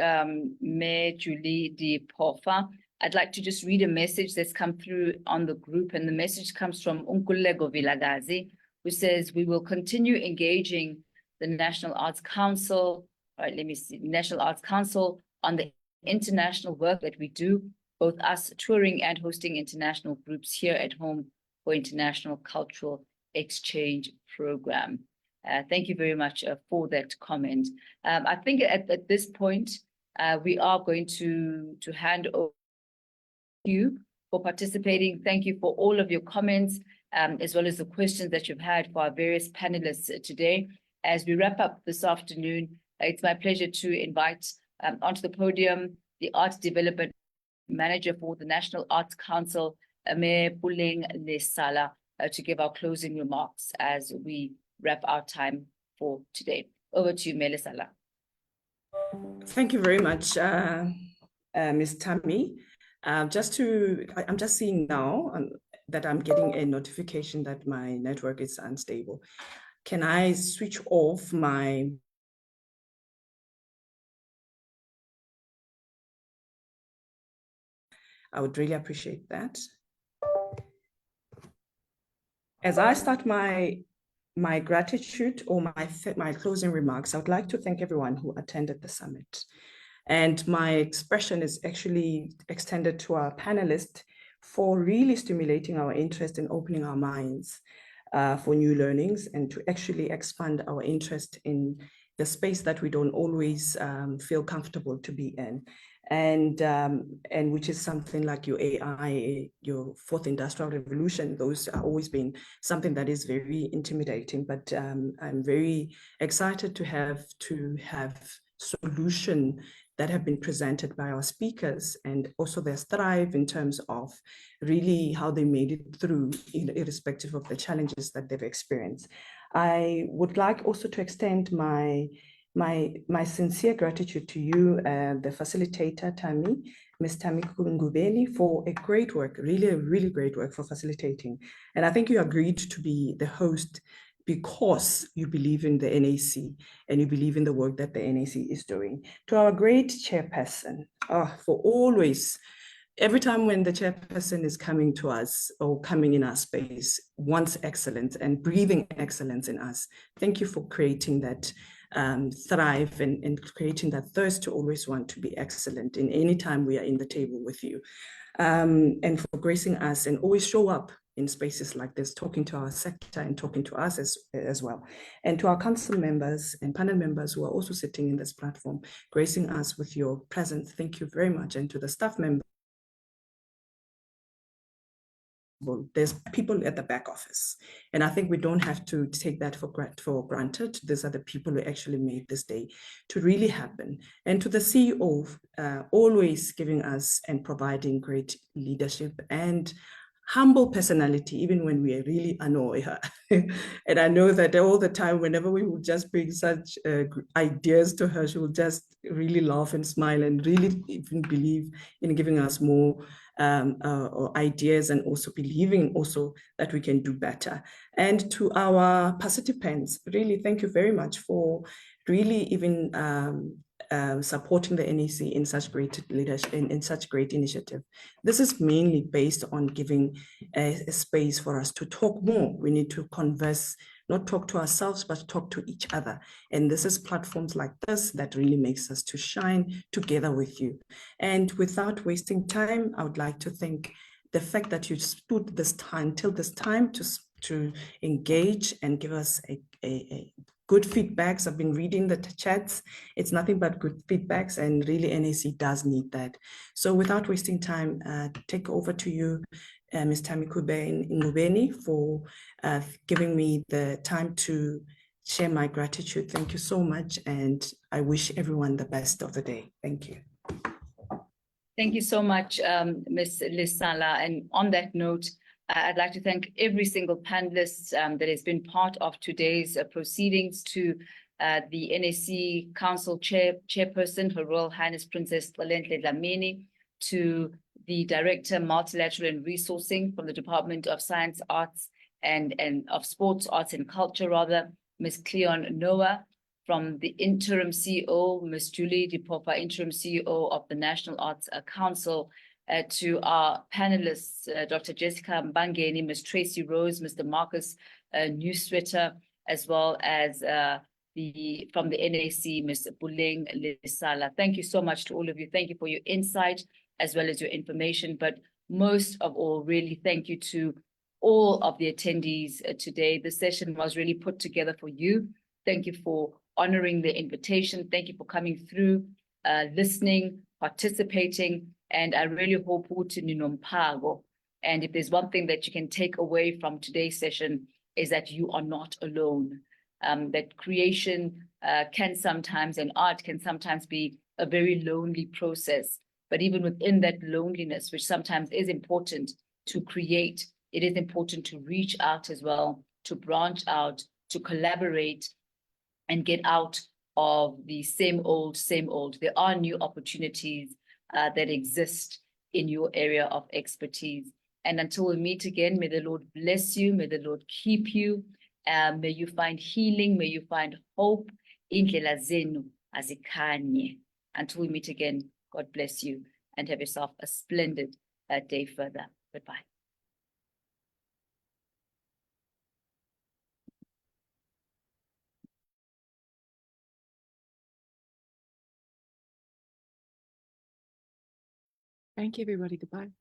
Mayor Julie de Porfa. I'd like to just read a message that's come through on the group, and the message comes from Unkulego Vilagazi, who says, we will continue engaging the National Arts Council, National Arts Council on the international work that we do, both us touring and hosting international groups here at home for International Cultural Exchange Program. Thank you very much for that comment. I think at this point, we are going to hand over to you for participating. Thank you for all of your comments, as well as the questions that you've had for our various panelists today. As we wrap up this afternoon, it's my pleasure to invite onto the podium the Arts Development Manager for the National Arts Council, Mayor Puleng Lesala, to give our closing remarks as we wrap our time for today. Over to you, Mayor Lesala. Thank you very much, Ms. Tammy. I'm just seeing now that I'm getting a notification that my network is unstable. Can I switch off my... I would really appreciate that. As I start my gratitude or my closing remarks, I would like to thank everyone who attended the summit. And my expression is actually extended to our panelists for really stimulating our interest and opening our minds for new learnings, and to actually expand our interest in the space that we don't always feel comfortable to be in. And which is something like your AI, your fourth industrial revolution. Those are always been something that is very intimidating, but I'm very excited to have solution that have been presented by our speakers, and also their strive in terms of really how they made it through, irrespective of the challenges that they've experienced. I would like also to extend my sincere gratitude to you, the facilitator, Tammy, Ms. Tammy Ngubeni, for a great work, really great work for facilitating. And I think you agreed to be the host because you believe in the NAC and you believe in the work that the NAC is doing. To our great chairperson, for always, every time when the chairperson is coming to us or coming in our space, wants excellence and breathing excellence in us. Thank you for creating that thrive and creating that thirst to always want to be excellent in any time we are in the table with you. And for gracing us and always show up in spaces like this, talking to our sector and talking to us as well. And to our council members and panel members who are also sitting in this platform, gracing us with your presence, thank you very much. And to the staff members, there's people at the back office. And I think we don't have to take that for granted. These are the people who actually made this day to really happen. And to the CEO, always giving us and providing great leadership and humble personality, even when we really annoy her. And I know that all the time, whenever we would just bring such ideas to her, she will just really laugh and smile and really even believe in giving us more ideas, and also believing also that we can do better. And to our participants, really thank you very much for really even supporting the NEC in such great leadership, in such great initiative. This is mainly based on giving a space for us to talk more. We need to converse, not talk to ourselves, but talk to each other. And this is platforms like this that really makes us to shine together with you. And without wasting time, I would like to thank the fact that you stood this time till this time to engage and give us a good feedbacks. I've been reading the chats. It's nothing but good feedbacks, and really NAC does need that. So without wasting time, take over to you, Ms. Tammy Ngubeni, for giving me the time to share my gratitude. Thank you so much, and I wish everyone the best of the day. Thank you. Thank you so much, Ms. Lisala. And on that note, I'd like to thank every single panelist that has been part of today's proceedings, to the NAC Council Chairperson, Her Royal Highness Princess Xolenthle Dlamini, to the Director, Multilateral and Resourcing from the Department of Science, Arts, and of Sports, Arts and Culture, rather, Ms. Cleon Noah, from the Interim CEO, Ms. Julie Dipopa, Interim CEO of the National Arts Council, to our panelists, Dr. Jessica Mbangeni, Ms. Tracy Rose, Mr. Marcus Newswetter, as well as from the NAC, Ms. Buleng Lisala. Thank you so much to all of you. Thank you for your insight as well as your information. But most of all, really thank you to all of the attendees today. The session was really put together for you. Thank you for honoring the invitation. Thank you for coming through, listening, participating. And I really hope and if there's one thing that you can take away from today's session, is that you are not alone. That creation can sometimes, and art can sometimes be a very lonely process. But even within that loneliness, which sometimes is important to create, it is important to reach out as well, to branch out, to collaborate, and get out of the same old, same old. There are new opportunities that exist in your area of expertise. And until we meet again, may the Lord bless you, may the Lord keep you, may you find healing, may you find hope. Indlela zenu azikhanye. Until we meet again, God bless you, and have yourself a splendid day further. Goodbye. Thank you, everybody. Goodbye.